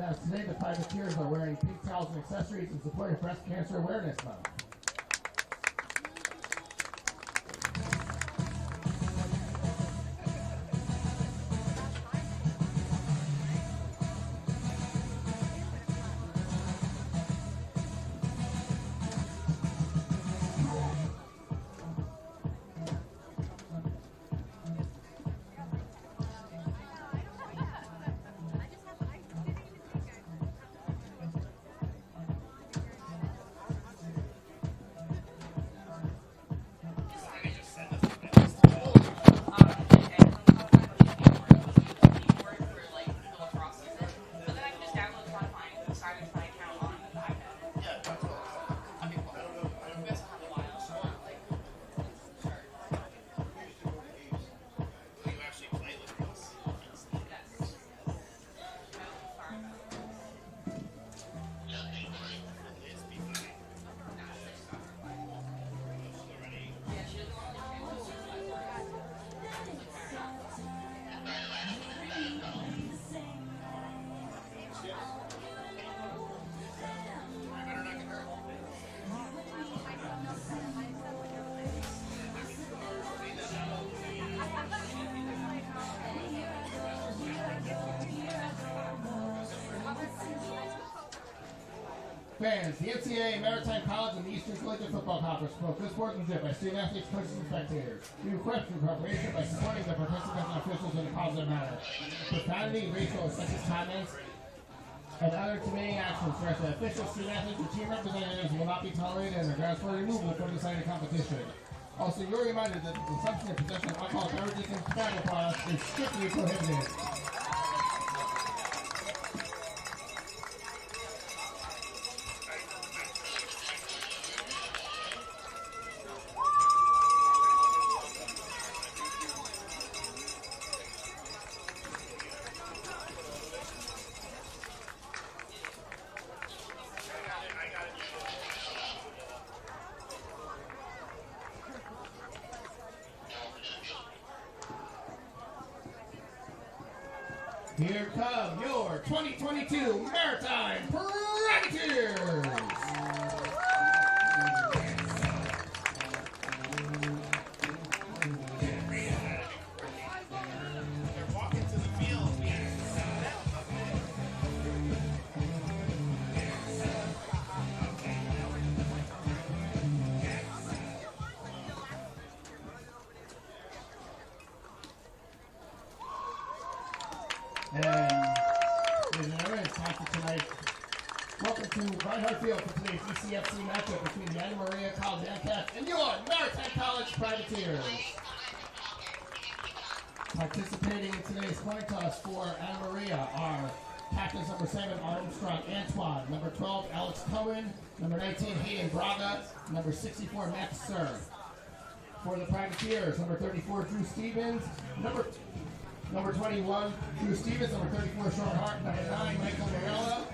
Now, today the privateers are wearing pink towels and accessories in support of Breast Cancer Awareness Month. Fans, the NCAA, Maritime College, and the Eastern Collegiate Football Conference promote good sportsmanship by student athletes, coaches, and spectators. We request your cooperation by supporting the participants and officials in a positive manner. Profanity, racial, and sexist comments, and other demeaning actions directed at officials, student athletes, and team representatives will not be tolerated and are grounds for removal from the site of competition. Also, you're reminded that the consumption and possession of alcoholic beverages and tobacco products is strictly prohibited. Here come your 2022 Maritime Privateers! And ladies and gentlemen, it's time for tonight. Welcome to Reinhardt Field for today's ECFC matchup between the Anna Maria College Amcats and your Maritime College Privateers. Participating in today's coin toss for Anna Maria are captains number 7 Armstrong Antoine, number 12 Alex Cohen, number 19 Hayden Braga, number 64 Max Sir. For the Privateers, number 34 Drew Stevens, Number 21, Drew Stevens. Number 34, Sean Hart. Number 9, Michael Morella.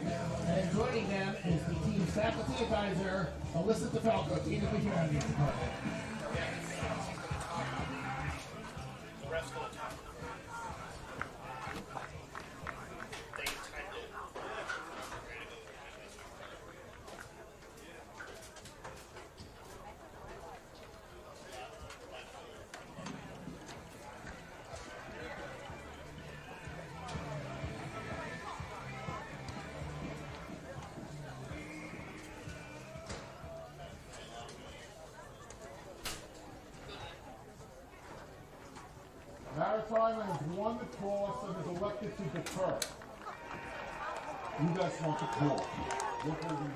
And joining them is the team's faculty advisor, Alyssa DeFalco, Dean of the Humanities Department. Maritime has won the toss and is elected to defer. You guys want the call. What will we do?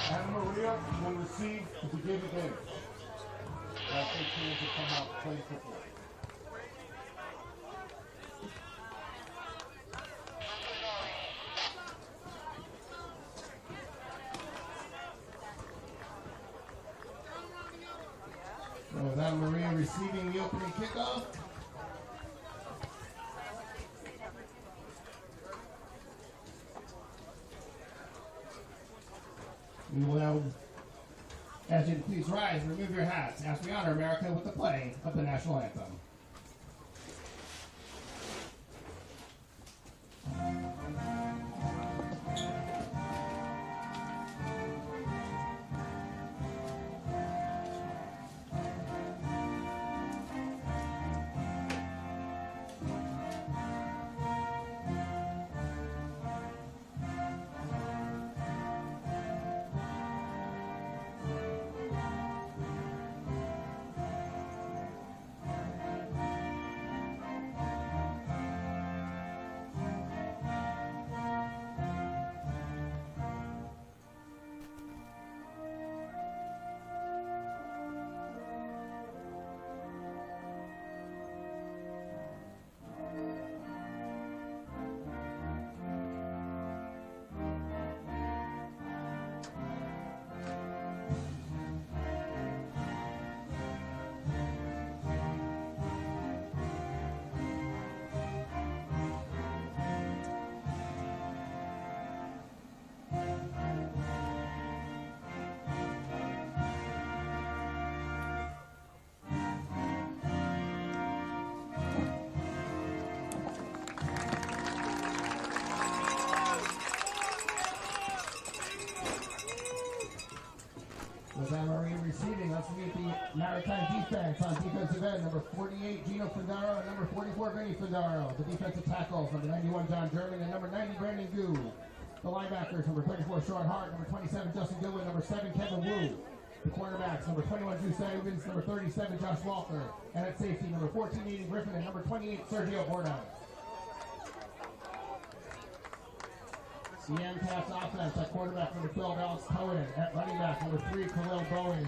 Anna Maria will receive to begin the game. That's their teams to come out play football. With Anna Maria receiving the opening kickoff. We will now As you please rise and remove your hats as we honor America with the playing of the national anthem. With Marie receiving, let's meet the Maritime defense on defensive end. Number 48, Gino Findaro, and number 44, Vinny Findaro. The defensive tackles, number 91, John German, and number 90, Brandon Gu. The linebackers, number 34, Sean Hart, number 27, Justin Gilwin, number 7, Kevin Wu. The cornerbacks, number 21, Drew Savins, number 37, Josh Walker. And at safety, number 14, Aiden Griffin, and number 28, Sergio Borda. The MCAT's offense at quarterback, number 12, Alex Cohen. At running back, number 3, Khalil Bowens.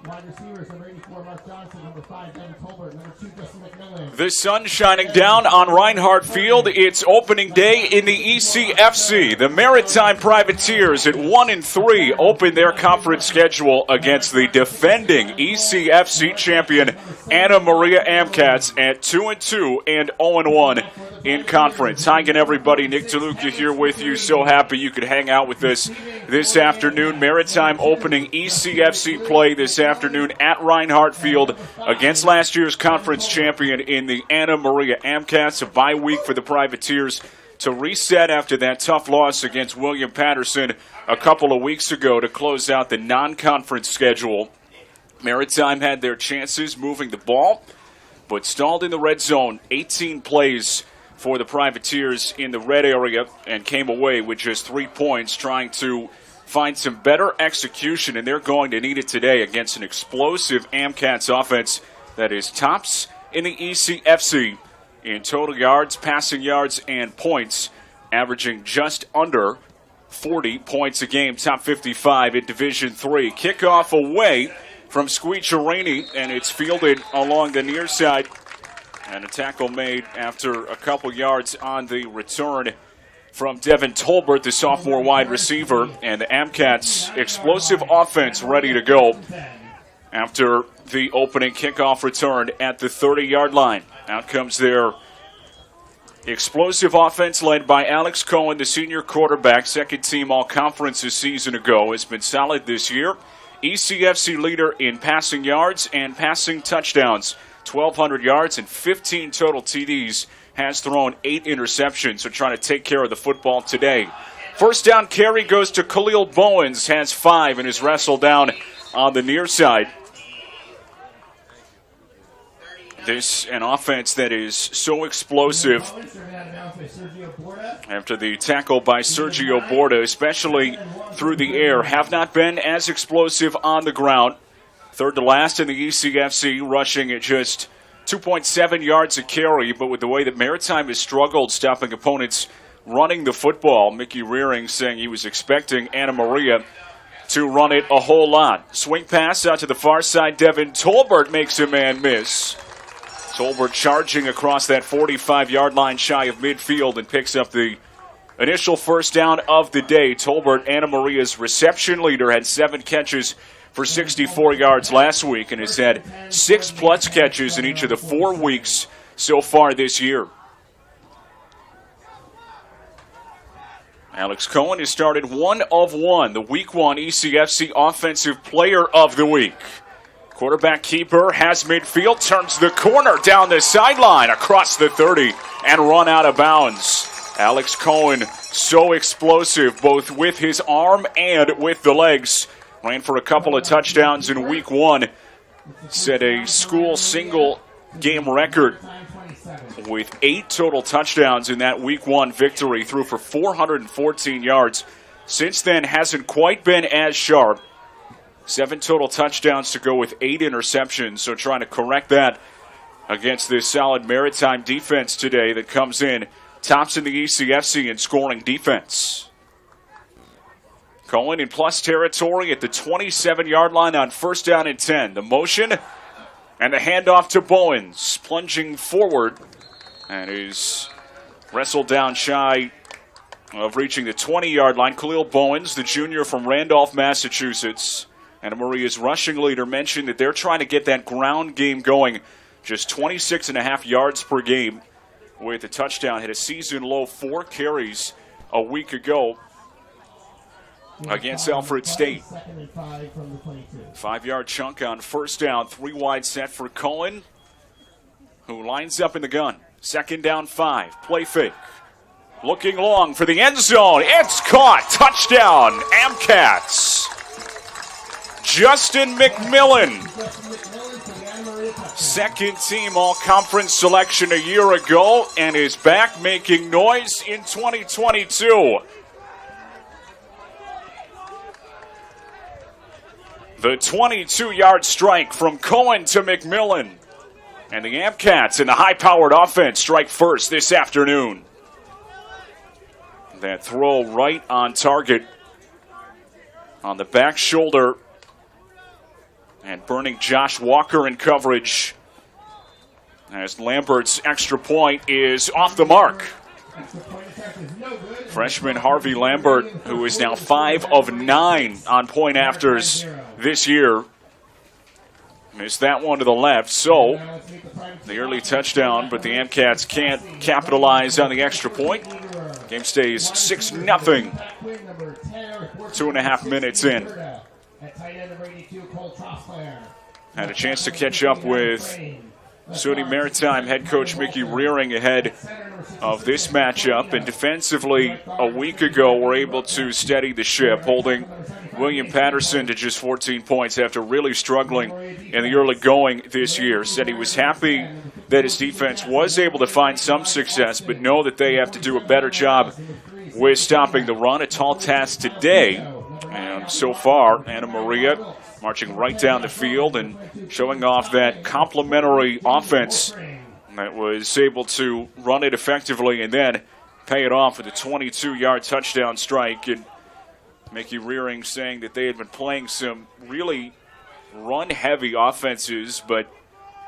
Wide receivers, number 84, Mark Johnson. Number 5, Devin Tolbert. Number 2, Justin McMillan. The sun shining down on Reinhardt Field. It's opening day in the ECFC. The Maritime Privateers at 1-3 open their conference schedule against the defending ECFC champion Anna Maria Amcats at 2-2 and 0-1 in conference. Hi again, everybody. Nick DeLuca here with you. So happy you could hang out with us this afternoon. Maritime opening ECFC play this afternoon at Reinhardt Field against last year's conference champion in the Anna Maria Amcats. A bye week for the Privateers to reset after that tough loss against William Patterson a couple of weeks ago to close out the non-conference schedule. Maritime had their chances moving the ball, but stalled in the red zone. 18 plays for the Privateers in the red area and came away with just 3 points, trying to find some better execution, and they're going to need it today against an explosive Amcats offense that is tops in the ECFC in total yards, passing yards, and points, averaging just under 40 points a game, top 55 in Division III. Kickoff away from Squeacherini, and it's fielded along the near side. And a tackle made after a couple yards on the return from Devin Tolbert, the sophomore wide receiver. And the Amcats' explosive offense ready to go after the opening kickoff return at the 30-yard line. Out comes their explosive offense led by Alex Cohen, the senior quarterback, second team all-conference a season ago. Has been solid this year. ECFC leader in passing yards and passing touchdowns. 1,200 yards and 15 total TDs, has thrown 8 interceptions, so trying to take care of the football today. First down carry goes to Khalil Bowens, has 5 and is wrestled down on the near side. This an offense that is so explosive after the tackle by Sergio Borda, especially through the air, have not been as explosive on the ground. Third to last in the ECFC, rushing at just 2.7 yards a carry, but with the way that Maritime has struggled stopping opponents running the football, Mickey Rearing saying he was expecting Anna Maria to run it a whole lot. Swing pass out to the far side. Devin Tolbert makes a man miss. Tolbert charging across that 45-yard line shy of midfield and picks up the initial first down of the day. Tolbert, Anna Maria's reception leader, had 7 catches for 64 yards last week and has had 6+ catches in each of the 4 weeks so far this year. Alex Cohen has started 1 of 1, the Week 1 ECFC Offensive Player of the Week. Quarterback keeper has midfield, turns the corner down the sideline across the 30 and run out of bounds. Alex Cohen, so explosive both with his arm and with the legs. Ran for a couple of touchdowns in Week 1. Set a school single game record with 8 total touchdowns in that Week 1 victory. Threw for 414 yards. Since then, hasn't quite been as sharp. 7 total touchdowns to go with 8 interceptions. So trying to correct that against this solid Maritime defense today that comes in tops in the ECFC in scoring defense. Cohen in plus territory at the 27-yard line on 1st down and 10. The motion and the handoff to Bowens, plunging forward, and is wrestled down shy of reaching the 20-yard line. Khalil Bowens, the junior from Randolph, Massachusetts. Anna Maria's rushing leader mentioned that they're trying to get that ground game going. Just 26.5 yards per game with a touchdown. Hit a season-low 4 carries a week ago against Alfred State. 5-yard chunk on 1st down. 3 wide set for Cohen, who lines up in the gun. 2nd down 5. Play fake. Looking long for the end zone. It's caught. Touchdown, Amcats. Justin McMillan, 2nd team all-conference selection a year ago, and is back making noise in 2022. The 22-yard strike from Cohen to McMillan. And the Amcats in the high-powered offense strike first this afternoon. That throw right on target on the back shoulder. And burning Josh Walker in coverage as Lambert's extra point is off the mark. Freshman Harvey Lambert, who is now 5 of 9 on point afters this year, missed that one to the left. So the early touchdown, but the Amcats can't capitalize on the extra point. Game stays 6-0. 2.5 minutes in. Had a chance to catch up with SUNY Maritime head coach Mickey Rearing ahead of this matchup, and defensively a week ago were able to steady the ship, holding William Patterson to just 14 points after really struggling in the early going this year. Said he was happy that his defense was able to find some success, but know that they have to do a better job with stopping the run. A tall task today, and so far Anna Maria marching right down the field and showing off that complementary offense that was able to run it effectively and then pay it off with a 22-yard touchdown strike. And Mickey Rearing saying that they had been playing some really run-heavy offenses, but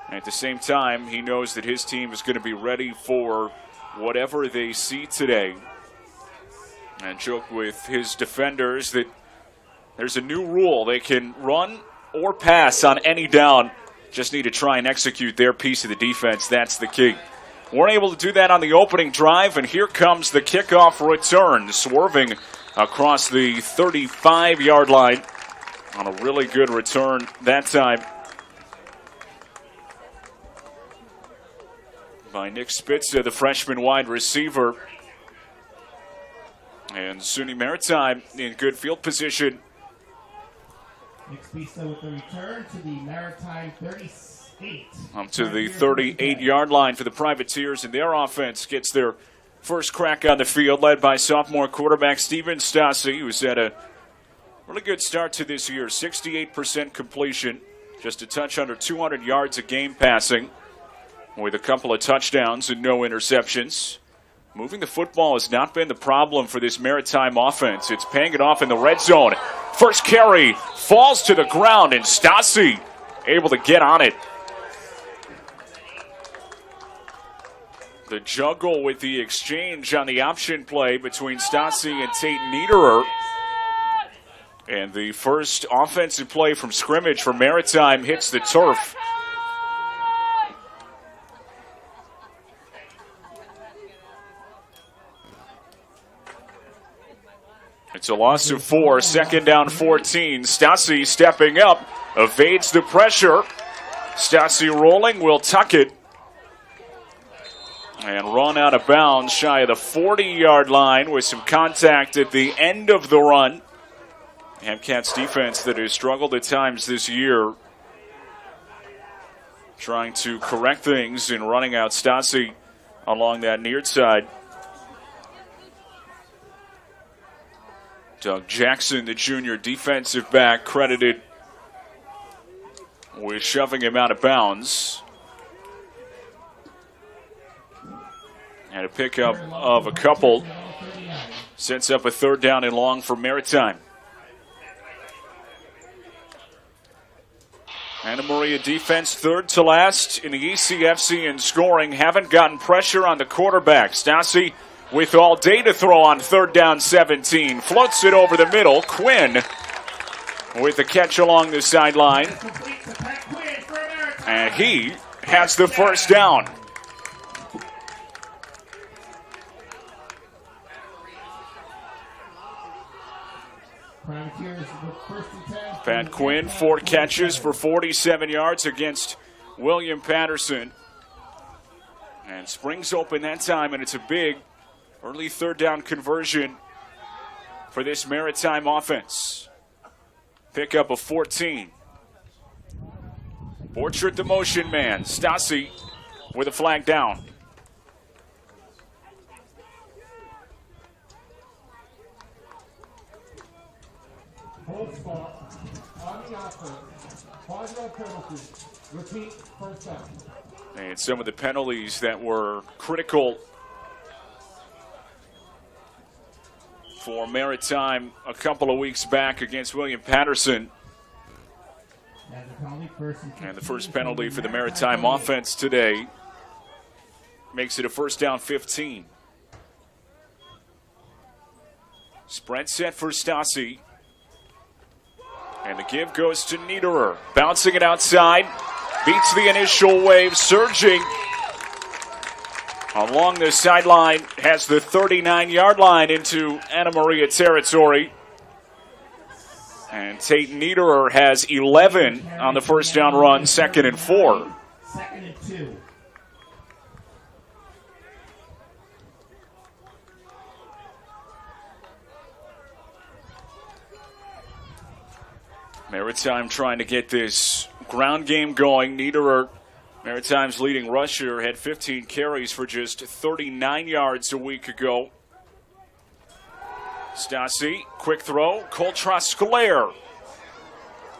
at the same time, he knows that his team is going to be ready for whatever they see today. And joked with his defenders that there's a new rule. They can run or pass on any down. Just need to try and execute their piece of the defense. That's the key. Weren't able to do that on the opening drive, and here comes the kickoff return, swerving across the 35-yard line on a really good return that time by Nick Spitza, the freshman wide receiver. And SUNY Maritime in good field position. Nick Spitza with the return to the Maritime 38. Up to the 38-yard line for the Privateers, and their offense gets their first crack on the field, led by sophomore quarterback Steven Stassi, who's had a really good start to this year. 68% completion, just a touch under 200 yards a game passing, with a couple of touchdowns and no interceptions. Moving the football has not been the problem for this Maritime offense. It's paying it off in the red zone. First carry falls to the ground, and Stassi able to get on it. The juggle with the exchange on the option play between Stassi and Tate Niederer. And the first offensive play from scrimmage for Maritime hits the turf. It's a loss of 4, second down 14. Stassi stepping up, evades the pressure. Stassi rolling, will tuck it. And run out of bounds shy of the 40-yard line with some contact at the end of the run. Hamcats defense that has struggled at times this year, trying to correct things in running out Stassi along that near side. Doug Jackson, the junior defensive back, credited with shoving him out of bounds. And a pickup of a couple sets up a third down and long for Maritime. Anna Maria defense third to last in the ECFC in scoring. Haven't gotten pressure on the quarterback. Stassi with all day to throw on third down 17. Floats it over the middle. Quinn with the catch along the sideline. And he has the first down. Pat Quinn, 4 catches for 47 yards against William Patterson. And springs open that time, and it's a big early third down conversion for this Maritime offense. Pickup of 14. Borchert the motion man. Stassi with a flag down. Hold spot on the offense. 5-yard penalty. Repeat, first down. And some of the penalties that were critical for Maritime a couple of weeks back against William Patterson. And the first penalty for the Maritime offense today makes it a first down 15. Spread set for Stassi. And the give goes to Niederer. Bouncing it outside. Beats the initial wave. Surging along the sideline. Has the 39-yard line into Anna Maria territory. And Tate Niederer has 11 on the first down run. 2nd and 4. 2nd and 2. Maritime trying to get this ground game going. Niederer, Maritime's leading rusher, had 15 carries for just 39 yards a week ago. Stassi, quick throw. Coltrasclair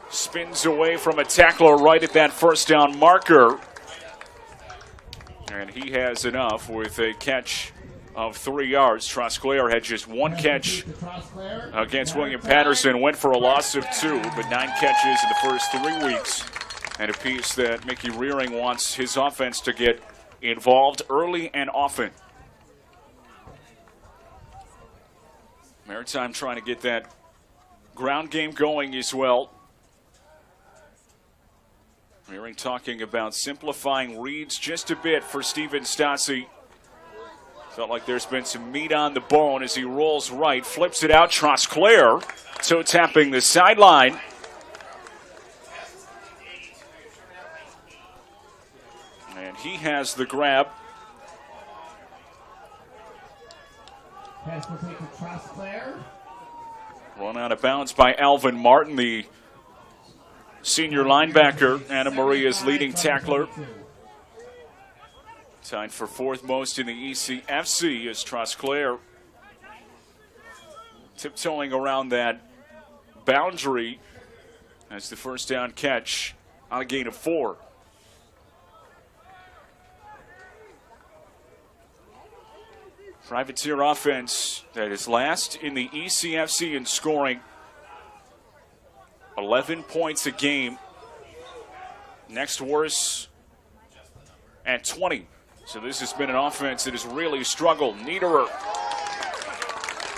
spins away from a tackler right at that first down marker. And he has enough with a catch of 3 yards. Trosclair had just 1 catch against William Patterson. Went for a loss of 2, but 9 catches in the first 3 weeks. And a piece that Mickey Rearing wants his offense to get involved early and often. Maritime trying to get that ground game going as well. Rearing talking about simplifying reads just a bit for Steven Stassi. Felt like there's been some meat on the bone as he rolls right, flips it out. Trosclair toe tapping the sideline. And he has the grab. Pass will take to Trosclair. Run out of bounds by Alvin Martin, the senior linebacker, Anna Maria's leading tackler. Tied for 4th most in the ECFC as Trosclair tiptoeing around that boundary as the first down catch on a gain of 4. Privateer offense that is last in the ECFC in scoring. 11 points a game. Next worst at 20. So this has been an offense that has really struggled. Niederer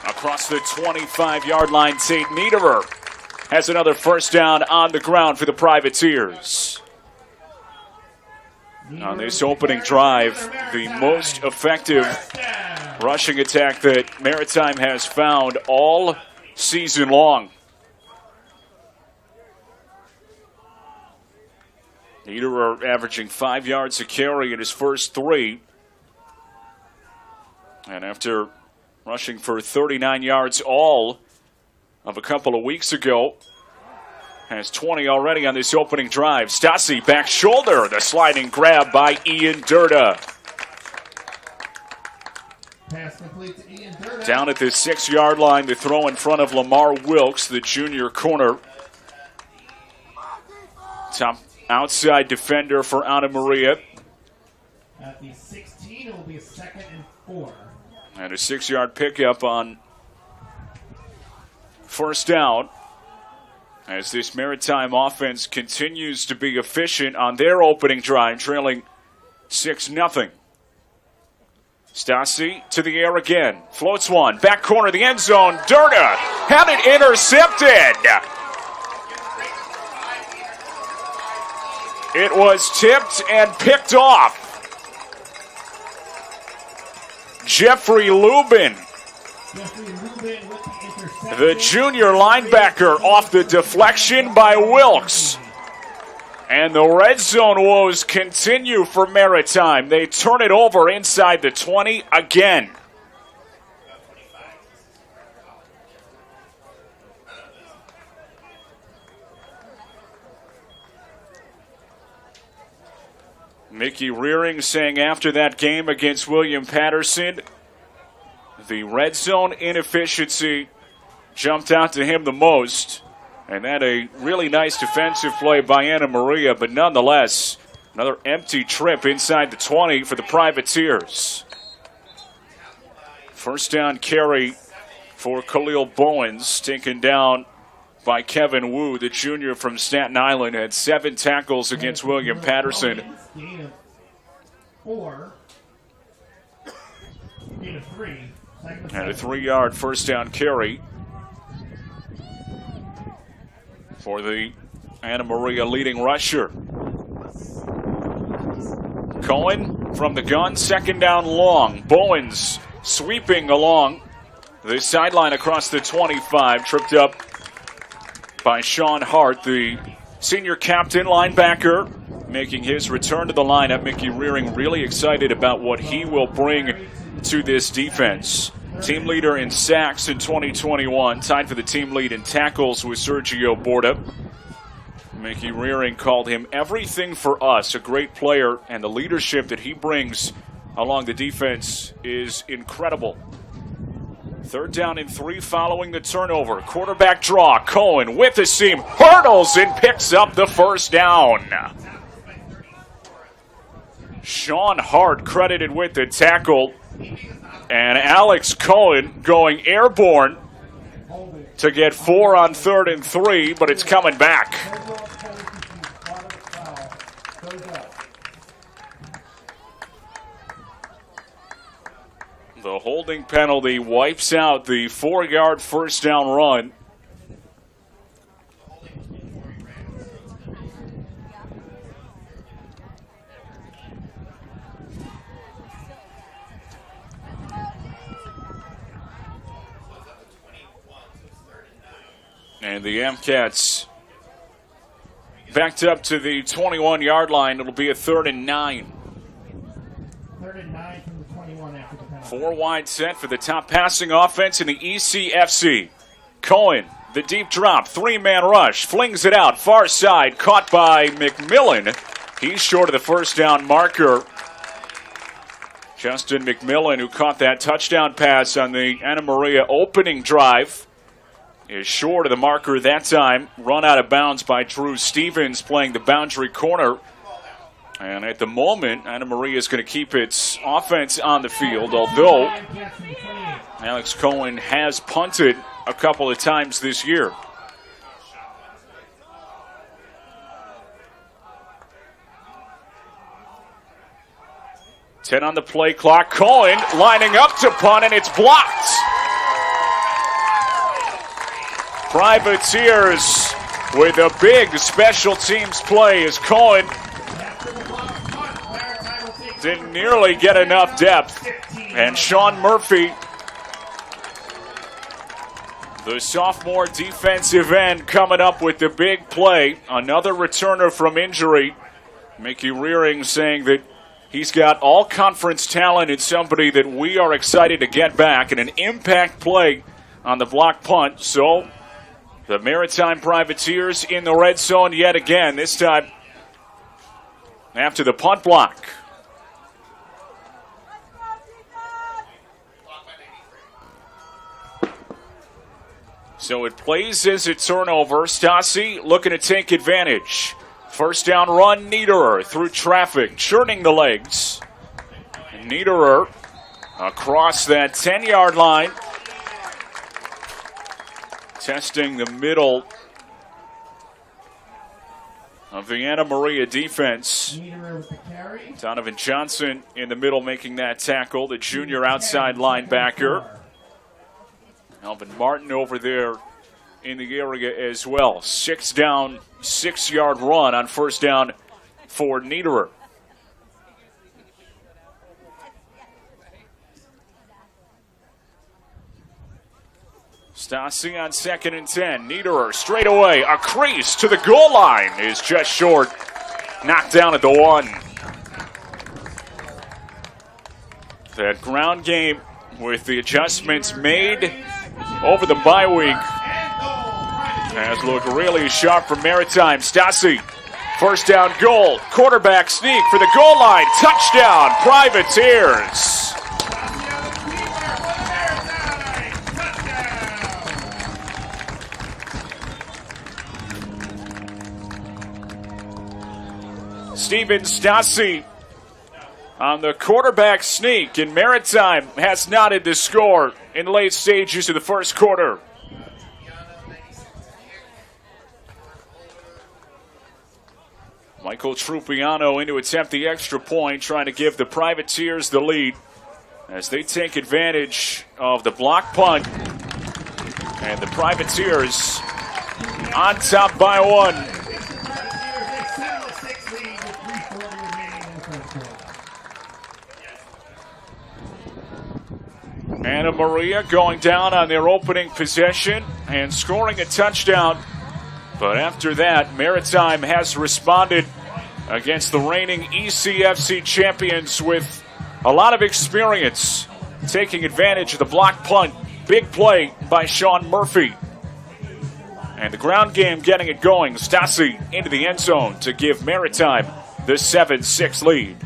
across the 25-yard line. Tate Niederer has another first down on the ground for the Privateers. On this opening drive, the most effective rushing attack that Maritime has found all season long. Neither are averaging 5 yards a carry in his first 3. And after rushing for 39 yards all of a couple of weeks ago, has 20 already on this opening drive. Stassi back shoulder, the sliding grab by Ian Durda. Pass complete to Ian Durda. Down at the 6-yard line, the throw in front of Lamar Wilkes, the junior corner. Top outside defender for Anna Maria. At the 16, it will be a 2nd and 4. And a 6-yard pickup on first down. As this Maritime offense continues to be efficient on their opening drive, trailing 6-0. Stassi to the air again. Floats one. Back corner of the end zone. Durda had it intercepted. It was tipped and picked off. Jeffrey Lubin, the junior linebacker, off the deflection by Wilkes. And the red zone woes continue for Maritime. They turn it over inside the 20 again. Mickey Rearing saying after that game against William Patterson, the red zone inefficiency jumped out to him the most. And that a really nice defensive play by Anna Maria, but nonetheless, another empty trip inside the 20 for the Privateers. First down carry for Khalil Bowens, taken down by Kevin Wu, the junior from Staten Island, had 7 tackles against William Patterson. Gain of 4. Gain of 3. And a 3-yard first down carry for the Anna Maria leading rusher. Cohen from the gun, 2nd down long. Bowens sweeping along the sideline across the 25, tripped up by Sean Hart, the senior captain linebacker, making his return to the lineup. Mickey Rearing really excited about what he will bring to this defense. Team leader in sacks in 2021, tied for the team lead in tackles with Sergio Borda. Mickey Rearing called him everything for us, a great player, and the leadership that he brings along the defense is incredible. 3rd down and 3 following the turnover. Quarterback draw. Cohen with the seam, hurdles and picks up the first down. Sean Hart credited with the tackle. And Alex Cohen going airborne to get 4 on 3rd and 3, but it's coming back. The holding penalty wipes out the 4-yard first down run. And the MCats backed up to the 21-yard line. It'll be a 3rd and 9. 3rd and 9 from the 21 after the penalty. 4 wide set for the top passing offense in the ECFC. Cohen, the deep drop, 3-man rush, flings it out, far side, caught by McMillan. He's short of the first down marker. Justin McMillan, who caught that touchdown pass on the Anna Maria opening drive, is short of the marker that time. Run out of bounds by Drew Stevens playing the boundary corner. And at the moment, Anna Maria is going to keep its offense on the field, although Alex Cohen has punted a couple of times this year. Ten on the play clock. Cohen lining up to punt, and it's blocked. Privateers with a big special teams play as Cohen didn't nearly get enough depth. And Sean Murphy, The sophomore defensive end coming up with the big play. Another returner from injury. Mickey Rearing saying that he's got all conference talent and somebody that we are excited to get back and an impact play on the block punt. So the Maritime Privateers in the red zone yet again, this time after the punt block. So it plays as a turnover. Stassi looking to take advantage. First down run, Niederer through traffic, churning the legs. Niederer across that 10-yard line. Testing the middle of the Anna Maria defense. Donovan Johnson in the middle making that tackle. The junior outside linebacker. Alvin Martin over there in the area as well. 6 down, 6-yard run on first down for Niederer. Stassi on 2nd and 10. Niederer straight away. A crease to the goal line is just short. Knocked down at the 1. That ground game with the adjustments made over the bye week has looked really sharp for Maritime. Stassi, first down goal. Quarterback sneak for the goal line. Touchdown, Privateers. Steven Stassi on the quarterback sneak, and Maritime has knotted the score in the late stages of the first quarter. Michael Trupiano in to attempt the extra point, trying to give the Privateers the lead as they take advantage of the block punt. And the Privateers on top by 1. Anna Maria going down on their opening possession and scoring a touchdown. But after that, Maritime has responded against the reigning ECFC champions with a lot of experience, taking advantage of the block punt. Big play by Sean Murphy. And the ground game getting it going. Stassi into the end zone to give Maritime the 7-6 lead.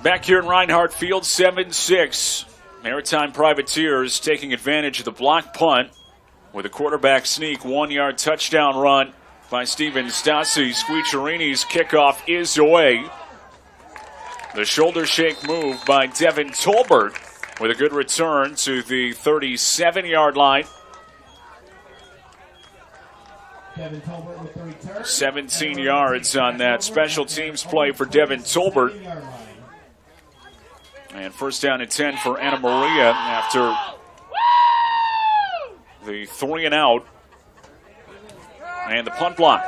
Back here in Reinhardt Field, 7-6. Maritime Privateers taking advantage of the block punt with a quarterback sneak, 1-yard touchdown run by Steven Stassi. Squicciarini's kickoff is away. The shoulder shake move by Devin Tolbert with a good return to the 37-yard line. 17 yards on that special teams play for Devin Tolbert. And first down and 10 for Anna Maria after the 3 and out and the punt block.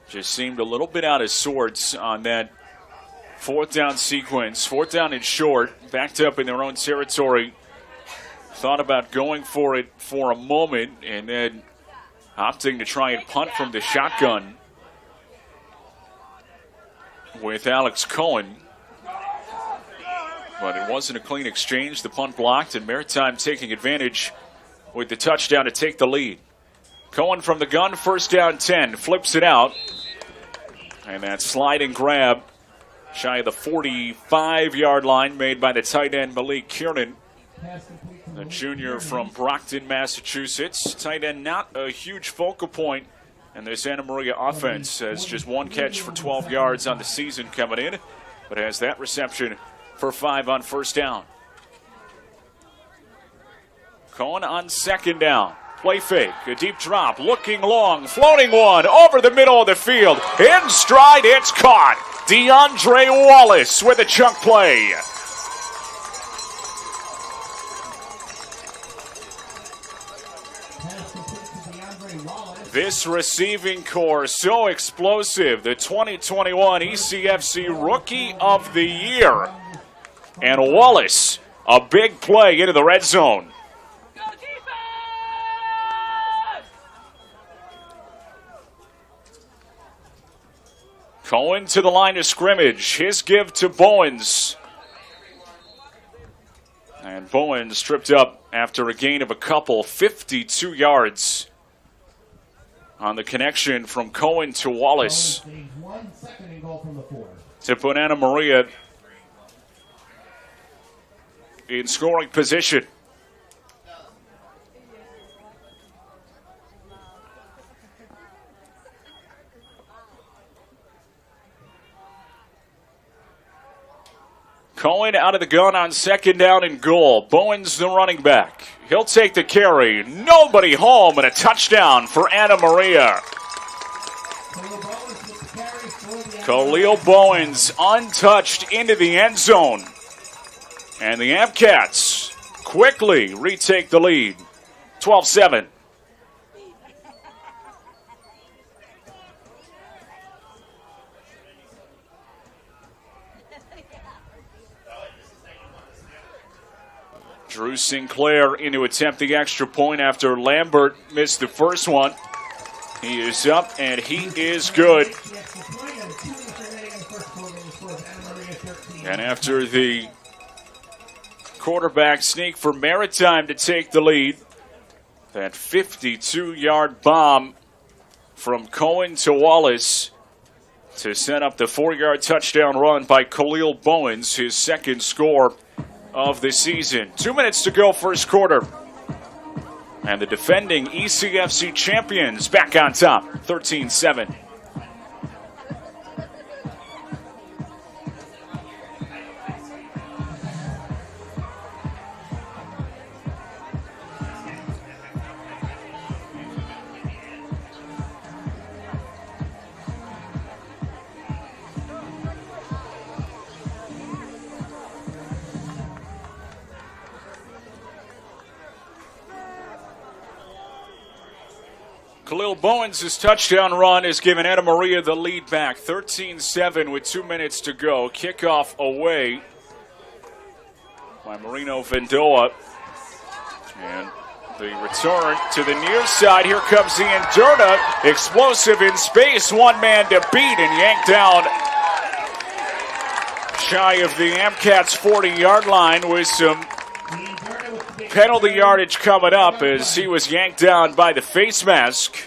Just seemed a little bit out of sorts on that 4th down sequence. 4th down and short, backed up in their own territory. Thought about going for it for a moment and then opting to try and punt from the shotgun with Alex Cohen. But it wasn't a clean exchange. The punt blocked, and Maritime taking advantage with the touchdown to take the lead. Cohen from the gun, first down 10, flips it out. And that sliding grab shy of the 45-yard line made by the tight end Malik Kiernan. The junior from Brockton, Massachusetts. Tight end, not a huge focal point. And this Anna Maria offense has just 1 catch for 12 yards on the season coming in, but has that reception for 5 on first down. Cohen on second down. Play fake, a deep drop, looking long, floating one over the middle of the field. In stride, it's caught. DeAndre Wallace with a chunk play. This receiving core so explosive. The 2021 ECFC Rookie of the Year. And Wallace, a big play into the red zone. Cohen to the line of scrimmage. His give to Bowens. And Bowens tripped up after a gain of a couple, 52 yards on the connection from Cohen to Wallace. To put Anna Maria in scoring position. Cohen out of the gun on second down and goal. Bowens the running back. He'll take the carry. Nobody home and a touchdown for Anna Maria. Khalil Bowens untouched into the end zone. And the Amcats quickly retake the lead. 12-7. Drew Sinclair in to attempt the extra point after Lambert missed the first one. He is up and he is good. And after the quarterback sneak for Maritime to take the lead, that 52-yard bomb from Cohen to Wallace to set up the 4-yard touchdown run by Khalil Bowens, his second score of the season. 2 minutes to go, first quarter. And the defending ECFC champions back on top, 13-7. Khalil Bowens' touchdown run has given Anna Maria the lead back. 13-7 with 2 minutes to go. Kickoff away by Marino Vendoa. And the return to the near side. Here comes the Indurda. Explosive in space. One man to beat and yanked down shy of the Amcats 40-yard line with some penalty yardage coming up as he was yanked down by the face mask.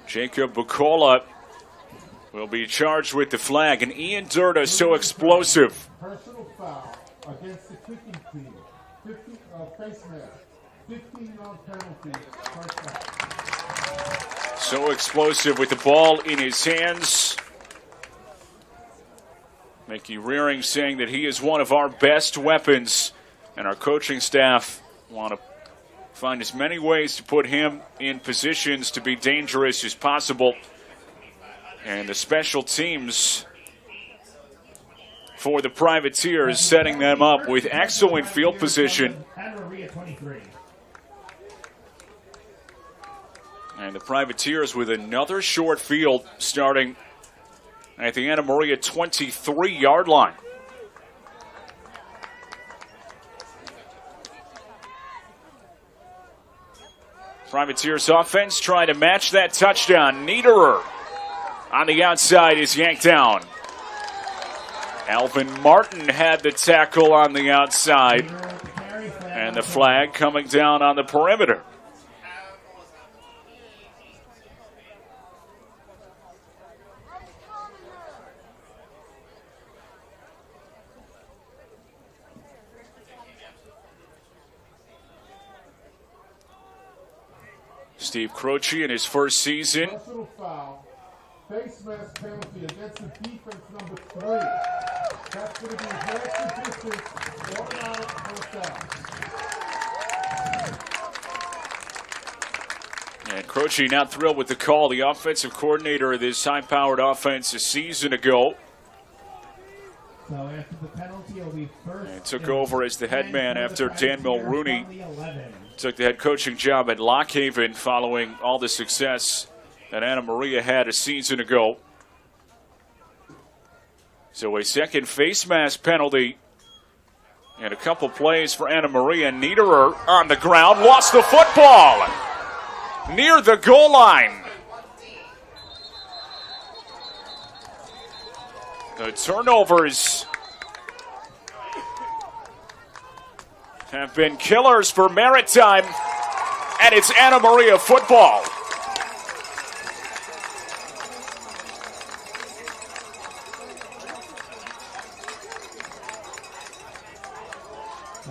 Jacob Bucola will be charged with the flag, and Ian Durda so explosive. Personal foul against the kicking team. 50 face mask. 15-yard penalty. First foul. So explosive with the ball in his hands. Mickey Rearing saying that he is one of our best weapons, and our coaching staff want to find as many ways to put him in positions to be dangerous as possible. And the special teams for the Privateers setting them up with excellent field position. And the Privateers with another short field starting at the Anna Maria 23-yard line. Privateers offense trying to match that touchdown. Niederer on the outside is yanked down. Alvin Martin had the tackle on the outside. And the flag coming down on the perimeter. Steve Croce in his first season face mask penalty against the defense number 3. That's going to be half the distance, automatic first down. And Croce not thrilled with the call. The offensive coordinator of this high-powered offense a season ago. So after the penalty, it'll be first. And took over as the head man after Dan Mulrooney took the head coaching job at Lockhaven following all the success that Anna Maria had a season ago. So a second face mask penalty and a couple plays for Anna Maria. Niederer on the ground, lost the football near the goal line. The turnovers have been killers for Maritime, and it's Anna Maria football.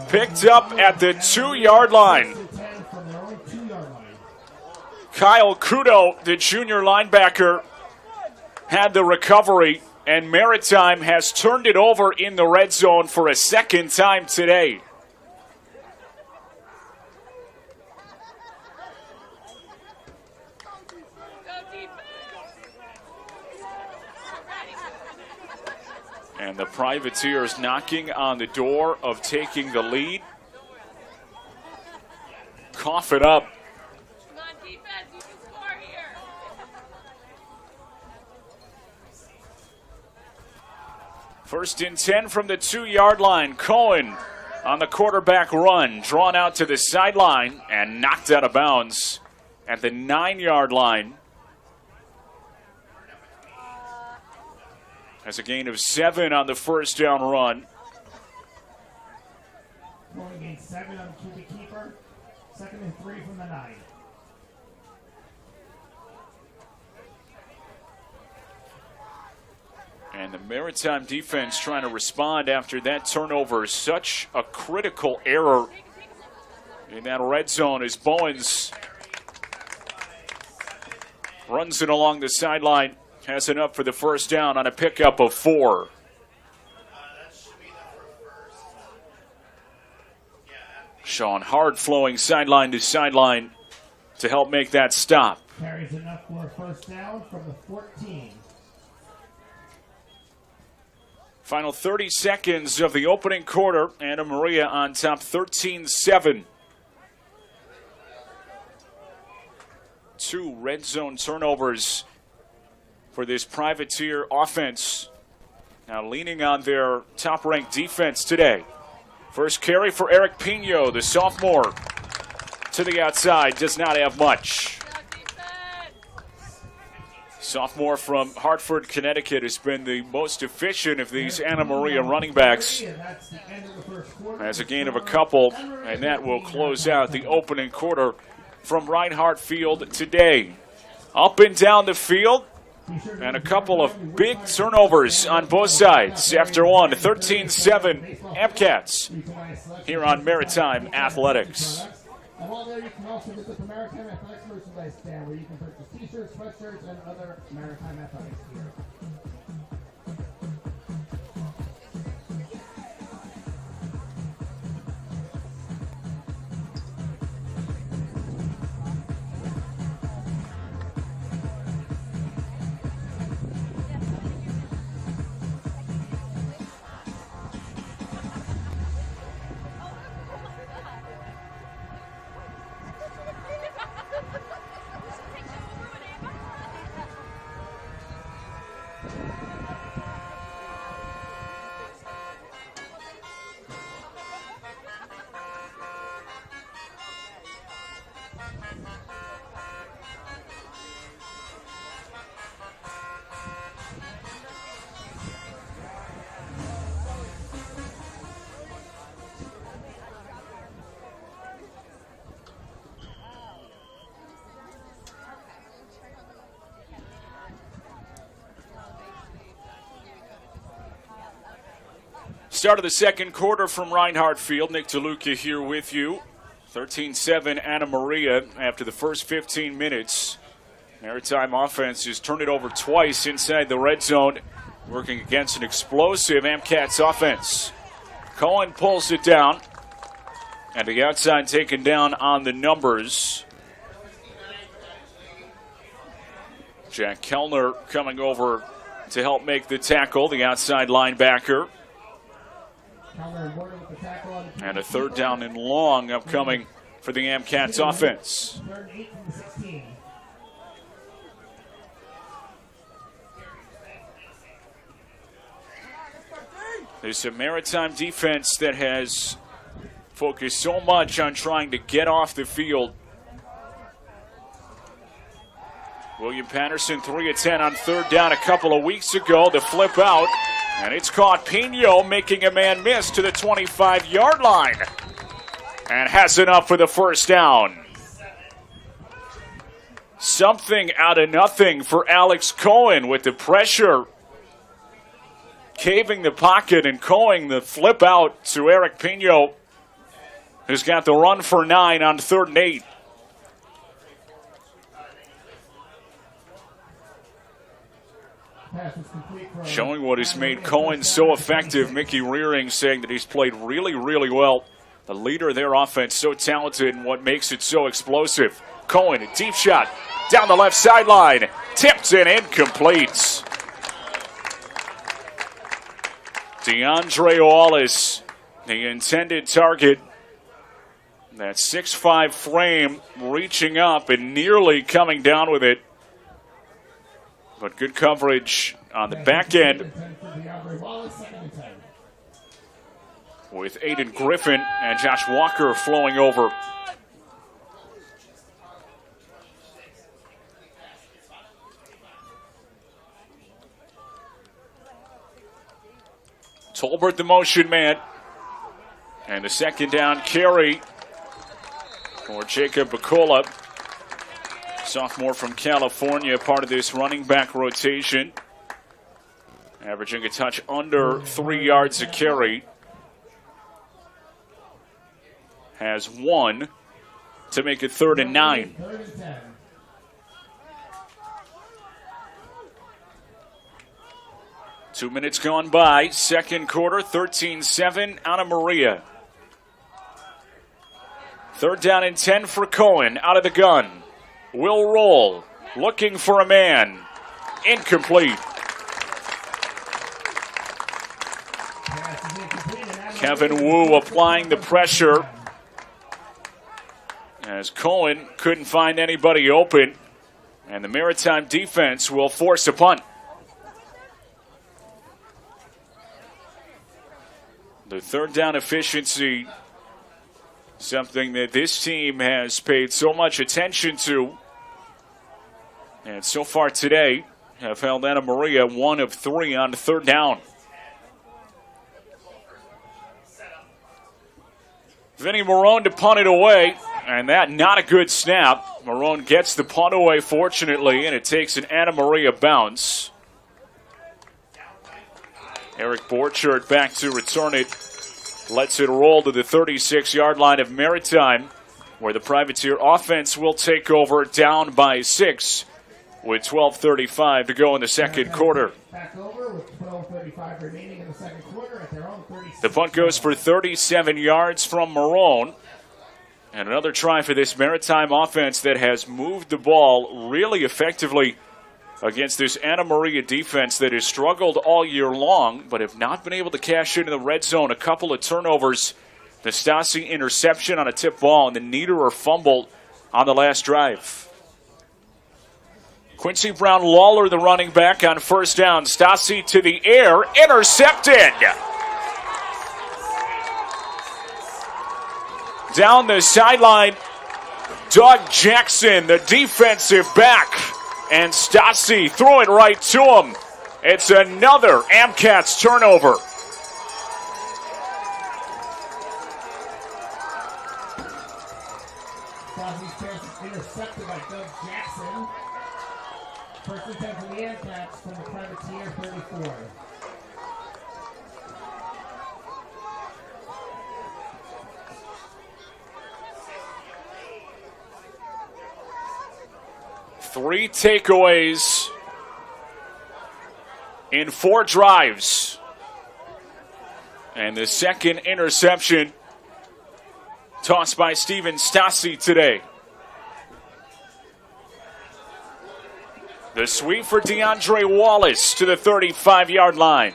Picked up at the 2-yard line. Kyle Kudo, the junior linebacker, had the recovery, and Maritime has turned it over in the red zone for a second time today. And the Privateers knocking on the door of taking the lead. Cough it up. Come on, defense, you can score here. First and 10 from the 2-yard line. Cohen on the quarterback run, drawn out to the sideline and knocked out of bounds at the 9-yard line. Has a gain of 7 on the first down run. Going gain 7 on the QB keeper. 2nd and 3 from the 9. And the Maritime defense trying to respond after that turnover. Such a critical error in that red zone as Bowens runs it along the sideline. Has enough for the first down on a pickup of 4. Sean Hard flowing sideline to sideline to help make that stop. Carries enough for a first down from the 14. Final 30 seconds of the opening quarter. Anna Maria on top 13-7. 2 red zone turnovers for this Privateer offense. Now leaning on their top-ranked defense today. First carry for Eric Pino, the sophomore. To the outside, does not have much. Sophomore from Hartford, Connecticut has been the most efficient of these Anna Maria running backs. Has a gain of a couple, and that will close out the opening quarter from Reinhardt Field today. Up and down the field, and a couple of big turnovers on both sides. After one, 13-7 Amcats here on Maritime Athletics. And while there, you can also visit the Maritime Athletics merchandise stand where you can purchase t-shirts, sweatshirts, and other Maritime Athletics gear. Start of the second quarter from Reinhardt Field. Nick DeLuca here with you. 13-7 Anna Maria after the first 15 minutes. Maritime offense has turned it over twice inside the red zone, working against an explosive AmCats offense. Cohen pulls it down, and the outside taken down on the numbers. Jack Kellner coming over to help make the tackle, the outside linebacker. And a third down and long upcoming for the AmCats offense. There's a Maritime defense that has focused so much on trying to get off the field. William Patterson 3 of 10 on third down a couple of weeks ago. The flip out, and it's caught Pino making a man miss to the 25-yard line. And has enough for the first down. Something out of nothing for Alex Cohen with the pressure. Caving the pocket and Cohen the flip out to Eric Pino, who's got the run for 9 on 3rd and 8. Showing what has made Cohen so effective, Mickey Rearing saying that he's played really, really well. The leader of their offense, so talented, and what makes it so explosive. Cohen, a deep shot down the left sideline. Tipped and incomplete. DeAndre Wallace, the intended target. That 6'5" frame reaching up and nearly coming down with it. But good coverage on the back end with Aiden Griffin and Josh Walker flowing over. Tolbert the motion man. And the second down carry for Jacob Bacola. Sophomore from California, part of this running back rotation. Averaging a touch under 3 yards a carry. Has 1 to make it 3rd and 9. Two minutes gone by, second quarter, 13-7, Anna Maria. 3rd down and 10 for Cohen, out of the gun. Will roll, looking for a man. Incomplete. Kevin Wu applying the pressure as Cohen couldn't find anybody open, and the Maritime defense will force a punt. The 3rd down efficiency, something that this team has paid so much attention to. And so far today, have held Anna Maria 1 of 3 on 3rd down. Vinny Marone to punt it away, and that not a good snap. Marone gets the punt away, fortunately, and it takes an Anna Maria bounce. Eric Borchardt back to return it. Lets it roll to the 36-yard line of Maritime, where the Privateer offense will take over down by 6 with 12:35 to go in the second quarter. Back over with 12:35 remaining in the second quarter at their own 36. The punt goes for 37 yards from Marone. And another try for this Maritime offense that has moved the ball really effectively against this Anna Maria defense that has struggled all year long, but have not been able to cash into the red zone. A couple of turnovers. The Stasi interception on a tip ball, and the Niederer fumble on the last drive. Quincy Brown Lawler, the running back, on 1st down. Stasi to the air, intercepted. Down the sideline, Doug Jackson, the defensive back. And Stasi threw it right to him. It's another AmCats turnover. Stasi's pass is intercepted by Doug Jackson. 1st and 10 for the AmCats from the Privateer 34. 3 takeaways in 4 drives. And the second interception tossed by Steven Stassi today. The sweep for DeAndre Wallace to the 35-yard line.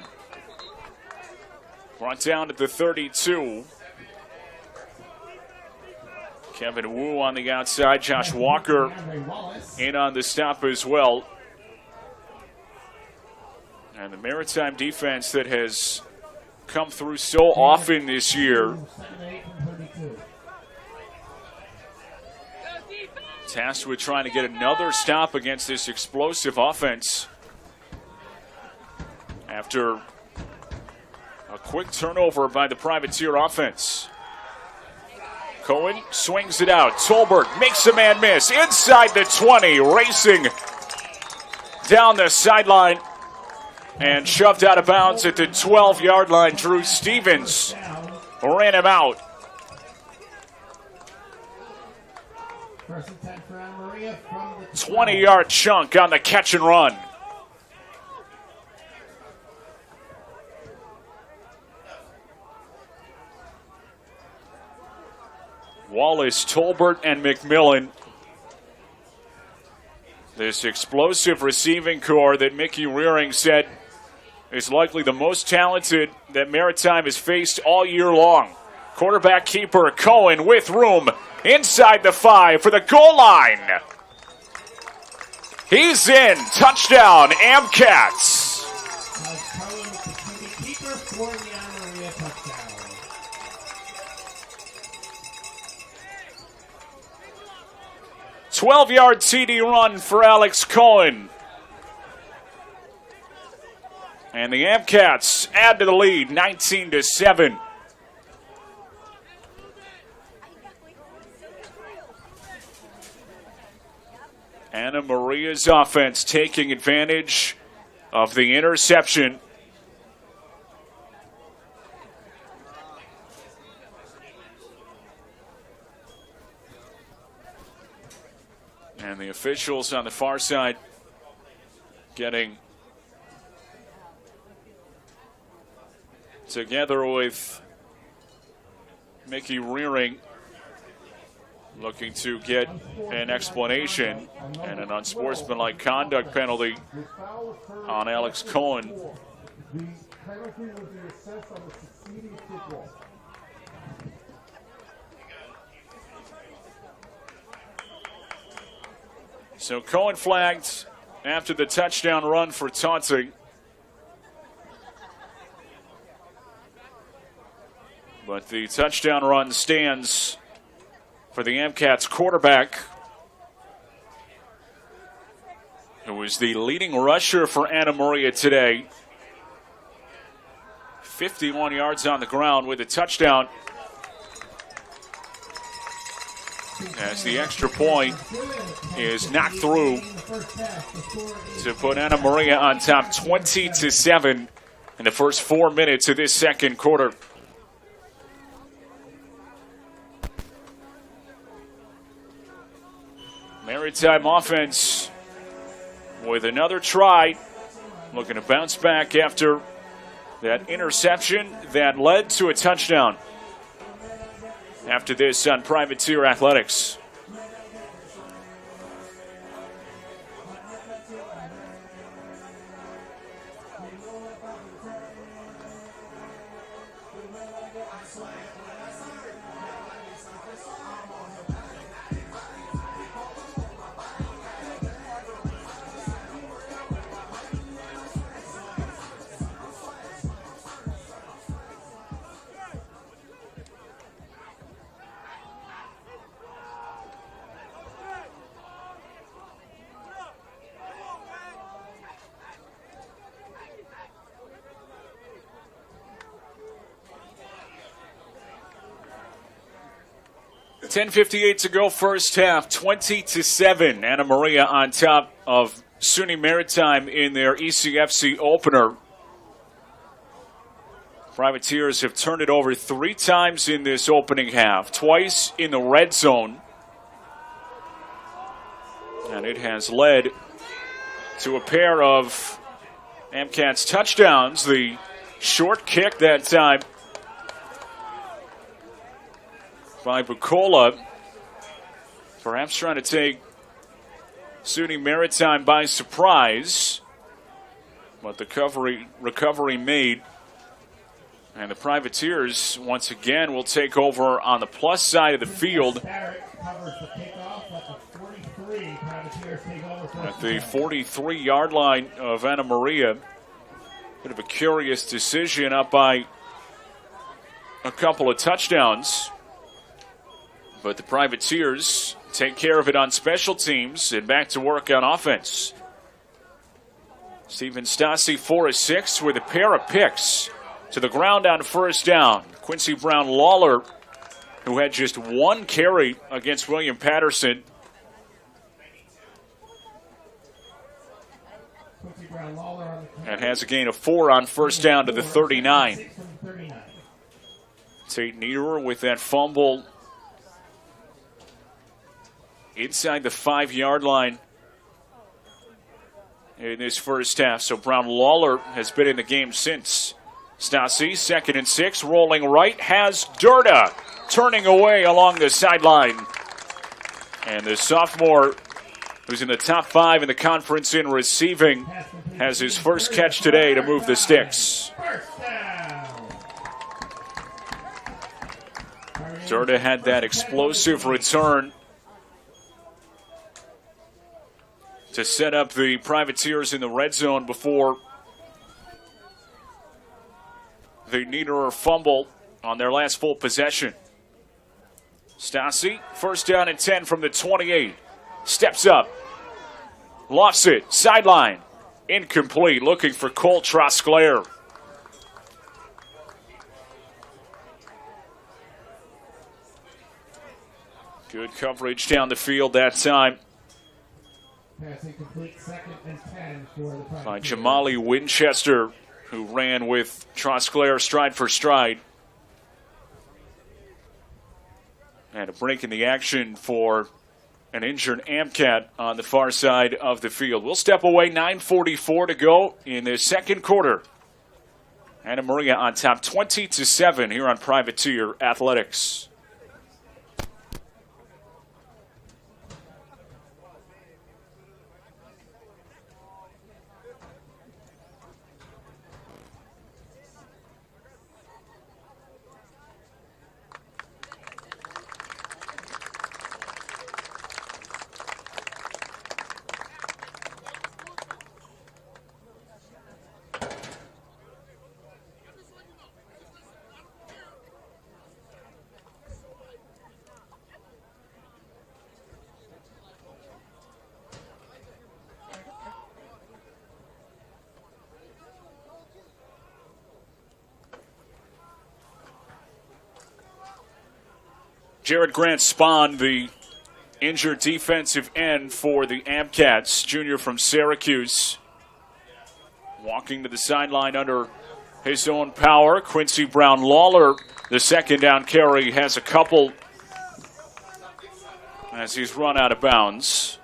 Brought down at the 32. Kevin Wu on the outside. Josh Walker in on the stop as well. And the Maritime defense that has come through so often this year. Tasked with trying to get another stop against this explosive offense after a quick turnover by the Privateer offense. Cohen swings it out. Tolbert makes a man miss inside the 20, racing down the sideline and shoved out of bounds at the 12-yard line. Drew Stevens ran him out. First and 10 for Anna Maria from the 20-yard chunk on the catch and run. Wallace, Tolbert, and McMillan. This explosive receiving core that Mickey Rearing said is likely the most talented that Maritime has faced all year long. Quarterback keeper Cohen with room inside the 5 for the goal line. He's in. Touchdown, Amcats. Cohen with the QB keeper for the Anna Maria touchdown. "12-yard TD run for Alex Cohen. And the Amcats add to the lead, 19-7. Anna Maria's offense taking advantage of the interception. And the officials on the far side getting together with Mickey Rearing, looking to get an explanation and an unsportsmanlike conduct penalty on Alex Cohen. The penalty was the assessed on the succeeding kickball. So Cohen flagged after the touchdown run for taunting. But the touchdown run stands for the Amcats quarterback, who was the leading rusher for Anna Maria today. 51 yards on the ground with a touchdown. As the extra point is knocked through to put Anna Maria on top 20-7 in the first 4 minutes of this second quarter. Maritime offense with another try, looking to bounce back after that interception that led to a touchdown. After this on Privateer Athletics. .58 to go first half, 20-7. Anna Maria on top of SUNY Maritime in their ECFC opener. Privateers have turned it over 3 times in this opening half, twice in the red zone. And And it has led to a pair of Amcats touchdowns. The short kick that time by Bucola, perhaps trying to take SUNY Maritime by surprise, but the recovery made, and the Privateers once again will take over on the plus side of the field. Barrett covers the kickoff at the 43. Privateers take over At the 43-yard line of Anna Maria. Bit of a curious decision, up by a couple of touchdowns. But the Privateers take care of it on special teams and back to work on offense. Steven Stassi 4 of 6 with a pair of picks to the ground on first down. Quincy Brown Lawler, who had just one carry against William Patterson. And has a gain of 4 on first down to the 39. Tate Niederer with that fumble inside the 5-yard line in this first half. So Brown Lawler has been in the game since. Stassi, 2nd and 6, rolling right, has Durda turning away along the sideline. And the sophomore, who's in the top 5 in the conference in receiving, has his first catch today to move the sticks. Durda had that explosive return to set up the Privateers in the red zone before the Niederer fumble on their last full possession. Stassi, first down and 10 from the 28. Steps up, lofts it, sideline, incomplete, looking for Cole Trosclair. Good coverage down the field that time Passing complete, 2nd and 10 for the Privateers. by Jamali Winchester, who ran with Trosclair stride for stride. And a break in the action for an injured Amcat on the far side of the field. We'll step away, 9:44 to go in the second quarter. Anna Maria on top 20-7 here on Privateer Athletics. Jared Grant Spahn, the injured defensive end for the Amcats, junior from Syracuse, walking to the sideline under his own power. Quincy Brown Lawler, the second down carry, has a couple as he's run out of bounds.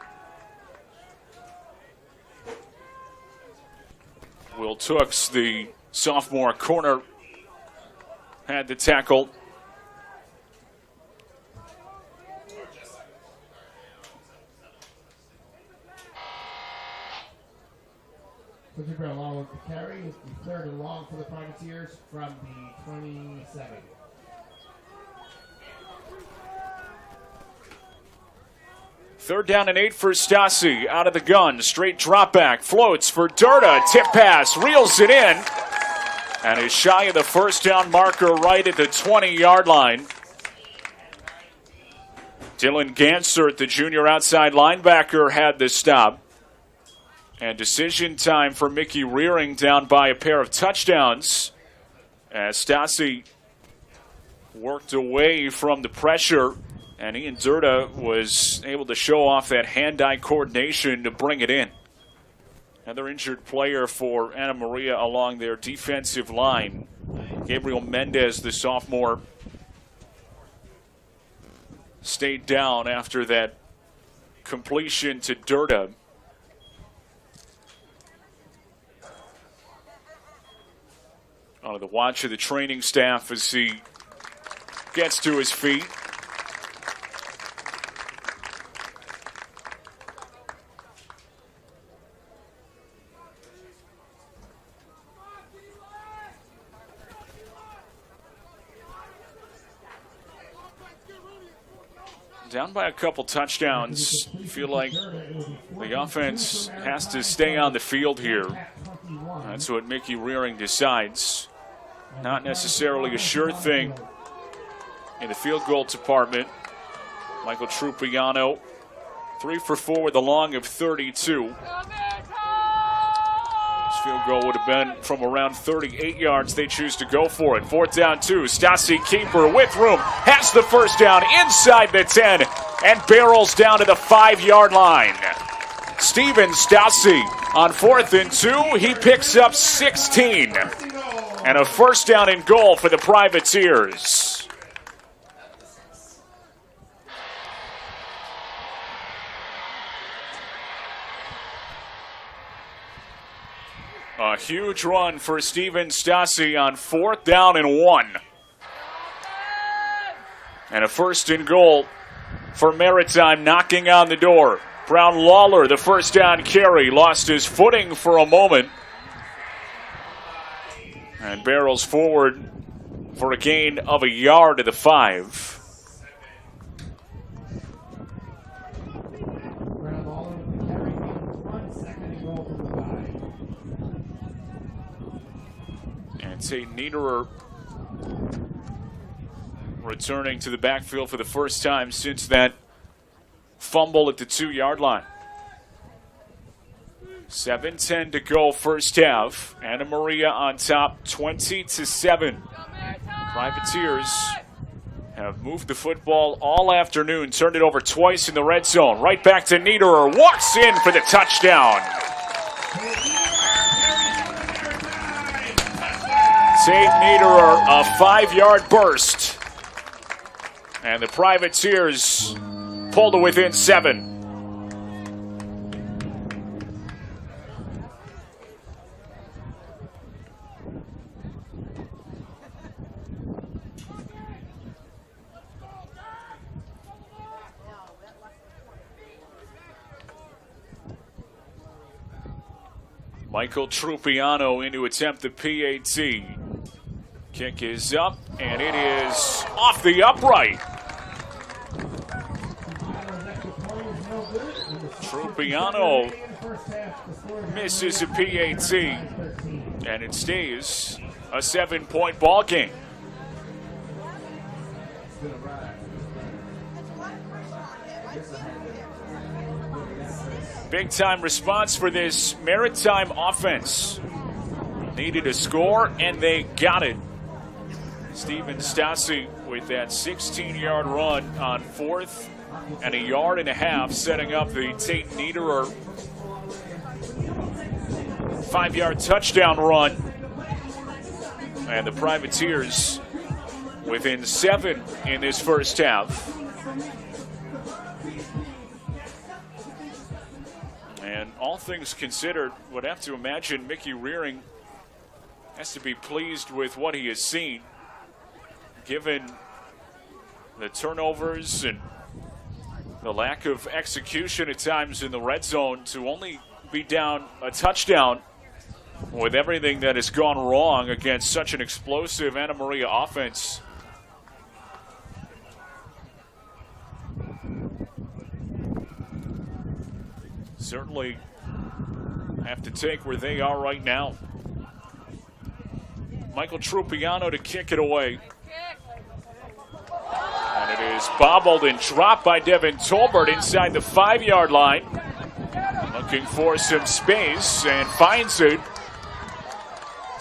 Will Tooks, the sophomore corner, had the tackle. Quincy Brown Lawler with the carry. It's the 3rd and long for the Privateers from the 27. Third down and 8 for Stassi. Out of the gun. Straight drop back. Floats for Durda. Tip pass. Reels it in. And is shy of the first down marker right at the 20-yard line. Dylan Gansert, the junior outside linebacker, had the stop. And decision time for Mickey Rearing, down by a pair of touchdowns, as Stassi worked away from the pressure, and Ian Durda was able to show off that hand-eye coordination to bring it in. Another injured player for Anna Maria along their defensive line. Gabriel Mendez, the sophomore, stayed down after that completion to Durda. Under the watch of the training staff as he gets to his feet. Down by a couple touchdowns. You feel like the offense has to stay on the field here. That's what Mickey Rearing decides. Not necessarily a sure thing in the field goal department. Michael Trupiano, 3 for 4 with a long of 32. This field goal would have been from around 38 yards. They choose to go for it. 4th down 2. Stassi keeper with room. Has the first down inside the 10 and barrels down to the 5-yard line. Steven Stassi on 4th and 2. He picks up 16. And a first down and goal for the Privateers. A huge run for Steven Stassi on 4th down and 1. And a first and goal for Maritime knocking on the door. Brown Lawler, the first down carry, lost his footing for a moment. And barrels forward for a gain of a yard to the 5. And Tate Niederer returning to the backfield for the first time since that fumble at the 2-yard line. 7:10 to go first half. Anna Maria on top, 20-7. Privateers have moved the football all afternoon, turned it over twice in the red zone. Right back to Niederer, walks in for the touchdown. Tate Niederer, a 5-yard burst. And the Privateers pulled to within 7. Michael Trupiano in to attempt the PAT. Kick is up, and it is off the upright. Trupiano misses a PAT, and it stays a 7-point ball game. Big-time response for this Maritime offense. Needed a score, and they got it. Steven Stassi with that 16-yard run on 4th and a yard and a half, setting up the Tate Niederer 5-yard touchdown run. And the Privateers within 7 in this first half. And all things considered, would have to imagine Mickey Rearing has to be pleased with what he has seen, given the turnovers and the lack of execution at times in the red zone. To only be down a touchdown with everything that has gone wrong against such an explosive Anna Maria offense. Certainly have to take where they are right now. Michael Trupiano to kick it away. And it is bobbled and dropped by Devin Tolbert inside the 5-yard line. Looking for some space and finds it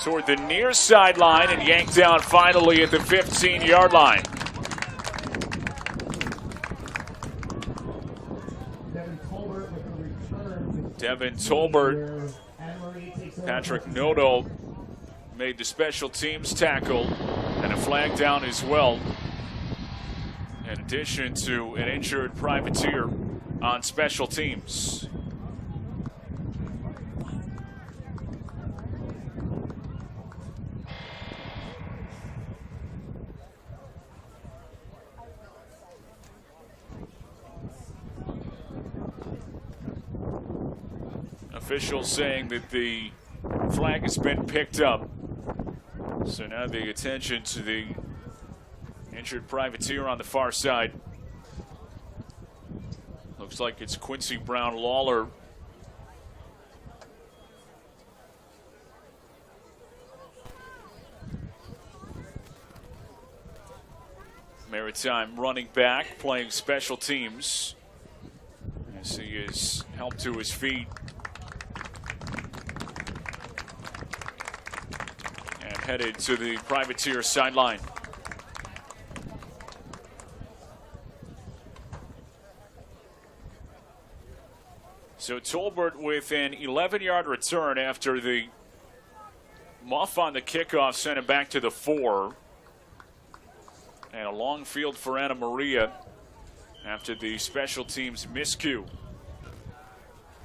toward the near sideline and yanked down finally at the 15-yard line. Devin Tolbert, Patrick Noto made the special teams tackle and a flag down as well, in addition to an injured Privateer. on special teams. Officials saying that the flag has been picked up. So now the attention to the injured privateer on the far side. Looks like it's Quincy Brown Lawler. Maritime running back, playing special teams as he is helped to his feet. And headed to the privateer sideline. So Tolbert with an 11-yard return after the muff on the kickoff sent him back to the 4. And a long field for Anna Maria after the special teams miscue.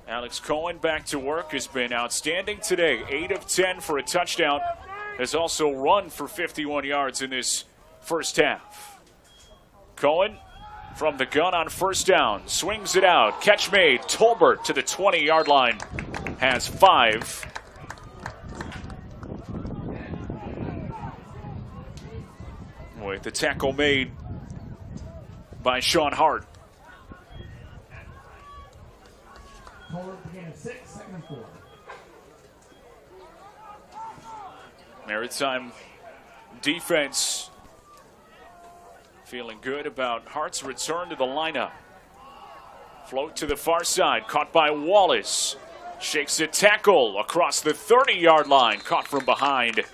Alex Cohen back to work, has been outstanding today. 8 of 10 for a touchdown. Has also run for 51 yards in this first half. Cohen from the gun on first down, swings it out, catch made. Tolbert to the 20-yard line, has 5. With the tackle made by Sean Hart. Tolbert began at 6, second and 4. Maritime defense feeling good about Hart's return to the lineup. Float to the far side, caught by Wallace. Shakes a tackle across the 30-yard line, caught from behind.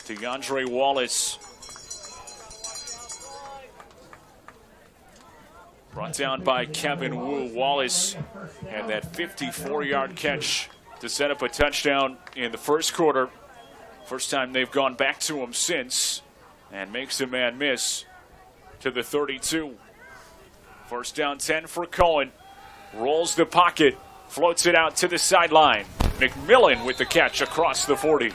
DeAndre Wallace. Brought down by Kevin Wu. Wallace and that 54-yard catch to set up a touchdown in the first quarter. First time they've gone back to him since, and makes a man miss to the 32. First down 10 for Cohen. Rolls the pocket, floats it out to the sideline. McMillan with the catch across the 40.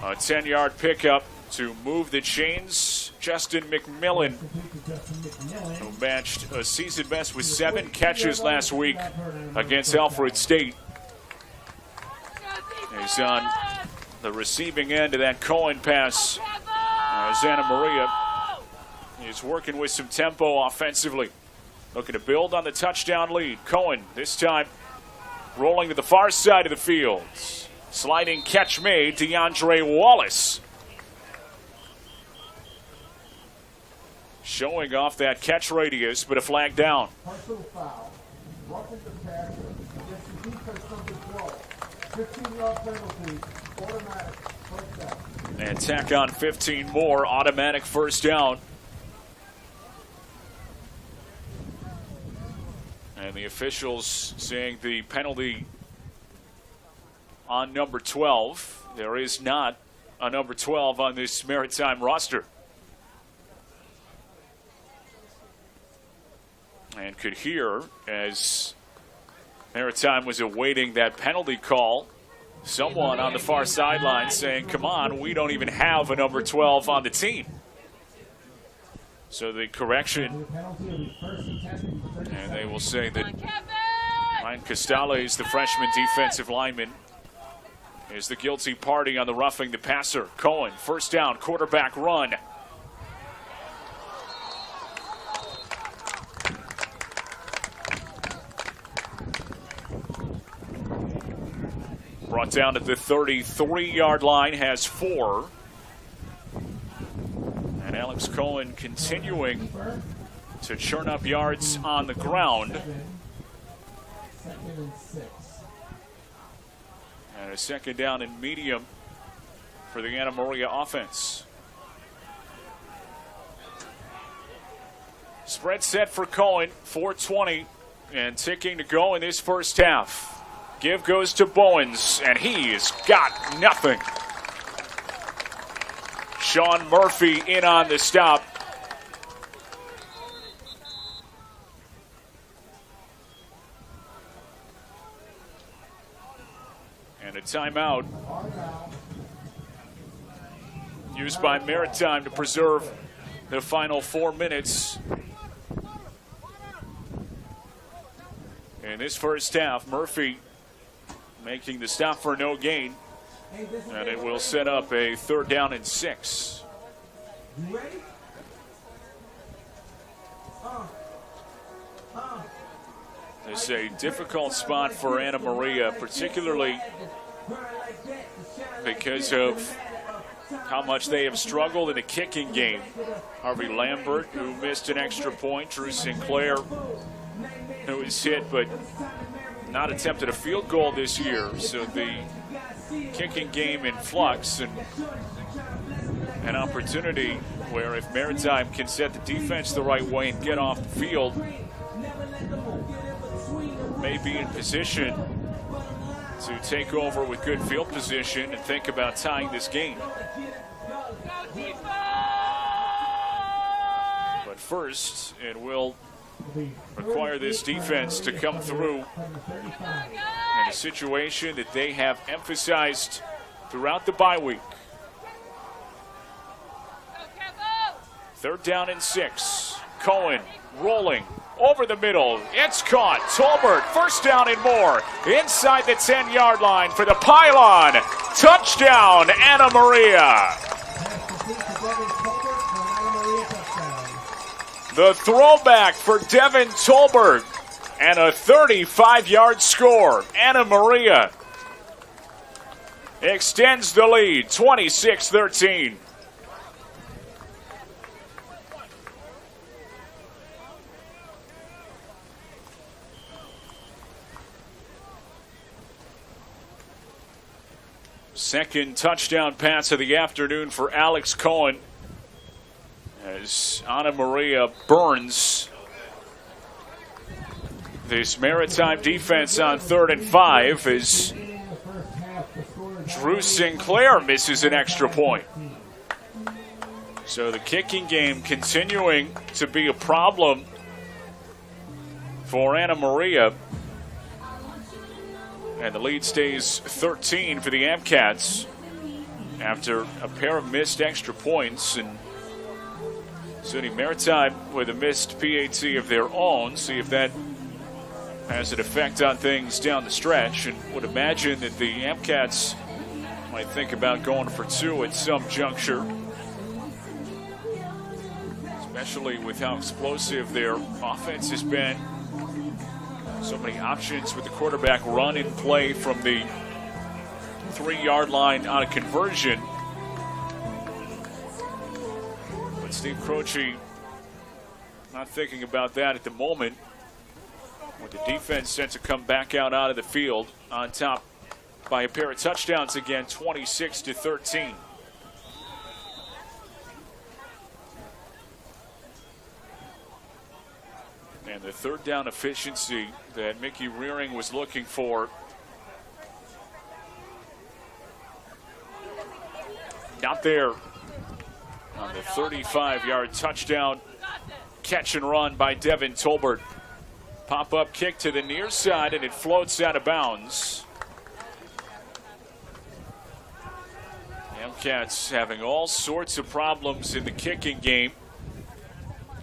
A 10-yard pickup to move the chains. Justin McMillan, who matched a season best with 7 catches last week against Alfred State. He's on the receiving end of that Cohen pass. Anna Maria is working with some tempo offensively. Looking to build on the touchdown lead. Cohen, this time, rolling to the far side of the field. Sliding catch made, DeAndre Wallace. Showing off that catch radius, but a flag down. Partial foul. Roughing the passer against the defense number 12. 15-yard penalty, automatic first down. And tack on 15 more, automatic first down. And the officials saying the penalty on number 12. There is not a number 12 on this Maritime roster. And could hear, as Maritime was awaiting that penalty call, someone on the far sideline saying, come on, we don't even have a number 12 on the team. So the correction, and they will say that Ryan Costales, the freshman defensive lineman, is the guilty party on the roughing the passer. Cohen, first down, quarterback run. Brought down to the 33-yard line, has 4. And Alex Cohen continuing to churn up yards on the ground. Second and 6. And a second down and medium for the Anna Maria offense. Spread set for Cohen, 4:20 and ticking to go in this first half. Give goes to Bowens, and he's got nothing. Sean Murphy in on the stop. timeout used by Maritime to preserve the final 4 minutes. In this first half, Murphy making the stop for no gain, and it will set up a 3rd down and 6. You ready? It's a difficult spot for Anna Maria, particularly because of how much they have struggled in the kicking game. Harvey Lambert, who missed an extra point. Drew Sinclair, who was hit but not attempted a field goal this year. So the kicking game in flux, and an opportunity where if Maritime can set the defense the right way and get off the field, may be in position to take over with good field position and think about tying this game. But first, it will require this defense to come through in a situation that they have emphasized throughout the bye week. 3rd down and 6. Cohen rolling over the middle. It's caught. Tolbert, 1st down and more. Inside the 10-yard line for the pylon. Touchdown, Anna Maria. The throwback for Devin Tolbert. And a 35-yard score. Anna Maria extends the lead, 26-13. Second touchdown pass of the afternoon for Alex Cohen, as Anna Maria burns this Maritime defense on 3rd and 5 as Drew Sinclair misses an extra point. So the kicking game continuing to be a problem for Anna Maria. And the lead stays 13 for the Amcats after a pair of missed extra points. And SUNY Maritime with a missed PAT of their own. See if that has an effect on things down the stretch. And would imagine that the Amcats might think about going for 2 at some juncture, especially with how explosive their offense has been. So many options with the quarterback run and play from the 3-yard line on a conversion. But Steve Croce not thinking about that at the moment, with the defense set to come back out of the field on top by a pair of touchdowns again, 26-13. And the 3rd down efficiency that Mickey Rearing was looking for, not there on the 35-yard touchdown catch and run by Devin Tolbert. Pop-up kick to the near side, and it floats out of bounds. Amcats having all sorts of problems in the kicking game.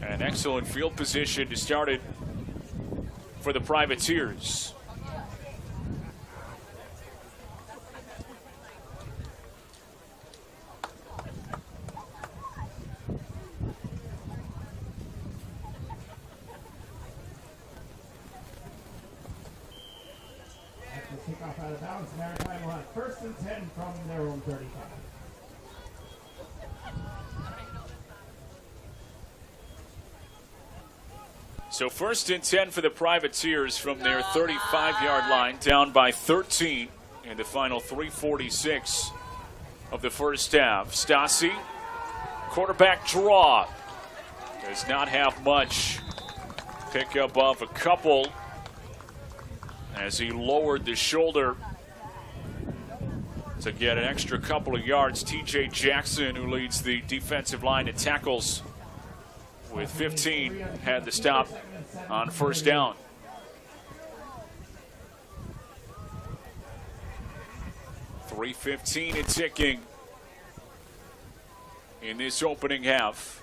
An excellent field position to start it for the Privateers. After kickoff out of bounds, Maritime will have 1st and 10 from their own 35. So 1st and 10 for the Privateers from their 35-yard line, down by 13 in the final 3:46 of the first half. Stassi, quarterback draw, does not have much. Pick up off a couple as he lowered the shoulder to get an extra couple of yards. TJ Jackson, who leads the defensive line in tackles with 15, had the stop on 1st down. 3:15 and ticking in this opening half.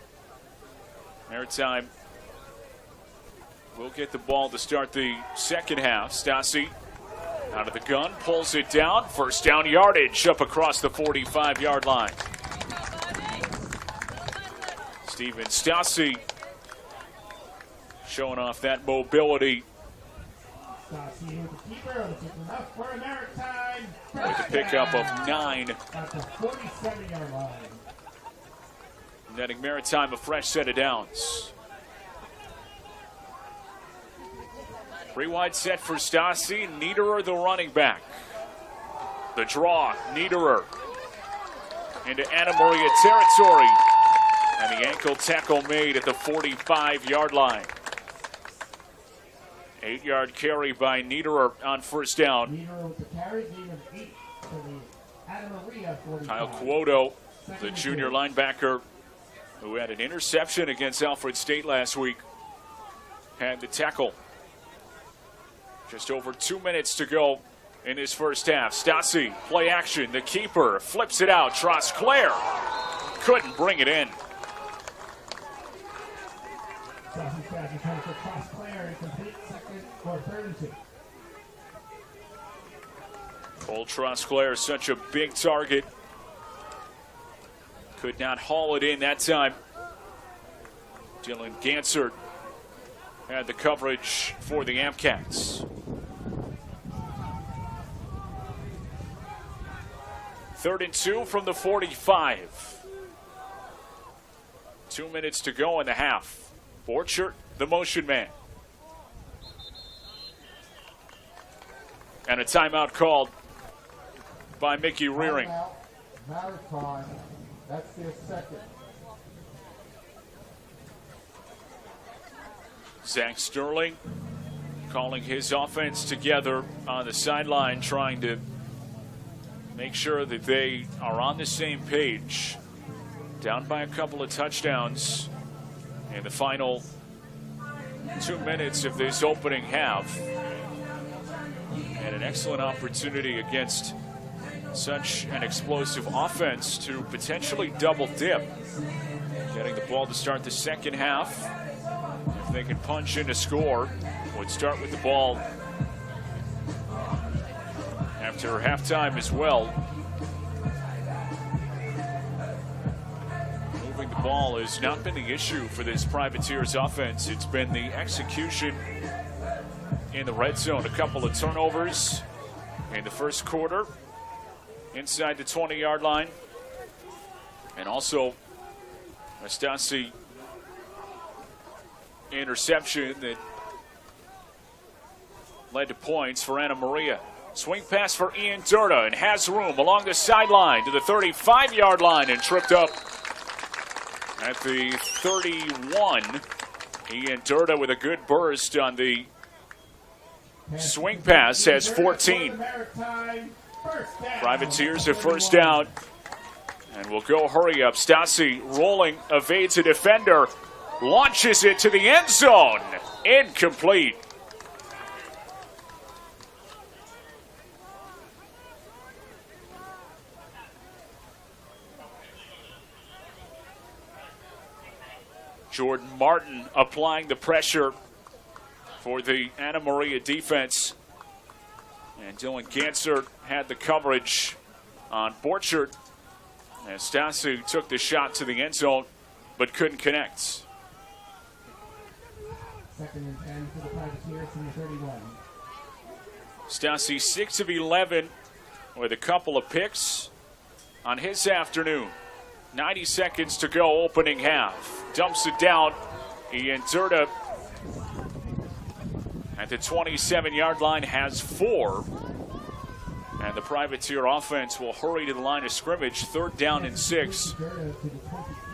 Maritime will get the ball to start the second half. Stassi out of the gun, pulls it down. First down yardage up across the 45-yard line. Steven Stassi showing off that mobility. Stassi with the keeper, which is enough for a Maritime. With a pickup of 9. At the 47-yard line. Netting Maritime a fresh set of downs. 3 wide set for Stassi. Niederer, the running back. The draw, Niederer into Anna Maria territory. And the ankle tackle made at the 45-yard line. 8-yard carry by Niederer on first down. Niederer with the carry, gain of 8 for the Anna Maria 45. Kyle Quoto, the junior linebacker who had an interception against Alfred State last week, had the tackle. Just over 2 minutes to go in his first half. Stassi, play action, the keeper, flips it out. Trosclair couldn't bring it in. Stassi trying for Trosclair, incomplete, second or third and 2. Cole Trosclair, such a big target. Could not haul it in that time. Dylan Gansert had the coverage for the Amcats. 3rd and 2 from the 45. 2 minutes to go in the half. Borchert, the motion man. And a timeout called by Mickey Rearing. Maritime, that's their second. Zach Sterling calling his offense together on the sideline, trying to make sure that they are on the same page. Down by a couple of touchdowns in the final 2 minutes of this opening half. And an excellent opportunity against such an explosive offense to potentially double dip. Getting the ball to start the second half. If they can punch in a score, would start with the ball after halftime as well. Moving the ball has not been the issue for this Privateers offense. It's been the execution in the red zone. A couple of turnovers in the first quarter inside the 20-yard line. And also a Stassi interception that led to points for Anna Maria. Swing pass for Ian Durda, and has room along the sideline to the 35-yard line and tripped up at the 31. Ian Durda with a good burst on the swing pass has 14. Privateers a first down. And we'll go hurry up. Stassi rolling, evades a defender, launches it to the end zone. Incomplete. Jordan Martin applying the pressure for the Anna Maria defense. And Dylan Gansert had the coverage on Borchert. And Stassi took the shot to the end zone, but couldn't connect. 2nd and 10 for the Privateers from the 31. Stassi 6 of 11 with a couple of picks on his afternoon. 90 seconds to go, opening half. Dumps it down. Ian Durda at the 27-yard line has 4. And the Privateer offense will hurry to the line of scrimmage. 3rd down and 6.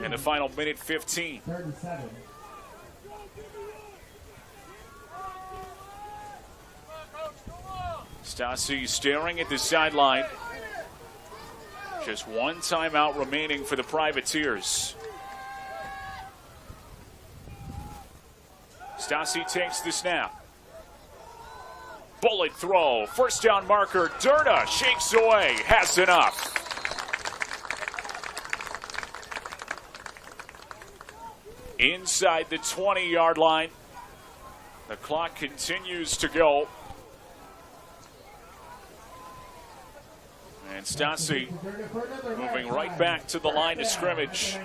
In the final minute 15. 3rd and 7. Stassi staring at the sideline. Just one timeout remaining for the Privateers. Stassi takes the snap. Bullet throw. First down marker. Durna shakes away. Has enough. Inside the 20-yard line. The clock continues to go. And Stasi moving right back to the line of scrimmage.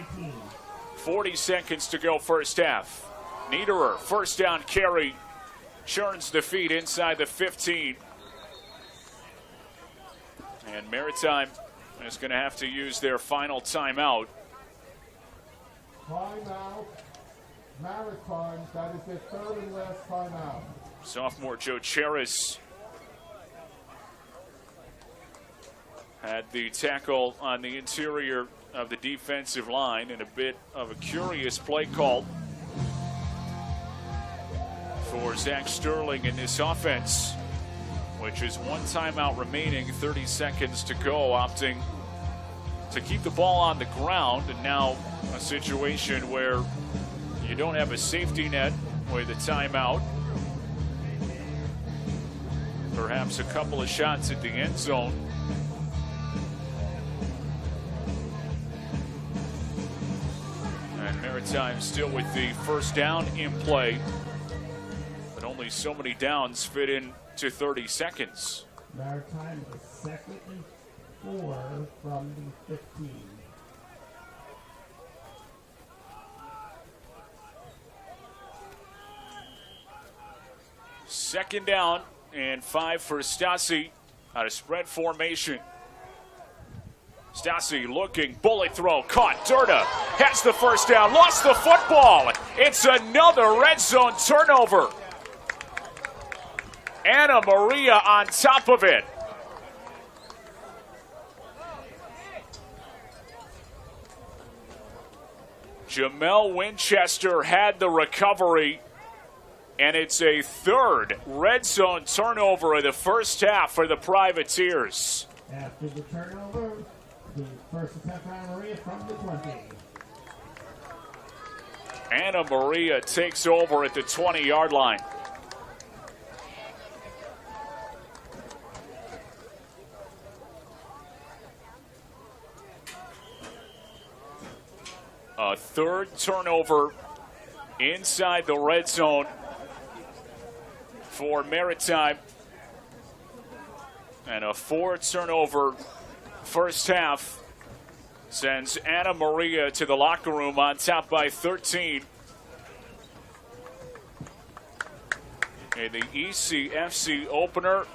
40 seconds to go first half. Niederer, first down carry. Churns the feet inside the 15. And Maritime is going to have to use their final timeout. Timeout. Maritime, that is their third and last timeout. Sophomore Joe Cheris had the tackle on the interior of the defensive line and a bit of a curious play call for Zach Sterling in this offense, which is one timeout remaining, 30 seconds to go, opting to keep the ball on the ground. And now a situation where you don't have a safety net with a timeout. Perhaps a couple of shots at the end zone. And Maritime still with the first down in play. But only so many downs fit in to 30 seconds. Maritime is second and 4 from the 15. Second down and 5 for Stasi out of spread formation. Stasi looking, bullet throw, caught. Durna has the first down, lost the football. It's another red zone turnover. Anna Maria on top of it. Jamel Winchester had the recovery. And it's a third red zone turnover of the first half for the Privateers. After the turnover, the first attempt by Maria from the 20. Anna Maria takes over at the 20-yard line. A third turnover inside the red zone for Maritime. And a 4 turnover first half sends Anna Maria to the locker room on top by 13. In the ECFC opener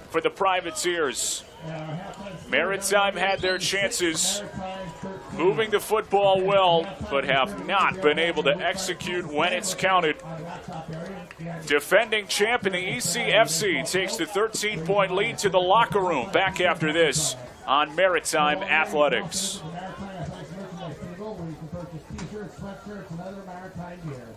for the Privateers. Maritime had their chances, moving the football well, but have not been able to execute when it's counted. Defending champ in the ECFC takes the 13-point lead to the locker room. Back after this on Maritime Athletics. Where you can purchase t-shirts, sweatshirts, and other Maritime gear.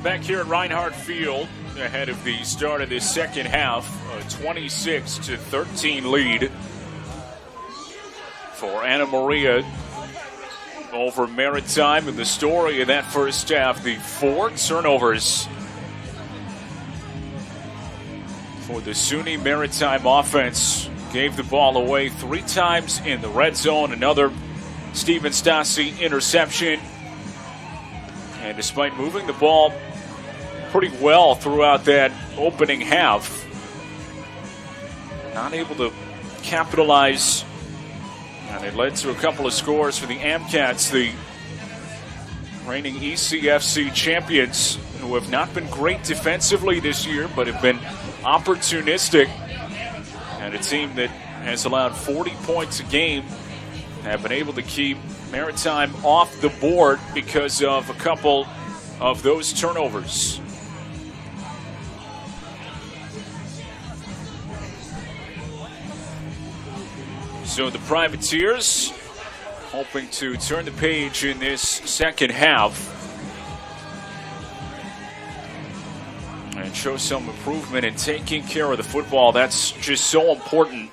Back here at Reinhardt Field, ahead of the start of this second half, a 26-13 lead for Anna Maria over Maritime. And the story of that first half, the 4 turnovers for the SUNY Maritime offense. Gave the ball away 3 times in the red zone. Another Steven Stassi interception. And despite moving the ball pretty well throughout that opening half, not able to capitalize. And it led to a couple of scores for the Amcats, the reigning ECFC champions, who have not been great defensively this year, but have been opportunistic. And a team that has allowed 40 points a game have been able to keep Maritime off the board because of a couple of those turnovers. So the Privateers hoping to turn the page in this second half and show some improvement in taking care of the football. That's just so important.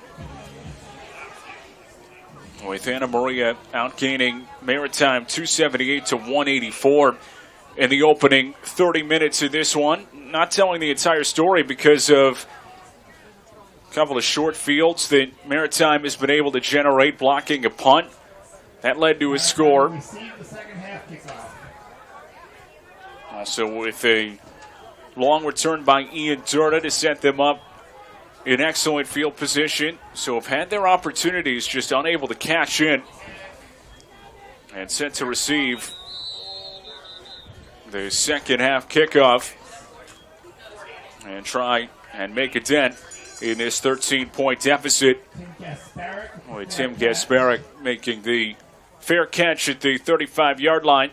With Anna Maria outgaining Maritime 278-184 in the opening 30 minutes of this one. Not telling the entire story because of couple of short fields that Maritime has been able to generate, blocking a punt. That led to a score. Received the second half kickoff. Also with a long return by Ian Durda to set them up in excellent field position. So have had their opportunities, just unable to cash in. And set to receive the second half kickoff and try and make a dent in this 13-point deficit. With Tim Gasparic making the fair catch at the 35-yard line.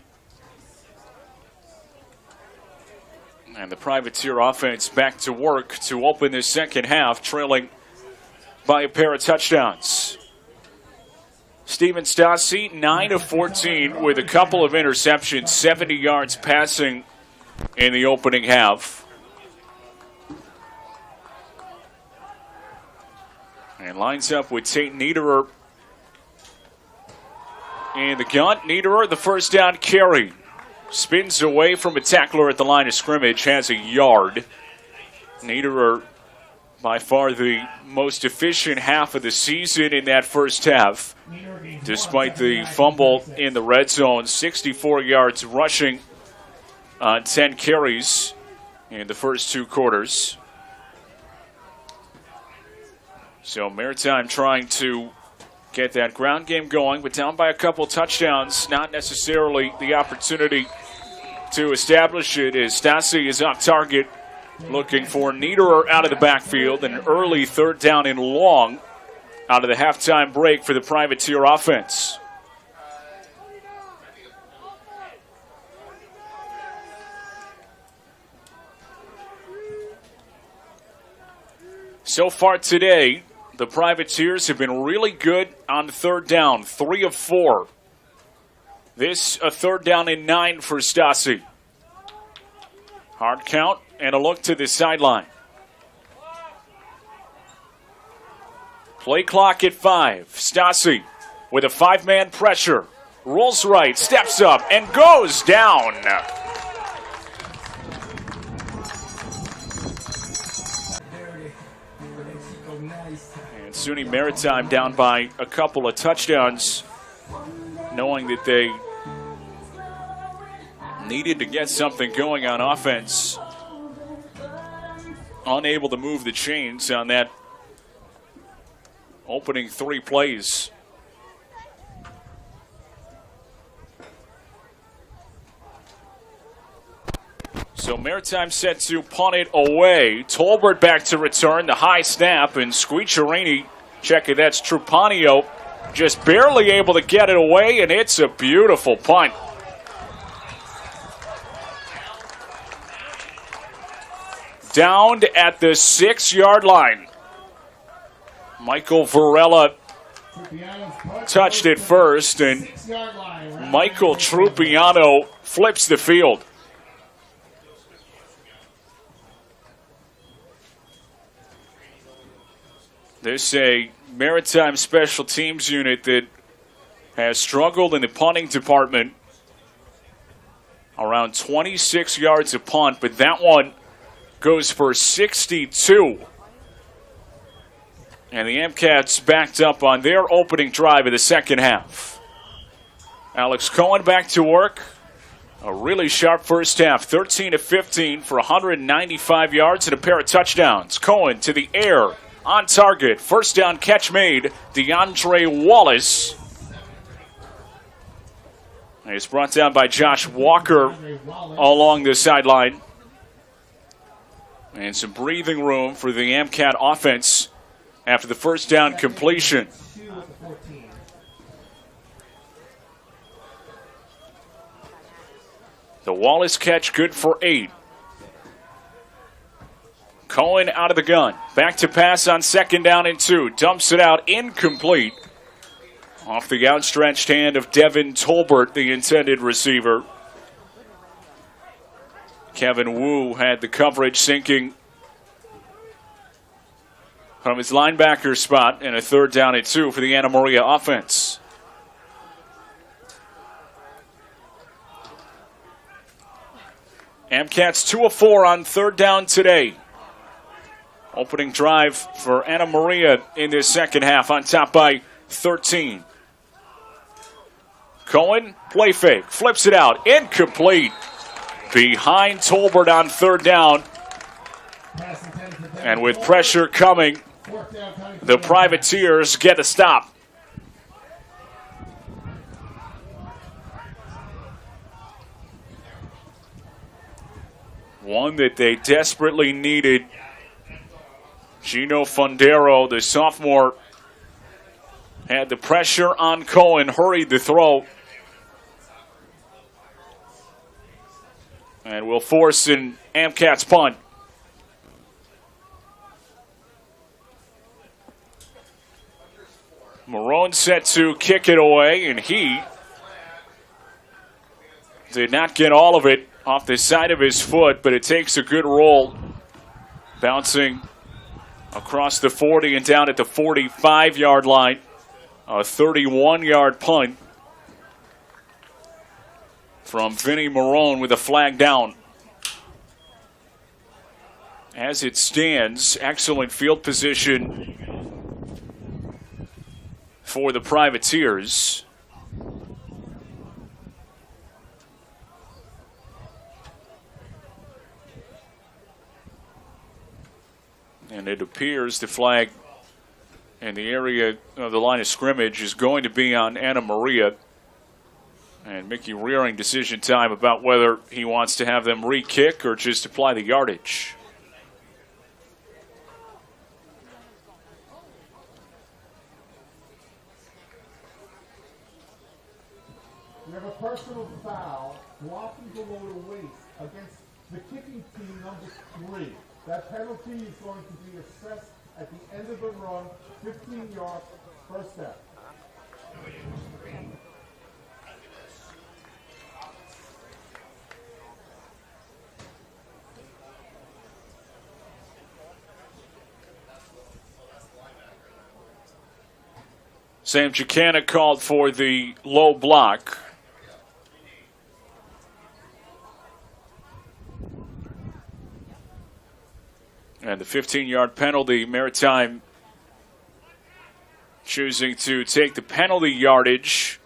And the Privateer offense back to work to open this second half, trailing by a pair of touchdowns. Steven Stassi, 9 of 14 with a couple of interceptions, 70 yards passing in the opening half. And lines up with Tate Niederer in the gun. Niederer, the first down carry. Spins away from a tackler at the line of scrimmage, has a yard. Niederer, by far the most efficient half of the season in that first half. Despite the fumble in the red zone, 64 yards rushing on 10 carries in the first two quarters. So Maritime trying to get that ground game going, but down by a couple touchdowns, not necessarily the opportunity to establish it as Stassi is off target, looking for Niederer out of the backfield, an early third down and long out of the halftime break for the Privateer offense. So far today, the Privateers have been really good on third down, 3 of 4. This a third down and 9 for Stassi. Hard count and a look to the sideline. Play clock at 5. Stassi with a 5-man pressure. Rolls right, steps up, and goes down. And SUNY Maritime down by a couple of touchdowns, knowing that they needed to get something going on offense. Unable to move the chains on that opening 3 plays. So Maritime set to punt it away. Tolbert back to return the high snap, and Squeacherini, check it, that's Trupanio, just barely able to get it away, and it's a beautiful punt. Downed at the 6-yard line. Michael Varela touched it first, and Michael Trupiano flips the field. This is a Maritime special teams unit that has struggled in the punting department. Around 26 yards a punt, but that one goes for 62. And the Amcats backed up on their opening drive of the second half. Alex Cohen back to work. A really sharp first half, 13 of 15 for 195 yards and a pair of touchdowns. Cohen to the air, on target, first down catch made, DeAndre Wallace. He's brought down by Josh Walker along the sideline. And some breathing room for the Amcat offense after the first down completion. The Wallace catch good for 8. Cohen out of the gun. Back to pass on second down and 2. Dumps it out, incomplete. Off the outstretched hand of Devin Tolbert, the intended receiver. Kevin Wu had the coverage sinking from his linebacker spot, and a third down and 2 for the Anna Maria offense. Amcats 2 of 4 on third down today. Opening drive for Anna Maria in this second half, on top by 13. Cohen, play fake, flips it out, incomplete. Behind Tolbert on third down. And with pressure coming, the Privateers get a stop. One that they desperately needed. Gino Fundero, the sophomore, had the pressure on Cohen, hurried the throw. And will force an Amcats punt. Marone set to kick it away, and he did not get all of it off the side of his foot, but it takes a good roll, bouncing across the 40 and down at the 45-yard line. A 31-yard punt from Vinny Marone with a flag down. As it stands, excellent field position for the Privateers. And it appears the flag in the area of the line of scrimmage is going to be on Anna Maria. And Mickey Rearing decision time about whether he wants to have them re-kick or just apply the yardage. We have a personal foul blocking below the waist against the kicking team number 3. That penalty is going to be assessed at the end of the run, 15 yards, first step. Sam Chicana called for the low block. And the 15-yard penalty, Maritime choosing to take the penalty yardage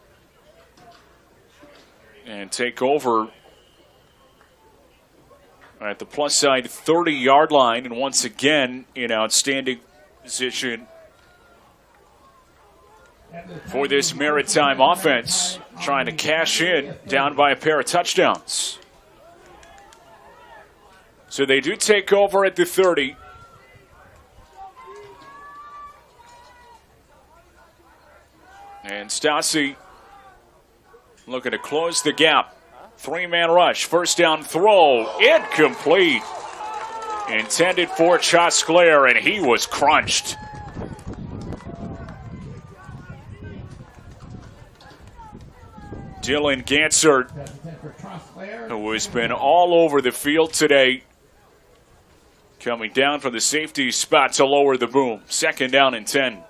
and take over at the plus side 30-yard line, and once again in outstanding position for this Maritime offense, trying to cash in down by a pair of touchdowns. So they do take over at the 30. And Stassi looking to close the gap. 3-man rush, first down throw, incomplete. Intended for Chasclair, and he was crunched. Dylan Gansert, who has been all over the field today, coming down from the safety spot to lower the boom. Second down and 10.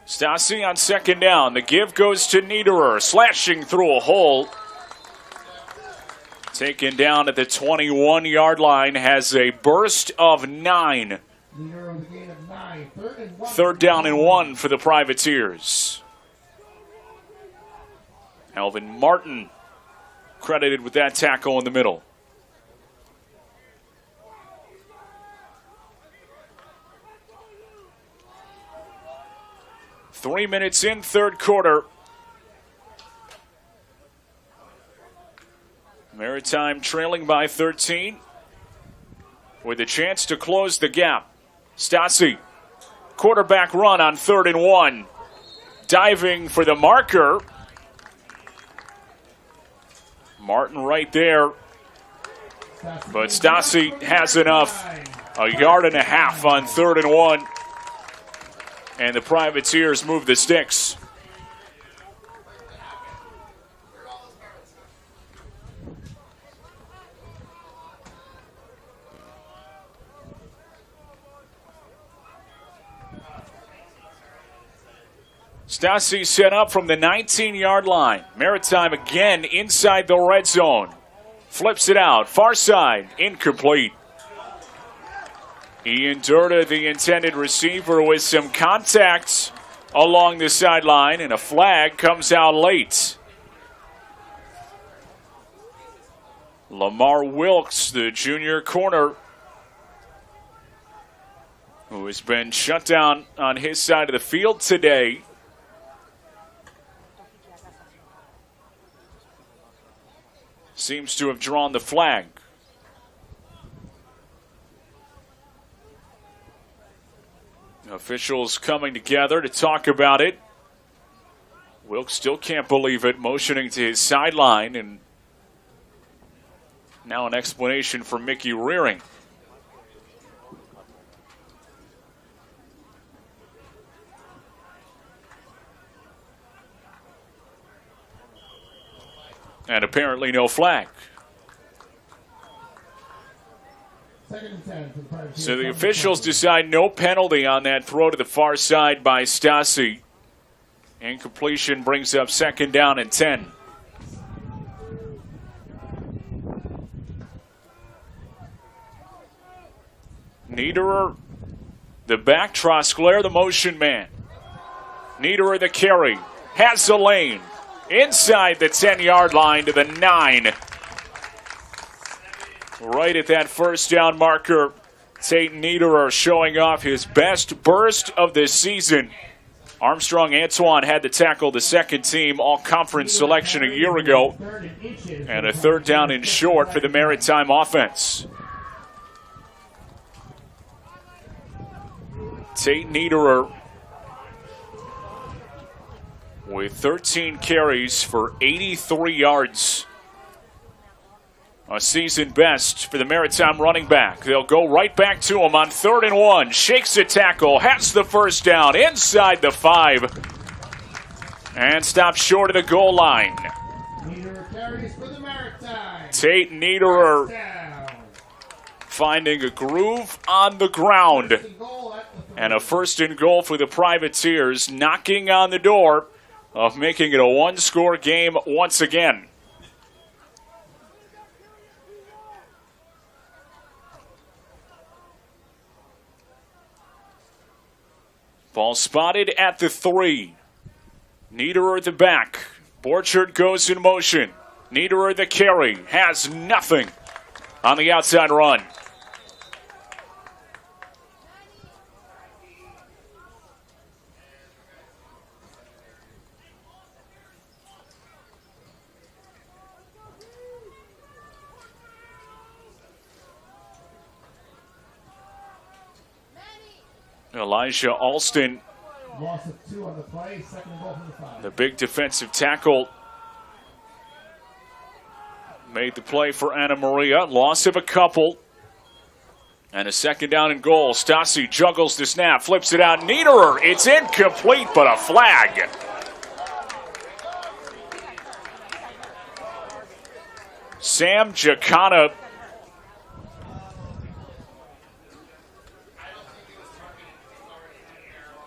Stassi on second down. The give goes to Niederer, slashing through a hole. Taken down at the 21-yard line, has a burst of 9. Third down and 1 for the Privateers. Alvin Martin credited with that tackle in the middle. Three minutes in, third quarter. Maritime trailing by 13 with a chance to close the gap. Stassi, quarterback run on 3rd and 1. Diving for the marker. Martin right there. But Stassi has enough. A yard and a half on 3rd and 1. And the Privateers move the sticks. Stassi set up from the 19-yard line. Maritime again inside the red zone. Flips it out. Far side. Incomplete. Ian Durda, the intended receiver, with some contacts along the sideline, and a flag comes out late. Lamar Wilkes, the junior corner, who has been shut down on his side of the field today, seems to have drawn the flag. Officials coming together to talk about it. Wilkes still can't believe it, motioning to his sideline, and now an explanation from Mickey Rearing. And apparently no flag. So the officials decide no penalty on that throw to the far side by Stassi. Incompletion brings up 2nd down and 10. Niederer, the back, Trosclair, the motion man. Niederer, the carry, has the lane. Inside the 10-yard line to the 9. Right at that first down marker, Tate Niederer showing off his best burst of the season. Armstrong Antoine had to tackle the second team all-conference selection a year ago. And a 3rd down and short for the Maritime offense. Tate Niederer with 13 carries for 83 yards. A season best for the Maritime running back. They'll go right back to him on 3rd and 1. Shakes the tackle, has the first down inside the 5. And stops short of the goal line. Niederer carries for the Maritime. Tate Niederer finding a groove on the ground. And a 1st and goal for the Privateers, knocking on the door of making it a 1-score game once again. Ball spotted at the 3. Niederer at the back. Borchert goes in motion. Niederer the carry. Has nothing on the outside run. Elijah Alston, Loss of 2 on the play, 2nd goal from the 5. the big defensive tackle, made the play for Anna Maria. Loss of a couple. And a 2nd down and goal. Stassi juggles the snap, flips it out. Niederer, it's incomplete, but a flag. Sam Giacana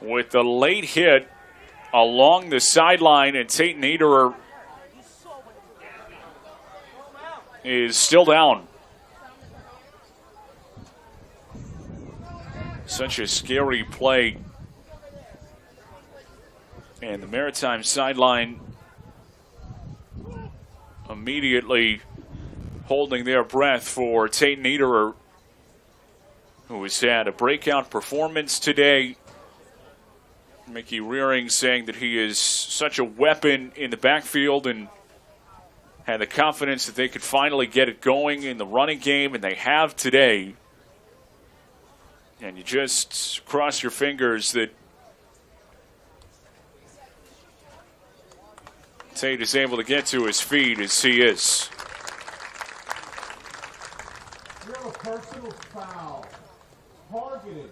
with the late hit along the sideline, and Tate Niederer is still down. Such a scary play. And the Maritime sideline immediately holding their breath for Tate Niederer, who has had a breakout performance today. Mickey Rearing saying that he is such a weapon in the backfield and had the confidence that they could finally get it going in the running game, and they have today. And you just cross your fingers that Tate is able to get to his feet as he is. You have a personal foul targeted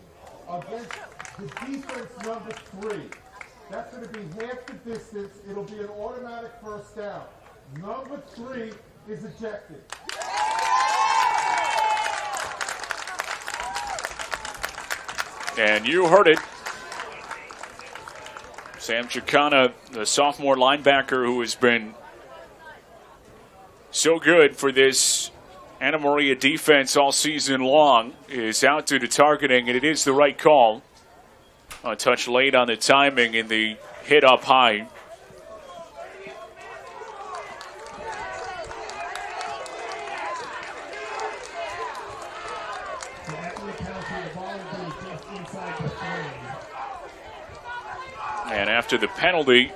against the defense number 3. That's going to be half the distance. It'll be an automatic 1st down. Number 3 is ejected. And you heard it. Sam Chicana, the sophomore linebacker who has been so good for this Anna Maria defense all season long, is out due to targeting, and it is the right call. A touch late on the timing in the hit up high. And after the penalty,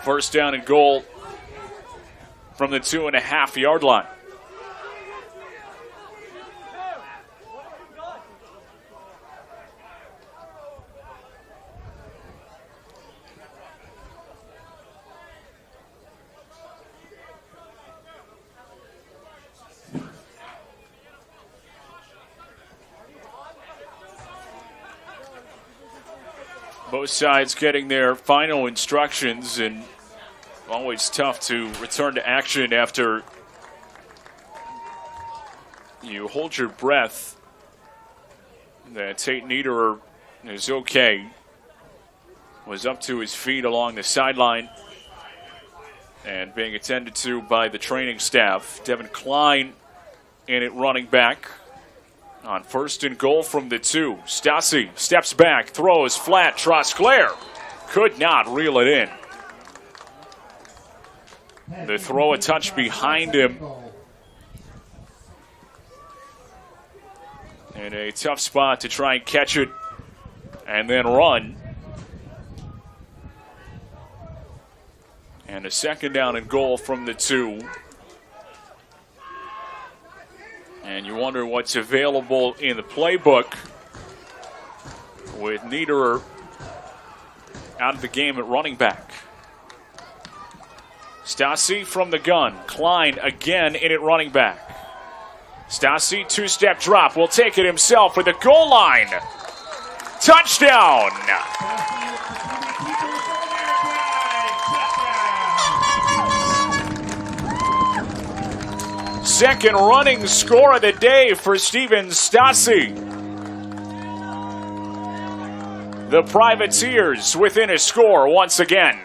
first down and goal from the 2.5-yard line. Both sides getting their final instructions, and always tough to return to action after you hold your breath that Tate Niederer is okay. Was up to his feet along the sideline and being attended to by the training staff. Devin Klein in it running back. On first and goal from the 2. Stassi steps back, throws flat. Trosclair could not reel it in. The throw a touch behind him. And a tough spot to try and catch it and then run. And a second down and goal from the 2. And you wonder what's available in the playbook with Niederer out of the game at running back. Stassi from the gun. Klein again in at running back. Stassi, two-step drop. Will take it himself for the goal line. Touchdown! Second running score of the day for Steven Stassi. The Privateers within a score once again.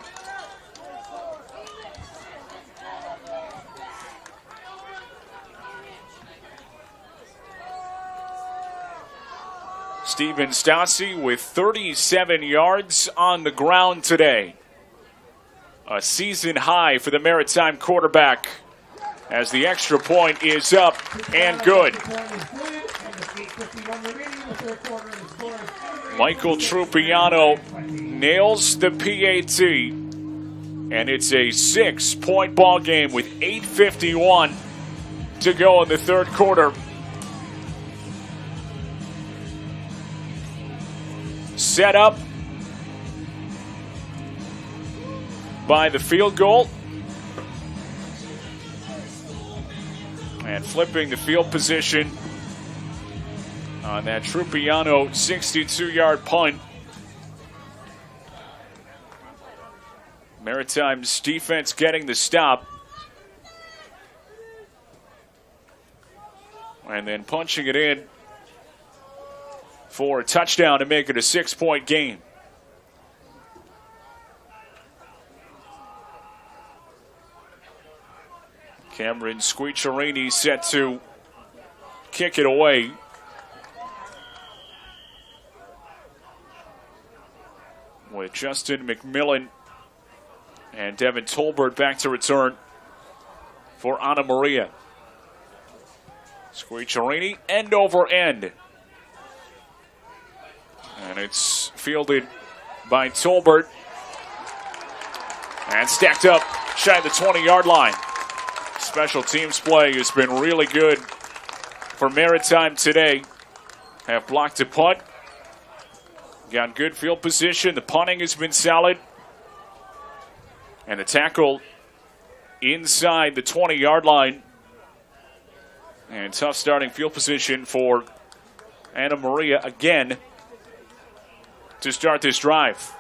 Steven Stassi with 37 yards on the ground today. A season high for the Maritime quarterback, as the extra point is up and good. Michael Trupiano nails the PAT, and it's a 6-point ball game with 8:51 to go in the third quarter. Set up by the field goal. And flipping the field position on that Trupiano 62-yard punt. Maritime's defense getting the stop. And then punching it in for a touchdown to make it a 6-point game. Cameron Squicciarini set to kick it away. With Justin McMillan and Devin Tolbert back to return for Anna Maria. Squicciarini end over end. And it's fielded by Tolbert. And stacked up shy of the 20-yard line. Special teams play has been really good for Maritime today. Have blocked a punt. Got good field position. The punting has been solid. And the tackle inside the 20-yard line. And tough starting field position for Anna Maria again to start this drive.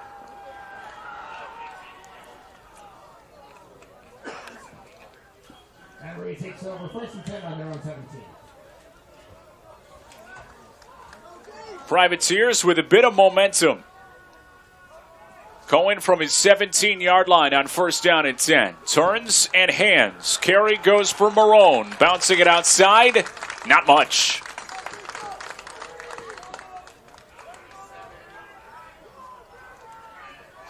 Anna Maria takes over first and 10 on their own 17. Privateers with a bit of momentum. Cohen from his 17-yard line on first down and 10. Turns and hands. Carry goes for Marone. Bouncing it outside. Not much.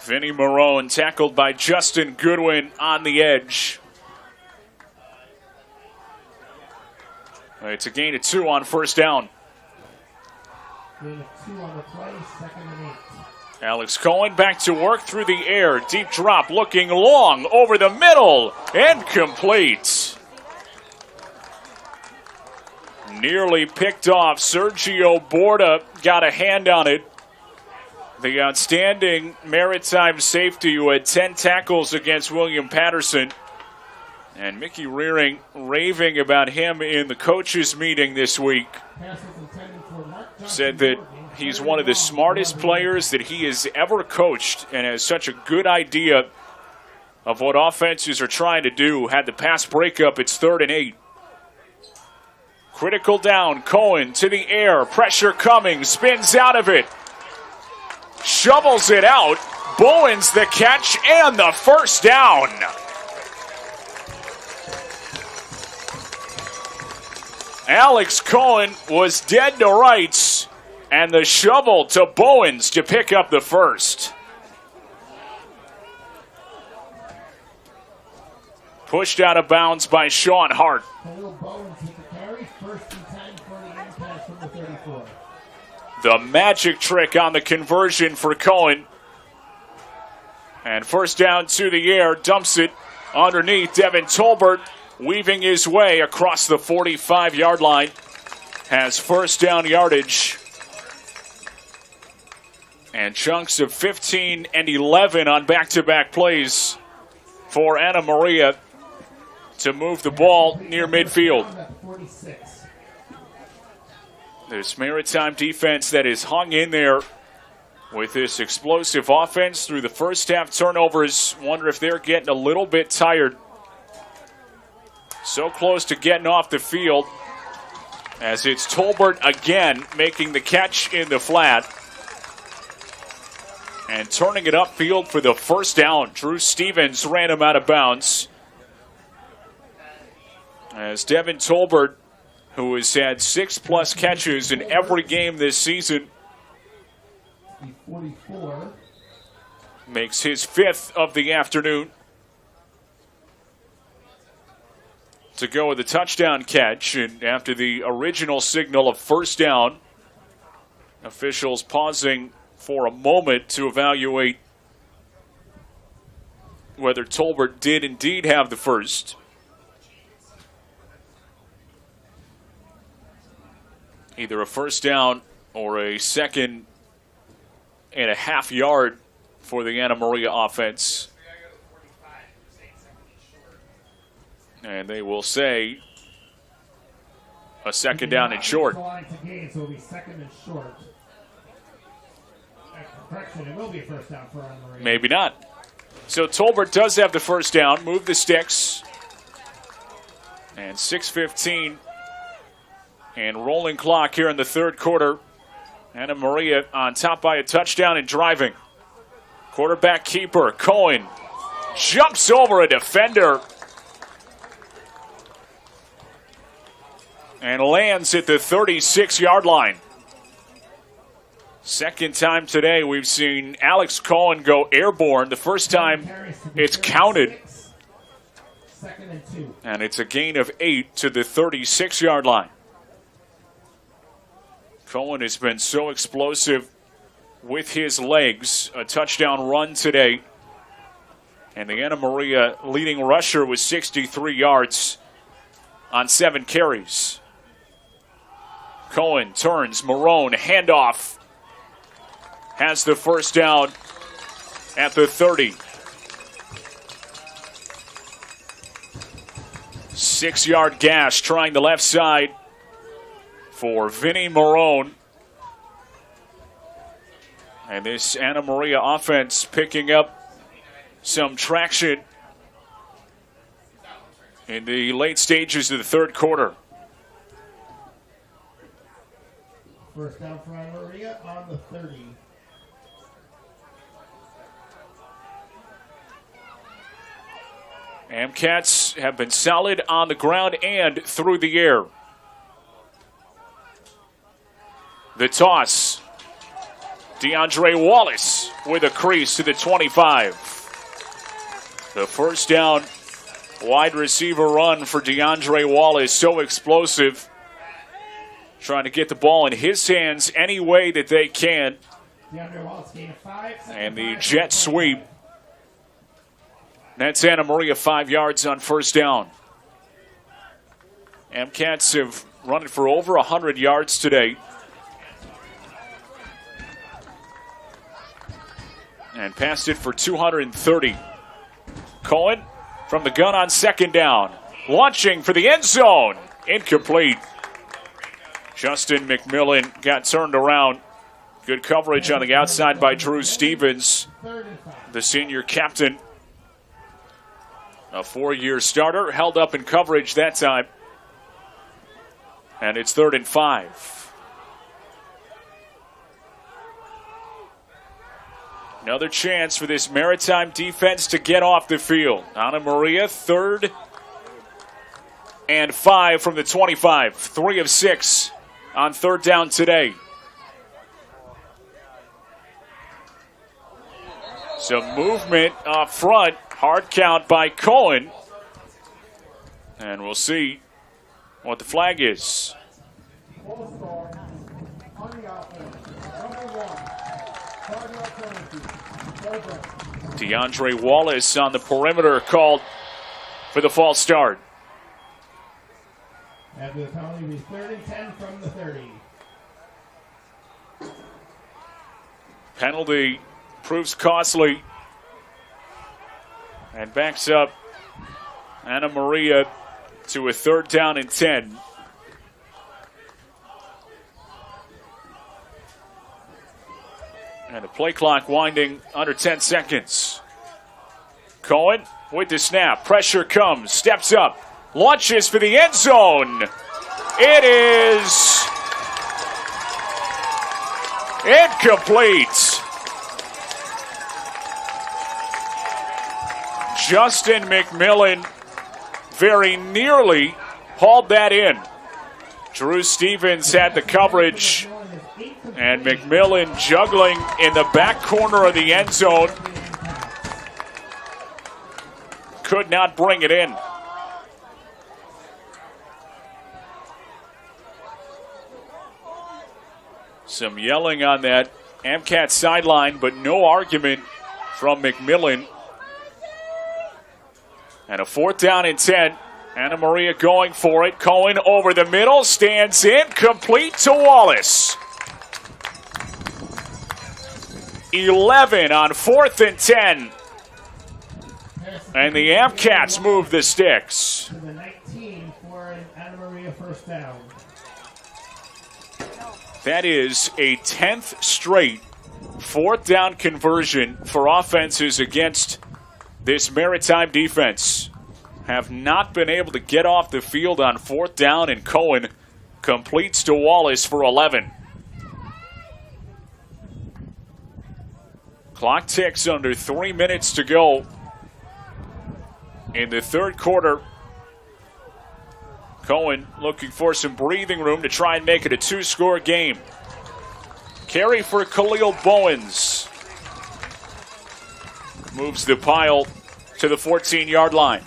Vinny Marone tackled by Justin Goodwin on the edge. It's a gain of 2 on first down. Gain of 2 on the play, 2nd and 8. Alex Cohen back to work through the air. Deep drop looking long over the middle and complete. Nearly picked off. Sergio Borda got a hand on it. The outstanding Maritime safety who had 10 tackles against William Patterson. And Mickey Rearing raving about him in the coaches meeting this week. Said that he's one of the smartest players that he has ever coached and has such a good idea of what offenses are trying to do. Had the pass breakup, it's 3rd and 8. Critical down, Cohen to the air, pressure coming, spins out of it. Shovels it out, Bowens the catch and the first down. Alex Cohen was dead to rights, and the shovel to Bowens to pick up the first. Pushed out of bounds by Sean Hart. Bowens hit the carry, 1st and 10 for the impact from the 34. The magic trick on the conversion for Cohen. And first down to the air, dumps it underneath. Devin Tolbert weaving his way across the 45-yard line. Has first down yardage. And chunks of 15 and 11 on back-to-back plays for Anna Maria to move the ball near midfield. 46. This Maritime defense that is hung in there with this explosive offense through the first half turnovers. Wonder if they're getting a little bit tired. So close to getting off the field as it's Tolbert again making the catch in the flat and turning it upfield for the first down. Drew Stevens ran him out of bounds as Devin Tolbert, who has had 6+ catches in every game this season, 44. makes his 5th of the afternoon to go with a touchdown catch. And after the original signal of first down, officials pausing for a moment to evaluate whether Tolbert did indeed have the first. Either a first down or a 2nd and a half yard for the Anna Maria offense. And they will say a 2nd down and short. So it will be 2nd and short. Correction, it will be a first down for Anna Maria. Maybe not. So Tolbert does have the first down. Move the sticks. And 6:15 and rolling clock here in the 3rd quarter. Anna Maria on top by a touchdown and driving. Quarterback keeper Cohen jumps over a defender and lands at the 36-yard line. Second time today we've seen Alex Cohen go airborne. The first time it's counted. 2nd and 2. And it's a gain of 8 to the 36-yard line. Cohen has been so explosive with his legs. A touchdown run today. And the Anna Maria leading rusher was 63 yards on 7 carries. Cohen turns, Marone, handoff. Has the first down at the 30. 6-yard gash trying the left side for Vinny Marone. And this Anna Maria offense picking up some traction in the late stages of the 3rd quarter. First down for Anna Maria on the 30. Amcats have been solid on the ground and through the air. The toss. DeAndre Wallace with a crease to the 25. The first down wide receiver run for DeAndre Wallace, so explosive. Trying to get the ball in his hands any way that they can. DeAndre Wallace gained a 5. And the jet sweep. That's Santa Maria 5 yards on first down. Amcats have run it for over 100 yards today. And passed it for 230. Cohen from the gun on second down. Launching for the end zone. Incomplete. Justin McMillan got turned around. Good coverage on the outside by Drew Stevens, the senior captain. A 4-year starter, held up in coverage that time. And it's 3rd and 5. Another chance for this Maritime defense to get off the field. Anna Maria, 3rd and 5 from the 25. 3 of 6 on 3rd down today. Some movement up front. Hard count by Cohen. And we'll see what the flag is. All-star on the offense. Number 1. DeAndre Wallace on the perimeter called for the false start. After the penalty, be 3rd and 10 from the 30. Penalty proves costly and backs up Anna Maria to a 3rd down and 10. And the play clock winding under 10 seconds. Cohen with the snap. Pressure comes. Steps up. Launches for the end zone. It is incomplete. Justin McMillan very nearly hauled that in. Drew Stevens had the coverage. And McMillan juggling in the back corner of the end zone. Could not bring it in. Some yelling on that Amcat sideline, but no argument from McMillan. And a 4th down and 10. Anna Maria going for it. Cohen over the middle. Stands in. Complete to Wallace. 11 on 4th and 10. And the Amcats move the sticks. To the 19 for an Anna Maria first down. That is a 10th straight 4th down conversion for offenses against this Maritime defense. Have not been able to get off the field on 4th down, and Cohen completes to Wallace for 11. Clock ticks under 3 minutes to go in the 3rd quarter. Cohen looking for some breathing room to try and make it a 2-score game. Carry for Khalil Bowens. Moves the pile to the 14-yard line.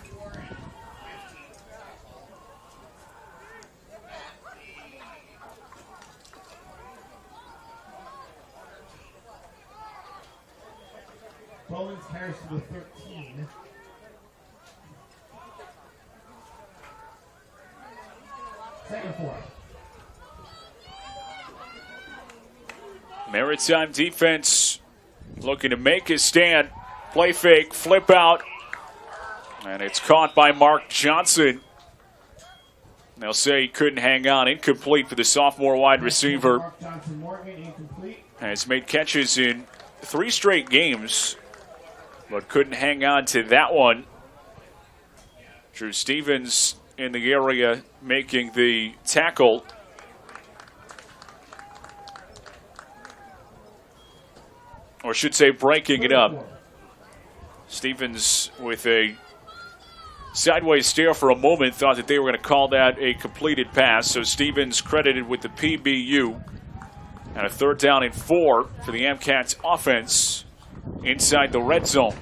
Bowens carries to the 13. Second 4. Maritime defense looking to make a stand. Play fake, flip out. And it's caught by Mark Johnson. They'll say he couldn't hang on. Incomplete for the sophomore wide receiver. Mark Johnson Morgan, incomplete. Has made catches in 3 straight games, but couldn't hang on to that one. Drew Stevens in the area making the tackle. Or should say breaking it up. Stevens with a sideways stare for a moment, thought that they were going to call that a completed pass. So Stevens credited with the PBU. And a 3rd down and 4 for the Amcats offense inside the red zone.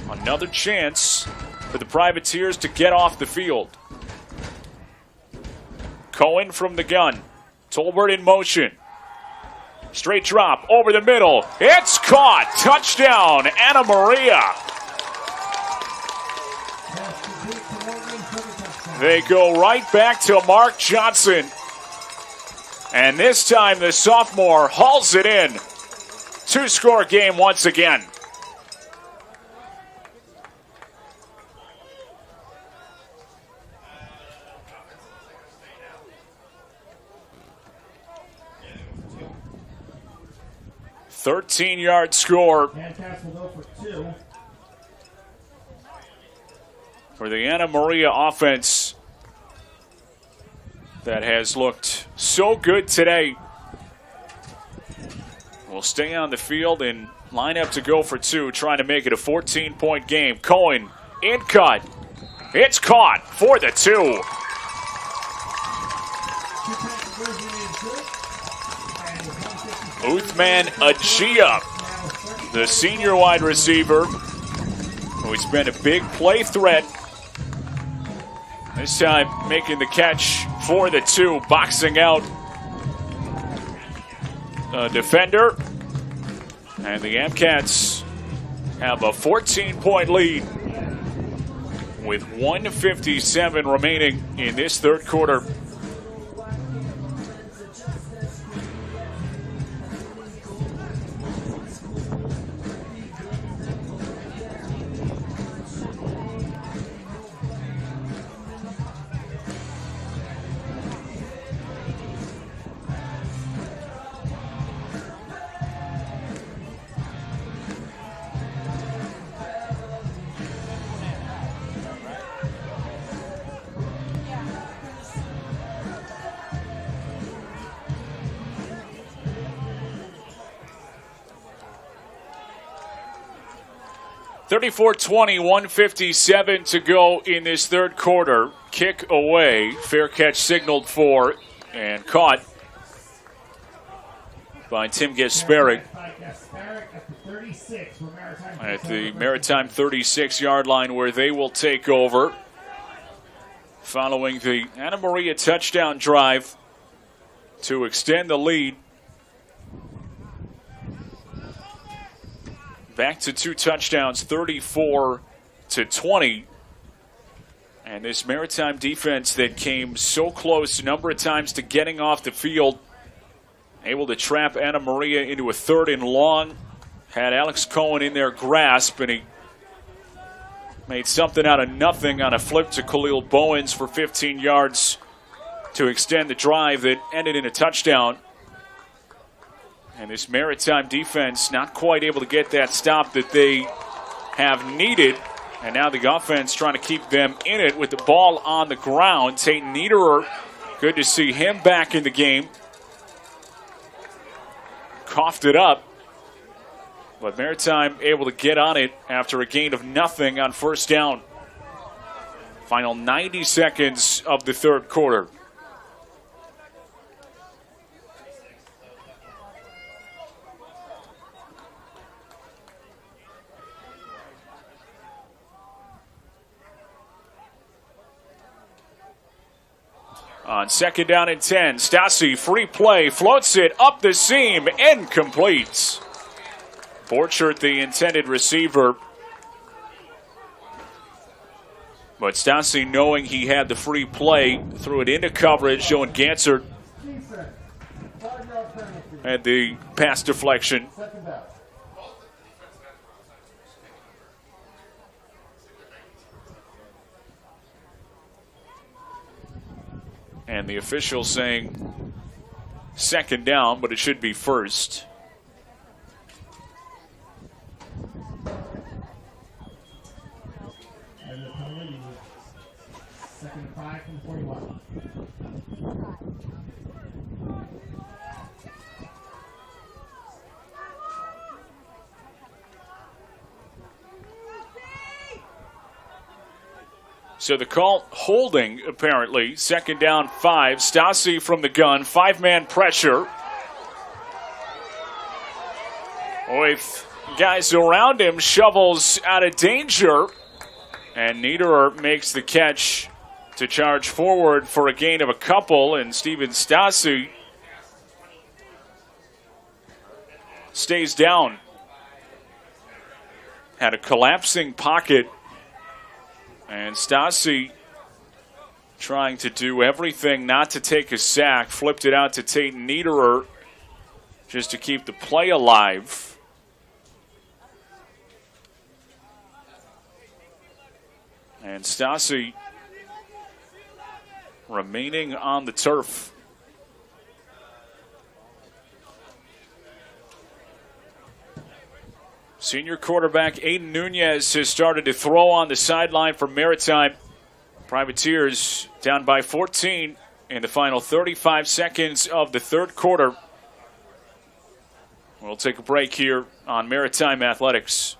Another chance for the Privateers to get off the field. Cohen from the gun. Tolbert in motion. Straight drop over the middle. It's caught. Touchdown, Anna Maria. They go right back to Mark Johnson. And this time the sophomore hauls it in. 2-score game once again. $13-yard score Amcats will go for 2. for the Anna Maria offense that has looked so good today. Will stay on the field and line up to go for 2, trying to make it a 14-point game. Cohen in cut. It's caught for the 2. Uthman Ajia, the senior wide receiver, who's been a big play threat. This time making the catch for the 2, boxing out a defender. And the Amcats have a 14-point lead with 1:57 remaining in this 3rd quarter. (34-20), 1:57 to go in this 3rd quarter. Kick away. Fair catch signaled for and caught by Tim Gasparic at the Maritime 36-yard line, where they will take over following the Anna Maria touchdown drive to extend the lead back to 2 touchdowns, 34-20. And this Maritime defense that came so close a number of times to getting off the field, able to trap Anna Maria into a 3rd and long, had Alex Cohen in their grasp, and he made something out of nothing on a flip to Khalil Bowens for 15 yards to extend the drive that ended in a touchdown. And this Maritime defense not quite able to get that stop that they have needed. And now the offense trying to keep them in it with the ball on the ground. Tate Niederer, good to see him back in the game. Coughed it up. But Maritime able to get on it after a gain of nothing on 1st down. Final 90 seconds of the 3rd quarter. On 2nd down and 10, Stassi, free play, floats it up the seam, incomplete. Borchert, the intended receiver. But Stassi, knowing he had the free play, threw it into coverage, showing Gansert had the pass deflection. And the official saying 2nd down, but it should be 1st. And the penalty was 2nd and 5 from 41. So the call holding, apparently. 2nd down, 5. Stassi from the gun. 5-man pressure. With guys around him, shovels out of danger. And Niederer makes the catch to charge forward for a gain of a couple. And Steven Stassi stays down. Had a collapsing pocket. And Stassi trying to do everything not to take a sack. Flipped it out to Tate Niederer just to keep the play alive. And Stassi remaining on the turf. Senior quarterback Aiden Nunez has started to throw on the sideline for Maritime. Privateers down by 14 in the final 35 seconds of the third quarter. We'll take a break here on Maritime Athletics.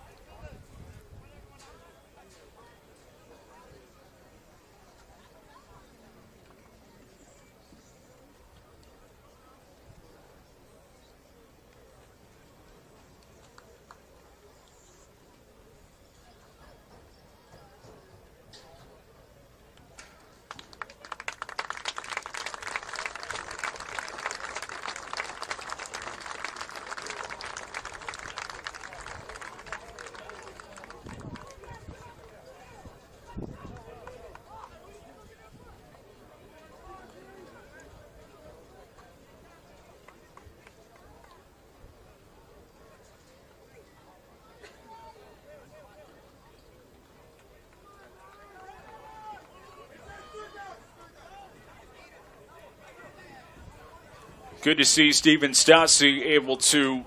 Good to see Steven Stassi able to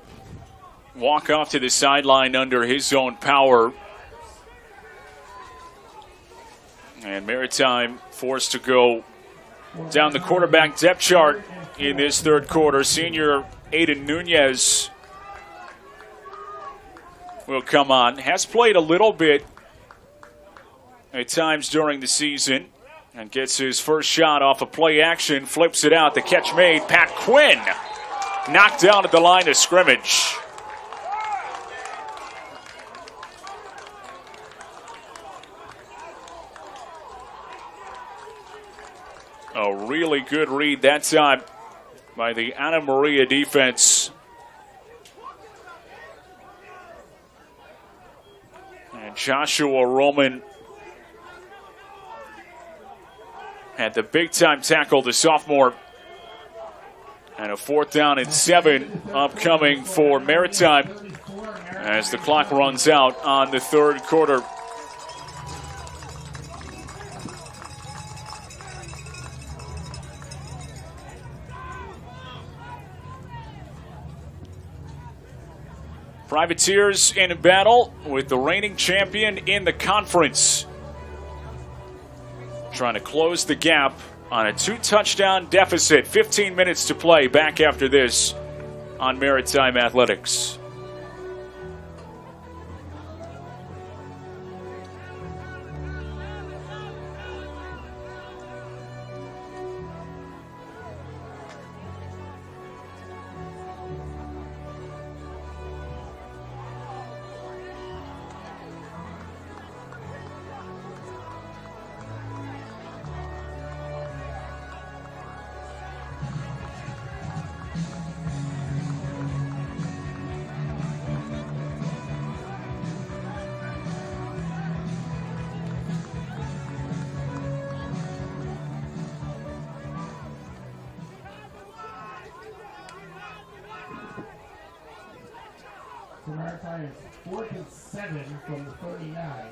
walk off to the sideline under his own power. And Maritime forced to go down the quarterback depth chart in this third quarter. Senior Aiden Nunez will come on. Has played a little bit at times during the season. And gets his first shot off a play action, flips it out. The catch made. Pat Quinn knocked down at the line of scrimmage. A really good read that time by the Anna Maria defense. And Joshua Roman had the big-time tackle, the sophomore. And a 4th down and 7 upcoming for Maritime as the clock runs out on the third quarter. Privateers in battle with the reigning champion in the conference, trying to close the gap on a 2-touchdown deficit. 15 minutes to play. Back after this on Maritime Athletics.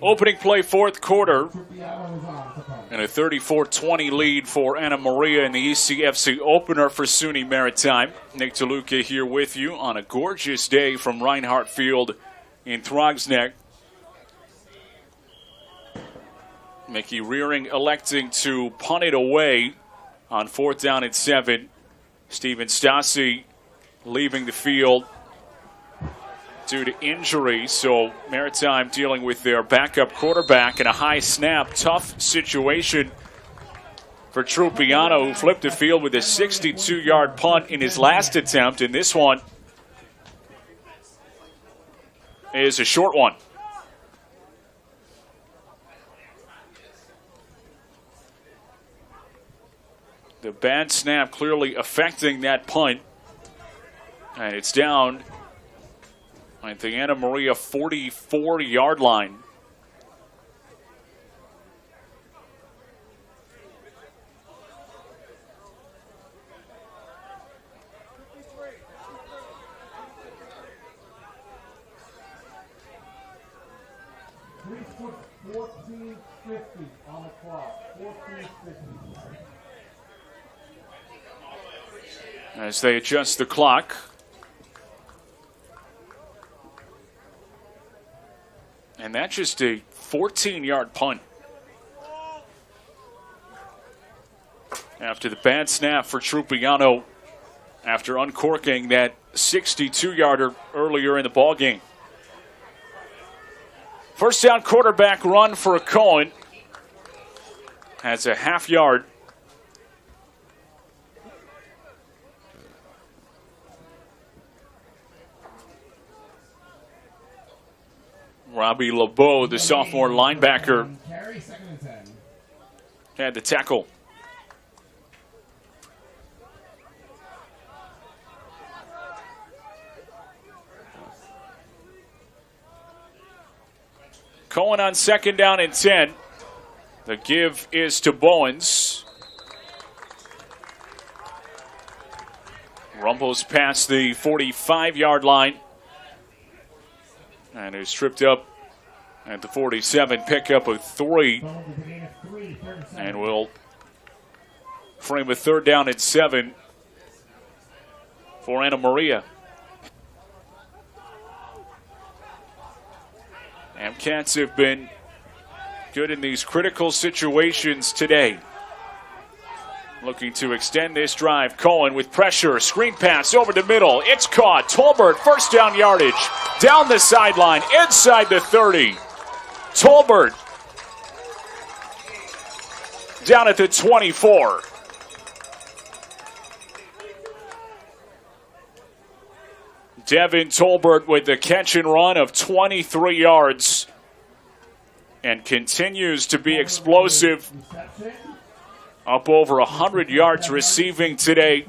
Opening play, fourth quarter, and a 34-20 lead for Anna Maria in the ECFC opener for SUNY Maritime. Nick DeLuca here with you on a gorgeous day from Reinhardt Field in Throgsneck. Mickey Rearing electing to punt it away on 4th down and 7. Steven Stassi leaving the field due to injury, so Maritime dealing with their backup quarterback in a high snap, tough situation for Trupiano, who flipped the field with a 62-yard punt in his last attempt, and this one is a short one. The bad snap clearly affecting that punt, and it's down at the Anna Maria 44-yard line. Put 14:50 on the clock. 14:50. As they adjust the clock. And that's just a 14-yard punt. After the bad snap for Trupiano, after uncorking that 62-yarder earlier in the ballgame. First down quarterback run for Cohen. Has a half yard. Robbie LeBeau, the sophomore linebacker, Carry, 2nd and 10. had the tackle. Cohen on 2nd down and 10. The give is to Bowens. Rumbles past the 45-yard line. And is tripped up at the 47, pickup of 3. And will frame a 3rd down and 7 for Anna Maria. Cats have been good in these critical situations today. Looking to extend this drive. Cohen with pressure. Screen pass over the middle. It's caught. Tolbert, first down yardage. Down the sideline. Inside the 30. Tolbert down at the 24. Devin Tolbert with the catch and run of 23 yards. And continues to be explosive. Up over 100 yards receiving today,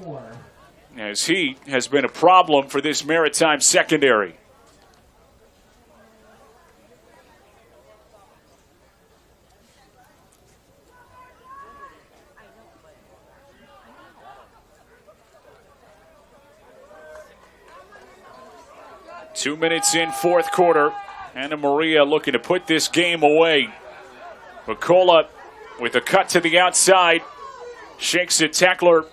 as he has been a problem for this Maritime secondary. Two minutes in, fourth quarter. Anna Maria looking to put this game away. Bacola with a cut to the outside. Shakes a tackler.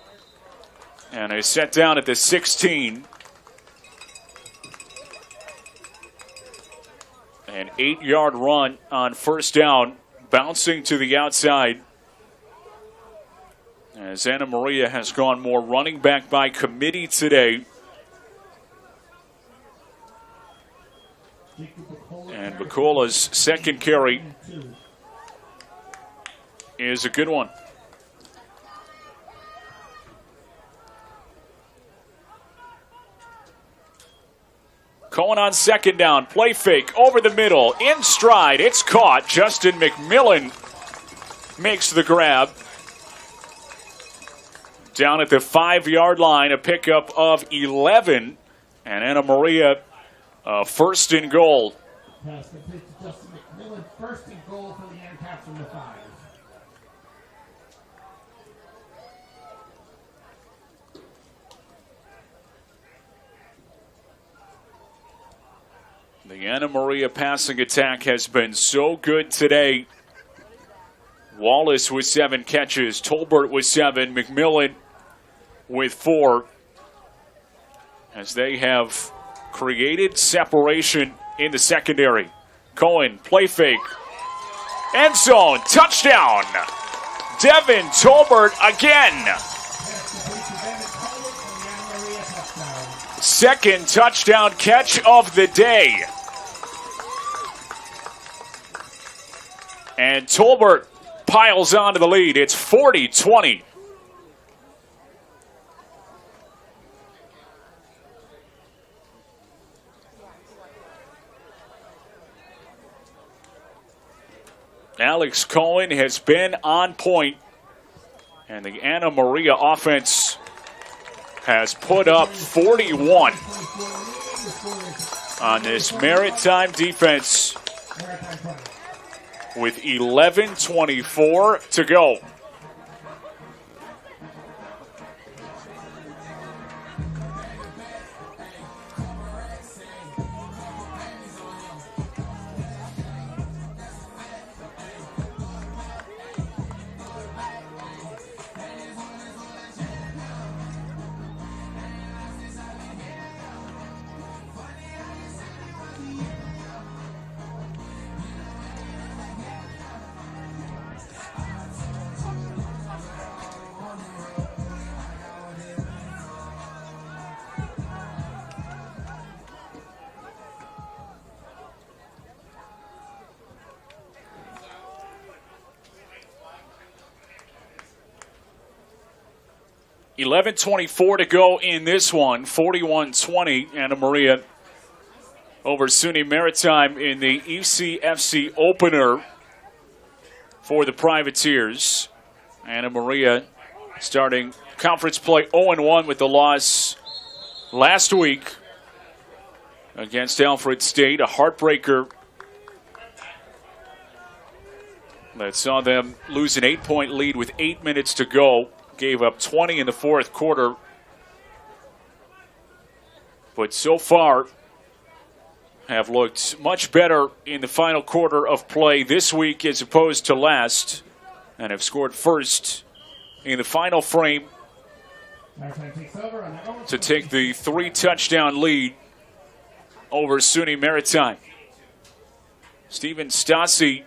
And is set down at the 16. An 8-yard run on first down. Bouncing to the outside. As Anna Maria has gone more running back by committee today. And Bacola's second carry is a good one. Cohen on second down. Play fake over the middle. In stride. It's caught. Justin McMillan makes the grab. Down at the 5-yard line. A pickup of 11. And Anna Maria first and goal. Pass complete to Justin McMillan. First and goal for the Ancaps from the 5. The Anna Maria passing attack has been so good today. Wallace with 7 catches. Tolbert with 7. McMillan with 4. As they have created separation in the secondary. Cohen, play fake. End zone, touchdown. Devin Tolbert again. second touchdown catch of the day. And Tolbert piles on to the lead. It's 40-20. Alex Cohen has been on point, and the Anna Maria offense has put up 41 on this Maritime defense with 11:24 to go. $11:24 to go in this one. 41-20. Anna Maria over SUNY Maritime in the ECFC opener for the Privateers. Anna Maria starting conference play 0-1 with the loss last week against Alfred State, a heartbreaker that saw them lose an 8-point lead with 8 minutes to go. Gave up 20 in the fourth quarter. But so far have looked much better in the final quarter of play this week as opposed to last, and have scored first in the final frame to take the 3-touchdown lead over SUNY Maritime. Steven Stassi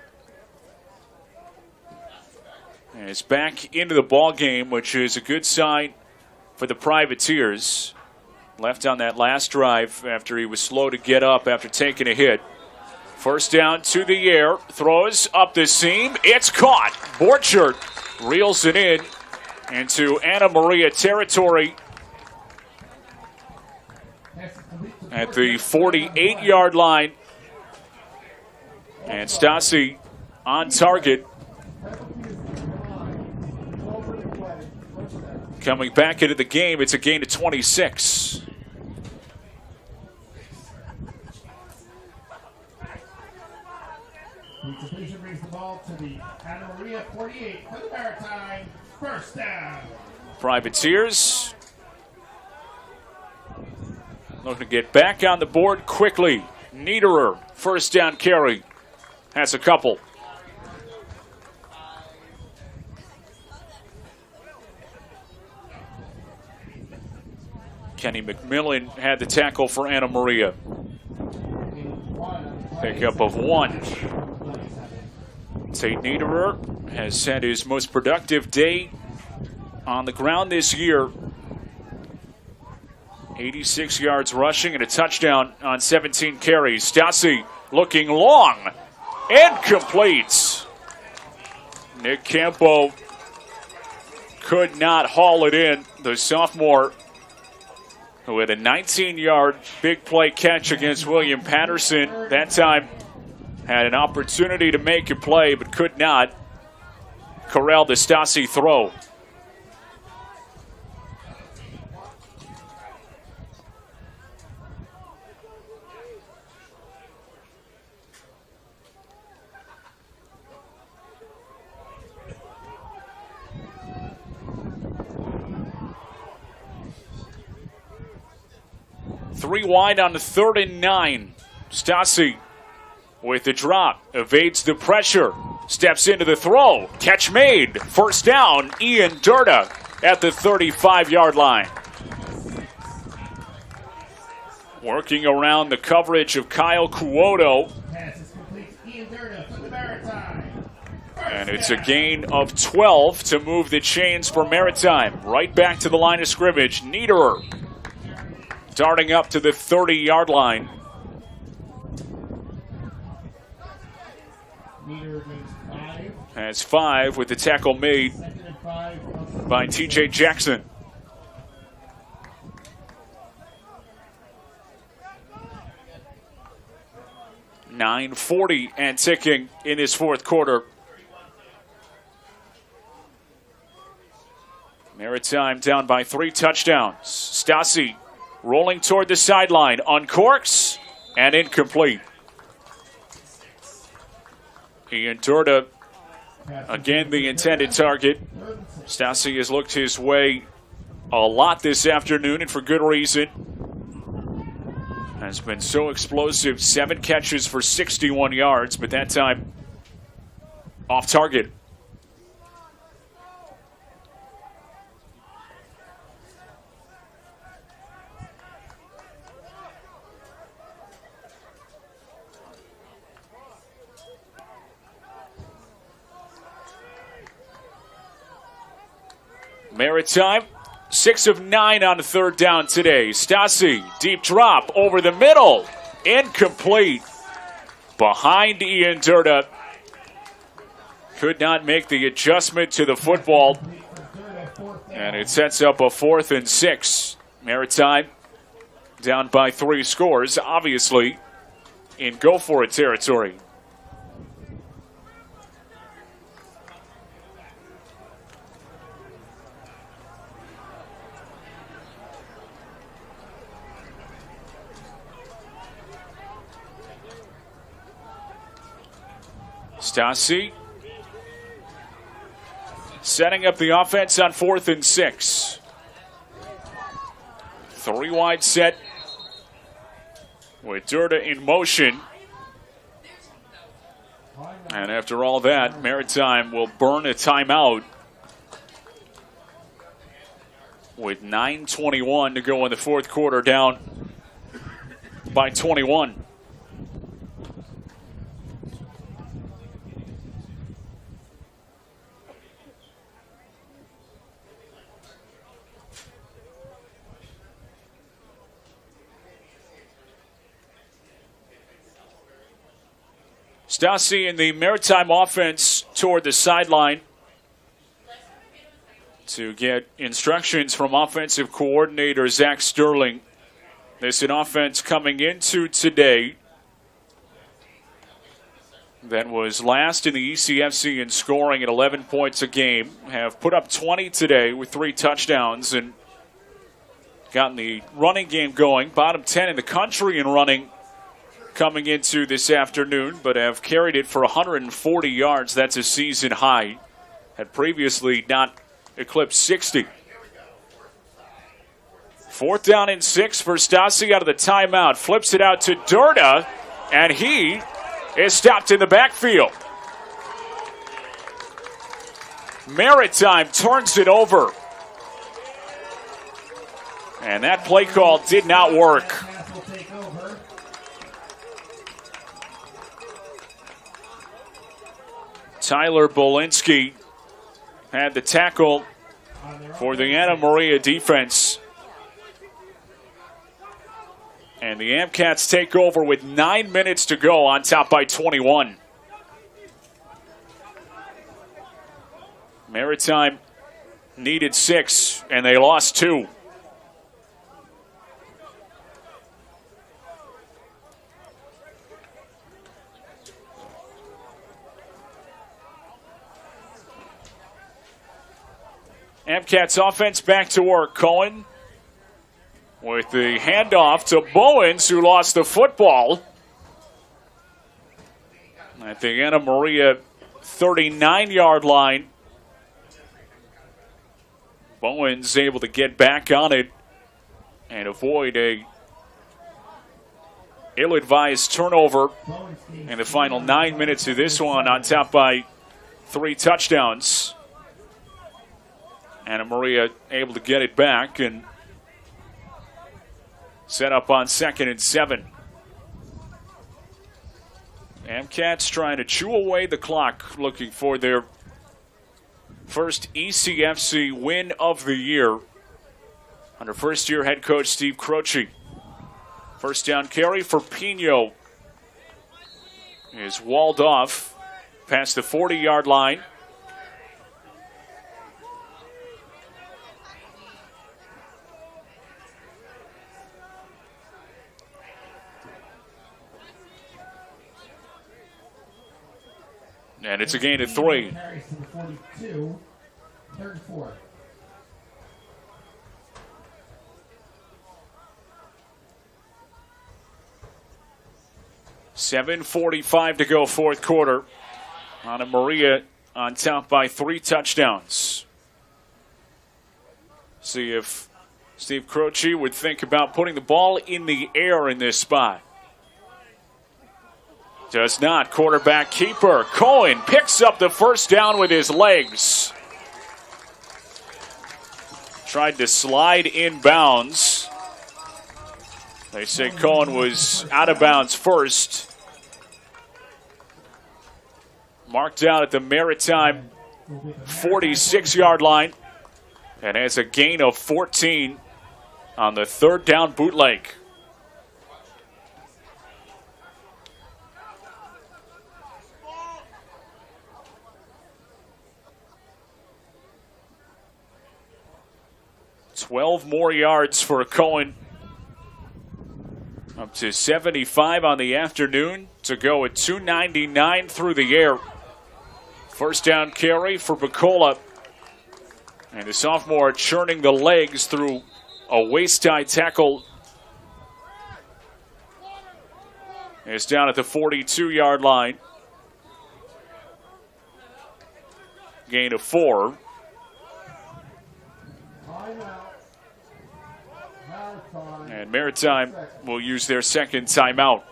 is back into the ball game, which is a good sign for the Privateers. Left on that last drive after he was slow to get up after taking a hit. First down to the air, throws up the seam. It's caught. Borchert reels it in into Anna Maria territory at the 48-yard line. And Stassi on target. Coming back into the game, it's a gain of 26. Completion brings the ball to the Anna Maria 48 for the Maritime. First down. Privateers looking to get back on the board quickly. Niederer, first down carry, has a couple. Kenny McMillan had the tackle for Anna Maria. Pickup of 1. Tate Niederer has had his most productive day on the ground this year. 86 yards rushing and a touchdown on 17 carries. Stassi looking long and completes. Nick Campo could not haul it in. The sophomore, who had a 19-yard big play catch against William Patterson. That time had an opportunity to make a play, but could not corral the Stassi throw. Three wide on the 3rd and 9. Stassi with the drop, evades the pressure, steps into the throw. Catch made. First down, Ian Durda at the 35-yard line. Working around the coverage of Kyle Cuoto. And it's a gain of 12 to move the chains for Maritime. Right back to the line of scrimmage. Niederer darting up to the 30-yard line. Meter makes 5. Has 5 with the tackle made 2nd and 5. by TJ Jackson. .9:40 and ticking in this fourth quarter. Maritime down by 3 touchdowns. Stassi rolling toward the sideline, uncorks and incomplete. Ian Durda, again the intended target. Stassi has looked his way a lot this afternoon, and for good reason. Has been so explosive, 7 catches for 61 yards, but that time off target. Maritime, 6 of 9 on 3rd down today. Stassi, deep drop over the middle. Incomplete. Behind Ian Durda. Could not make the adjustment to the football. And it sets up a 4th and 6. Maritime down by 3 scores, obviously in go-for-it territory. Stassi setting up the offense on 4th and 6. 3 wide set with Durda in motion. And after all that, Maritime will burn a timeout with 9:21 to go in the fourth quarter, down by 21. Stassi and the Maritime offense toward the sideline to get instructions from offensive coordinator Zach Sterling. This is an offense coming into today that was last in the ECFC in scoring at 11 points a game. Have put up 20 today with 3 touchdowns and gotten the running game going. Bottom 10 in the country in running coming into this afternoon, but have carried it for 140 yards. That's a season high. Had previously not eclipsed 60. 4th down and 6 for Stassi out of the timeout. Flips it out to Durda, and he is stopped in the backfield. Maritime turns it over. And that play call did not work. Tyler Bolinski had the tackle for the Anna Maria defense. And the Amcats take over with 9 minutes to go, on top by 21. Maritime needed 6, and they lost 2. Amcats offense back to work. Cohen with the handoff to Bowens, who lost the football at the Anna Maria 39-yard line. Bowens able to get back on it and avoid a ill-advised turnover in the final 9 minutes of this one, on top by 3 touchdowns. Anna Maria able to get it back and set up on 2nd and 7. Amcats trying to chew away the clock, looking for their first ECFC win of the year under first-year head coach Steve Croce. First down carry for Pino is walled off past the 40-yard line. And it's a gain of 3. Carries to the 42, third and 4. $7:45 to go, fourth quarter. Anna Maria on top by 3 touchdowns. See if Steve Croce would think about putting the ball in the air in this spot. Does not. Quarterback keeper Cohen picks up the first down with his legs. Tried to slide inbounds. They say Cohen was out of bounds first. Marked out at the Maritime 46-yard line. And has a gain of 14 on the third down bootleg. $12 more yards for Cohen. Up to 75 on the afternoon to go at 299 through the air. First down carry for Bacola. And the sophomore churning the legs through a waist-high tackle. It's down at the 42-yard line. Gain of 4. And Maritime will use their second timeout.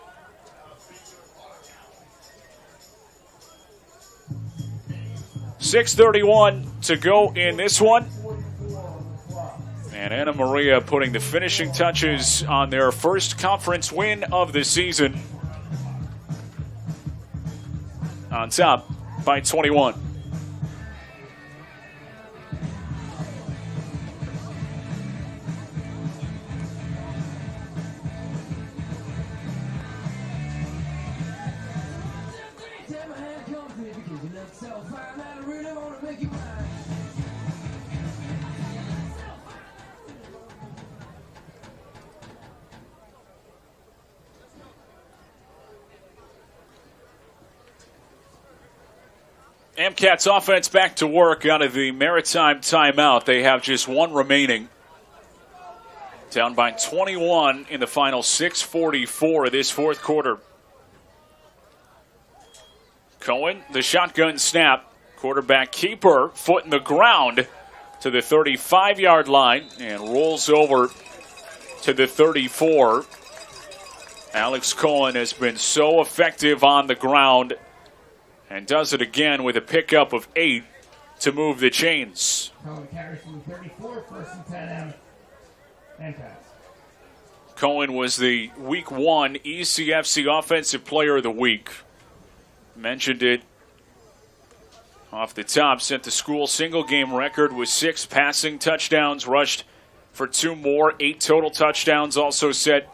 $6:31 to go in this one. And Anna Maria putting the finishing touches on their first conference win of the season. On top by 21. Amcats offense back to work out of the Maritime timeout. They have just one remaining. Down by 21 in the final 6:44 of this fourth quarter. Cohen, the shotgun snap. Quarterback keeper, foot in the ground to the 35-yard line and rolls over to the 34. Alex Cohen has been so effective on the ground and does it again with a pickup of 8 to move the chains. Cohen carries from the 34, first and 10 and pass. Cohen was the Week 1 ECFC Offensive Player of the Week. Mentioned it off the top. Set the school single-game record with 6 passing touchdowns, rushed for 2 more, 8 total touchdowns. Also set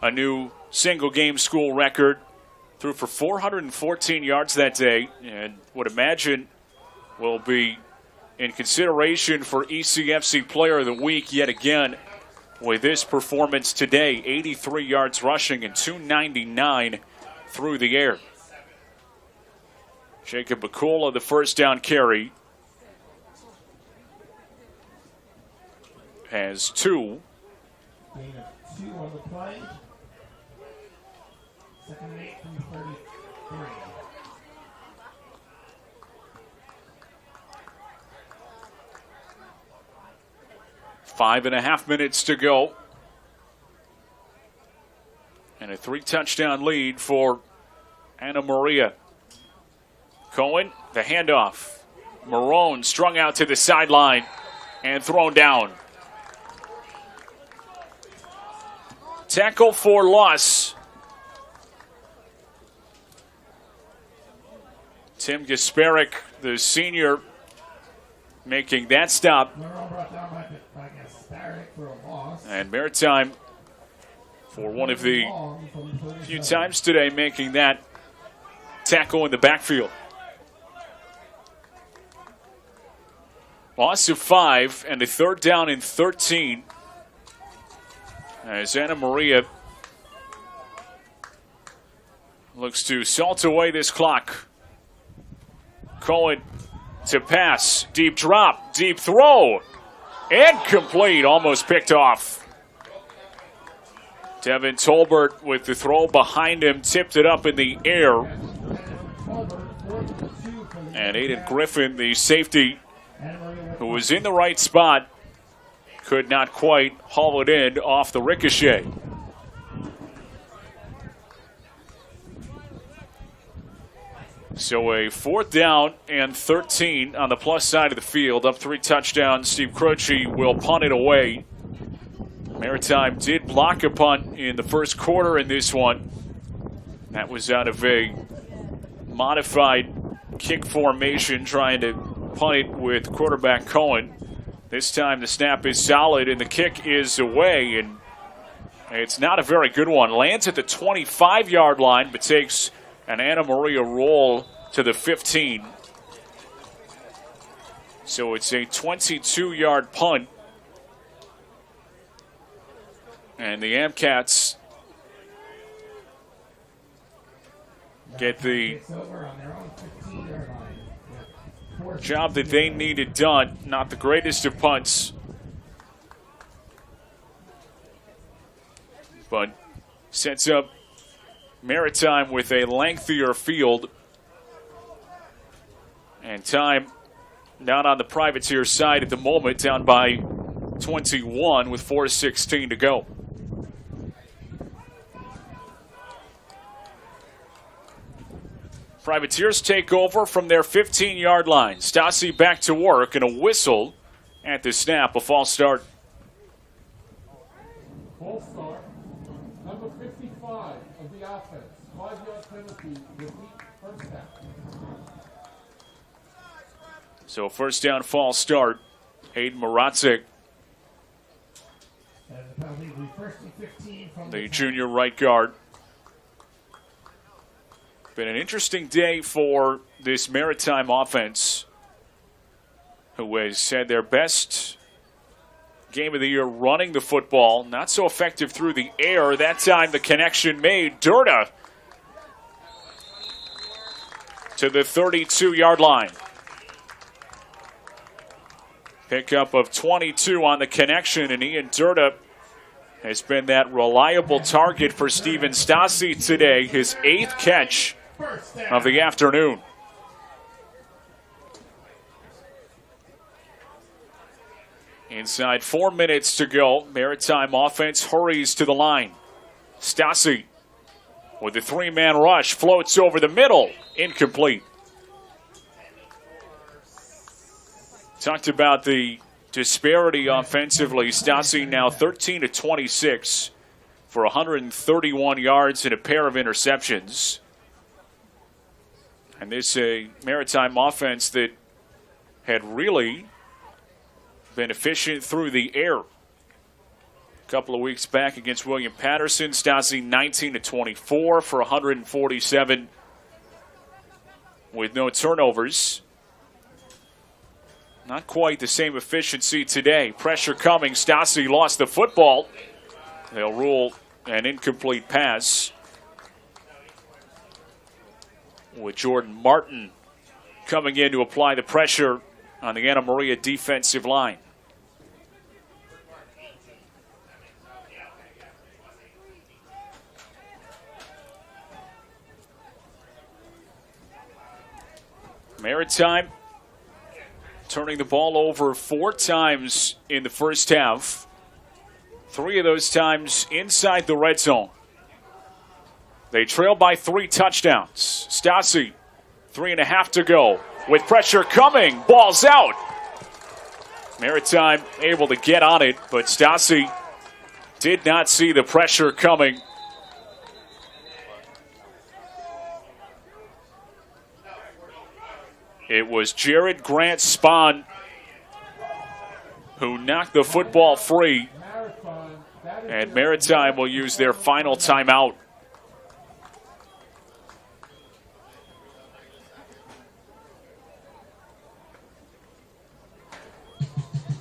a new single-game school record. Threw for 414 yards that day, and would imagine will be in consideration for ECFC Player of the Week yet again with this performance today. 83 yards rushing and 299 through the air. Jacob Bacola, the first down carry, has 2. Gain of 2 on the play. Second and 8 from the 33. Five and a half minutes to go. And a 3-touchdown lead for Anna Maria. Cohen, the handoff. Marone strung out to the sideline and thrown down. Tackle for loss. Tim Gasparic, the senior, making that stop. Brought down by Gasparic for a loss. And Maritime for one of the Long from 37. few times today making that tackle in the backfield. Loss of 5 and a 3rd down and 13 as Anna Maria looks to salt away this clock. Cohen to pass, deep drop, deep throw, incomplete, almost picked off. Devin Tolbert with the throw behind him, tipped it up in the air. And Aiden Griffin, the safety, who was in the right spot, could not quite haul it in off the ricochet. So a 4th down and 13 on the plus side of the field. Up 3 touchdowns. Steve Croce will punt it away. Maritime did block a punt in the first quarter in this one. That was out of a modified kick formation, trying to punt it with quarterback Cohen. This time the snap is solid and the kick is away, and it's not a very good one. Lands at the 25-yard line, but takes an Anna Maria roll to the 15. So it's a 22-yard punt. And the Amcats get the job that they needed done. Not the greatest of punts, but sets up Maritime with a lengthier field. And time not on the Privateer side at the moment, down by 21 with 4:16 to go. Privateers take over from their 15-yard line. Stassi back to work, and a whistle at the snap, a false start. False start. Number 55 of the offense. 5-yard penalty. Repeat first down. So first down, false start. Hayden Moratzik, the junior right guard. Been an interesting day for this Maritime offense, who has had their best game of the year running the football. Not so effective through the air. That time the connection made. Durda to the 32-yard line. Pickup of 22 on the connection, and Ian Durda has been that reliable target for Steven Stassi today. His 8th catch of the afternoon. Inside 4 minutes to go. Maritime offense hurries to the line. Stassi with a 3-man rush, floats over the middle. Incomplete. Talked about the disparity offensively. Stassi now 13 to 26 for 131 yards and a pair of interceptions. And this a Maritime offense that had really been efficient through the air. A couple of weeks back against William Patterson, Stassi 19 to 24 for 147 with no turnovers. Not quite the same efficiency today. Pressure coming. Stassi lost the football. They'll rule an incomplete pass, with Jordan Martin coming in to apply the pressure on the Anna Maria defensive line. Maritime turning the ball over 4 times in the first half. 3 of those times inside the red zone. They trail by 3 touchdowns. Stassi, 3.5 to go. With pressure coming, ball's out. Maritime able to get on it, but Stassi did not see the pressure coming. It was Jared Grant Spahn who knocked the football free. Maritime, that And Maritime will use their final timeout.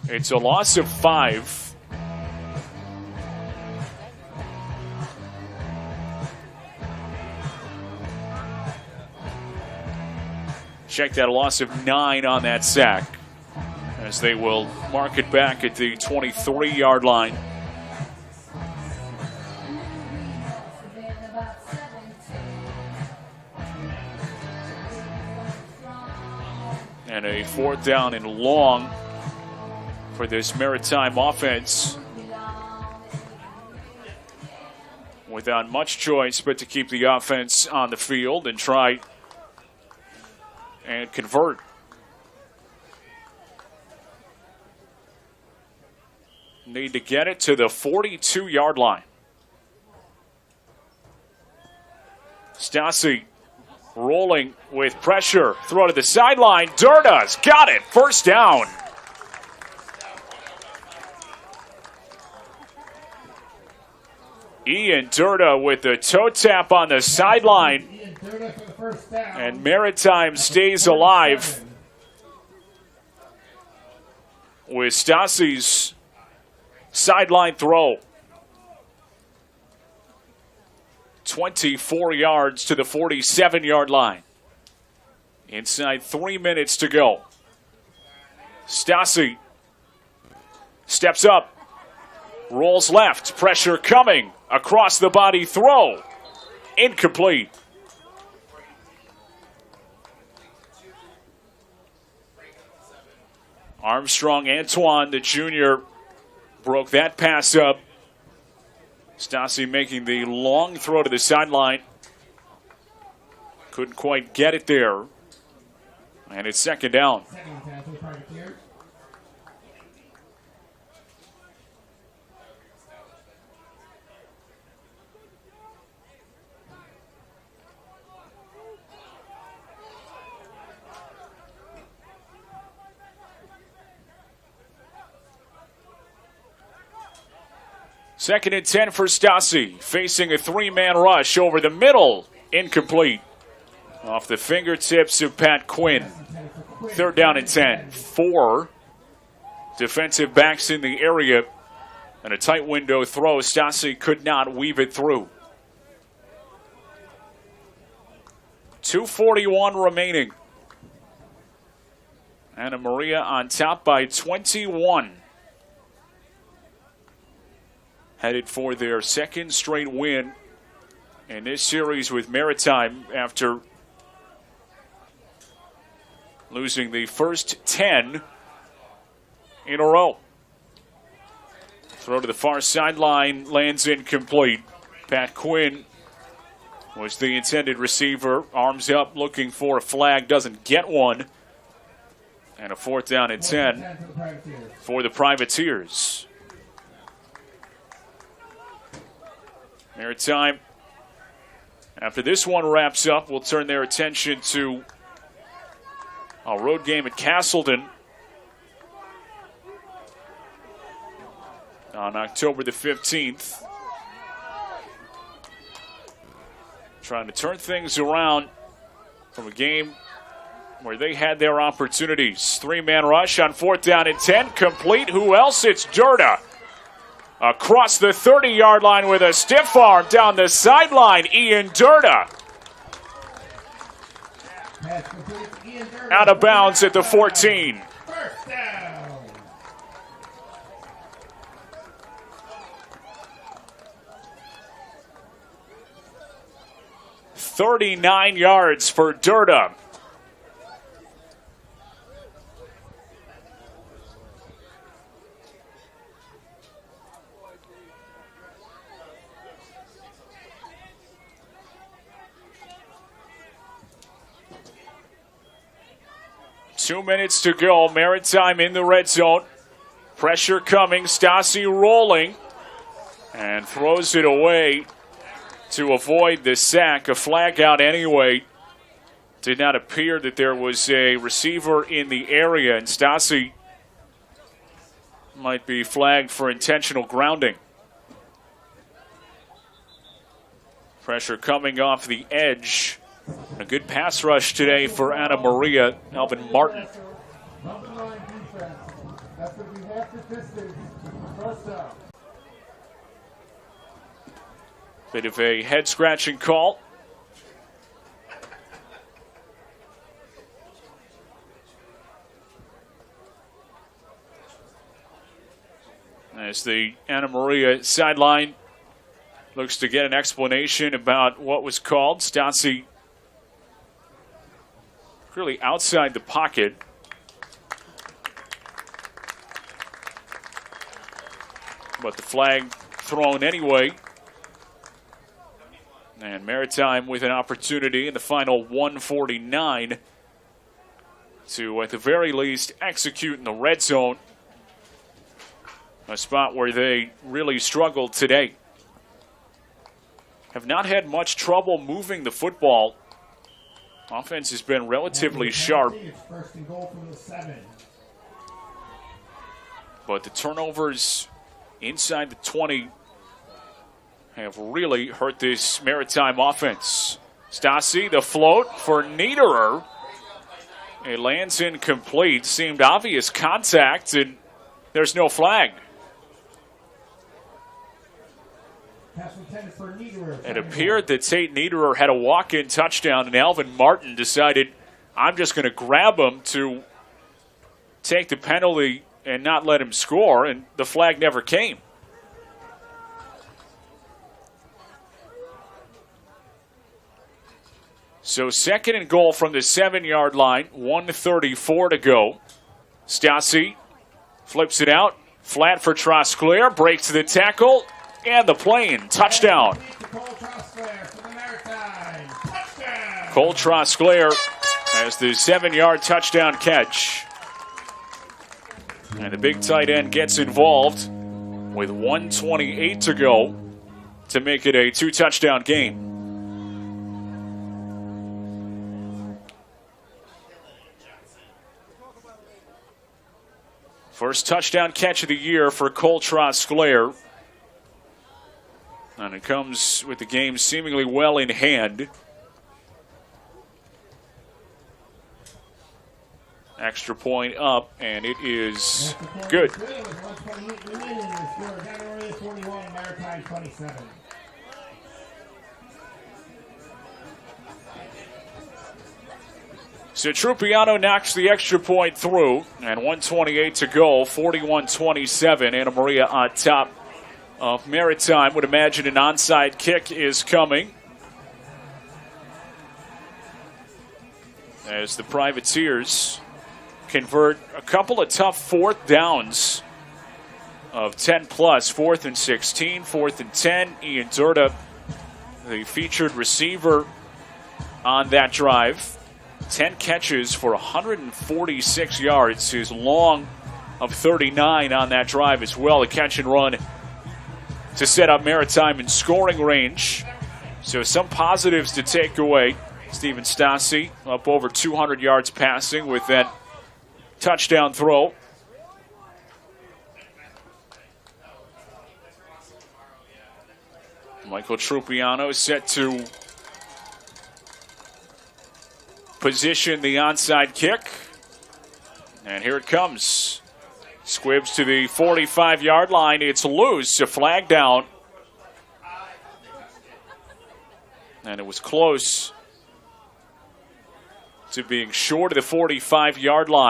It's a loss of 5. Check that, a loss of 9 on that sack, as they will mark it back at the 23-yard line. And a 4th down and long for this Maritime offense, without much choice but to keep the offense on the field and try and convert. Need to get it to the 42-yard line. Stassi rolling with pressure. Throw to the sideline. Durda's got it. First down. Ian Durda with the toe tap on the sideline. And Maritime stays alive with Stassi's sideline throw. 24 yards to the 47-yard line. Inside 3 minutes to go. Stassi steps up, rolls left, pressure coming, across the body throw, incomplete. Armstrong Antoine, the junior, broke that pass up. Stassi making the long throw to the sideline. Couldn't quite get it there. And it's second down. Second and 10 for Stassi, facing a 3-man rush over the middle. Incomplete. Off the fingertips of Pat Quinn. Third down and 10. 4 defensive backs in the area. And a tight window throw. Stassi could not weave it through. 2:41 remaining. Anna Maria on top by 21. Headed for their second straight win in this series with Maritime after losing the first 10 in a row. Throw to the far sideline, lands incomplete. Pat Quinn was the intended receiver. Arms up, looking for a flag, doesn't get one. And a 4th down and 10 for the Privateers. Maritime, after this one wraps up, will turn their attention to a road game at Castleton on October the 15th. Trying to turn things around from a game where they had their opportunities. 3-man rush on 4th down and 10, complete. Who else? It's Durda. Across the 30-yard line with a stiff arm down the sideline, Ian Durda. Out of bounds at the 14. First down. "39 yards for Durda. Two minutes to go. Maritime in the red zone. Pressure coming. Stassi rolling. And throws it away to avoid the sack. A flag out anyway. Did not appear that there was a receiver in the area. And Stassi might be flagged for intentional grounding. Pressure coming off the edge. A good pass rush today for Anna Maria. Alvin Martin. Number 9 defense. That's going to be half the distance. First down. Bit of a head-scratching call. As the Anna Maria sideline looks to get an explanation about what was called. Stassi really outside the pocket. But the flag thrown anyway. And Maritime with an opportunity in the final 149 to, at the very least, execute in the red zone. A spot where they really struggled today. Have not had much trouble moving the football. Offense has been relatively sharp. It's first and goal from the 7. But the turnovers inside the 20 have really hurt this Maritime offense. Stassi, the float for Niederer. It lands incomplete. Seemed obvious contact, and there's no flag. It appeared that Tate Niederer had a walk-in touchdown, and Alvin Martin decided, I'm just going to grab him to take the penalty and not let him score, and the flag never came. So second and goal from the 7-yard line, 1:34 to go. Stassi flips it out, flat for Trosclair, breaks the tackle, and the plane, touchdown. Cole Trosclair has the 7-yard touchdown catch. And the big tight end gets involved with 1:28 to go to make it a 2-touchdown game. First touchdown catch of the year for Cole Trosclair. And it comes with the game seemingly well in hand. Extra point up, and it is good. So Trupiano knocks the extra point through, and 1:28 to go, 41-27. Anna Maria on top of Maritime. Would imagine an onside kick is coming, as the Privateers convert a couple of tough fourth downs of 10-plus, 4th and 16, 4th and 10. Ian Durda, the featured receiver on that drive. 10 catches for 146 yards. His long of 39 on that drive as well. A catch and run to set up Maritime in scoring range. So some positives to take away. Steven Stassi up over 200 yards passing with that touchdown throw. Michael Trupiano set to position the onside kick. And here it comes. Squibs to the 45-yard line. It's loose. A flag down. And it was close to being short of the 45-yard line.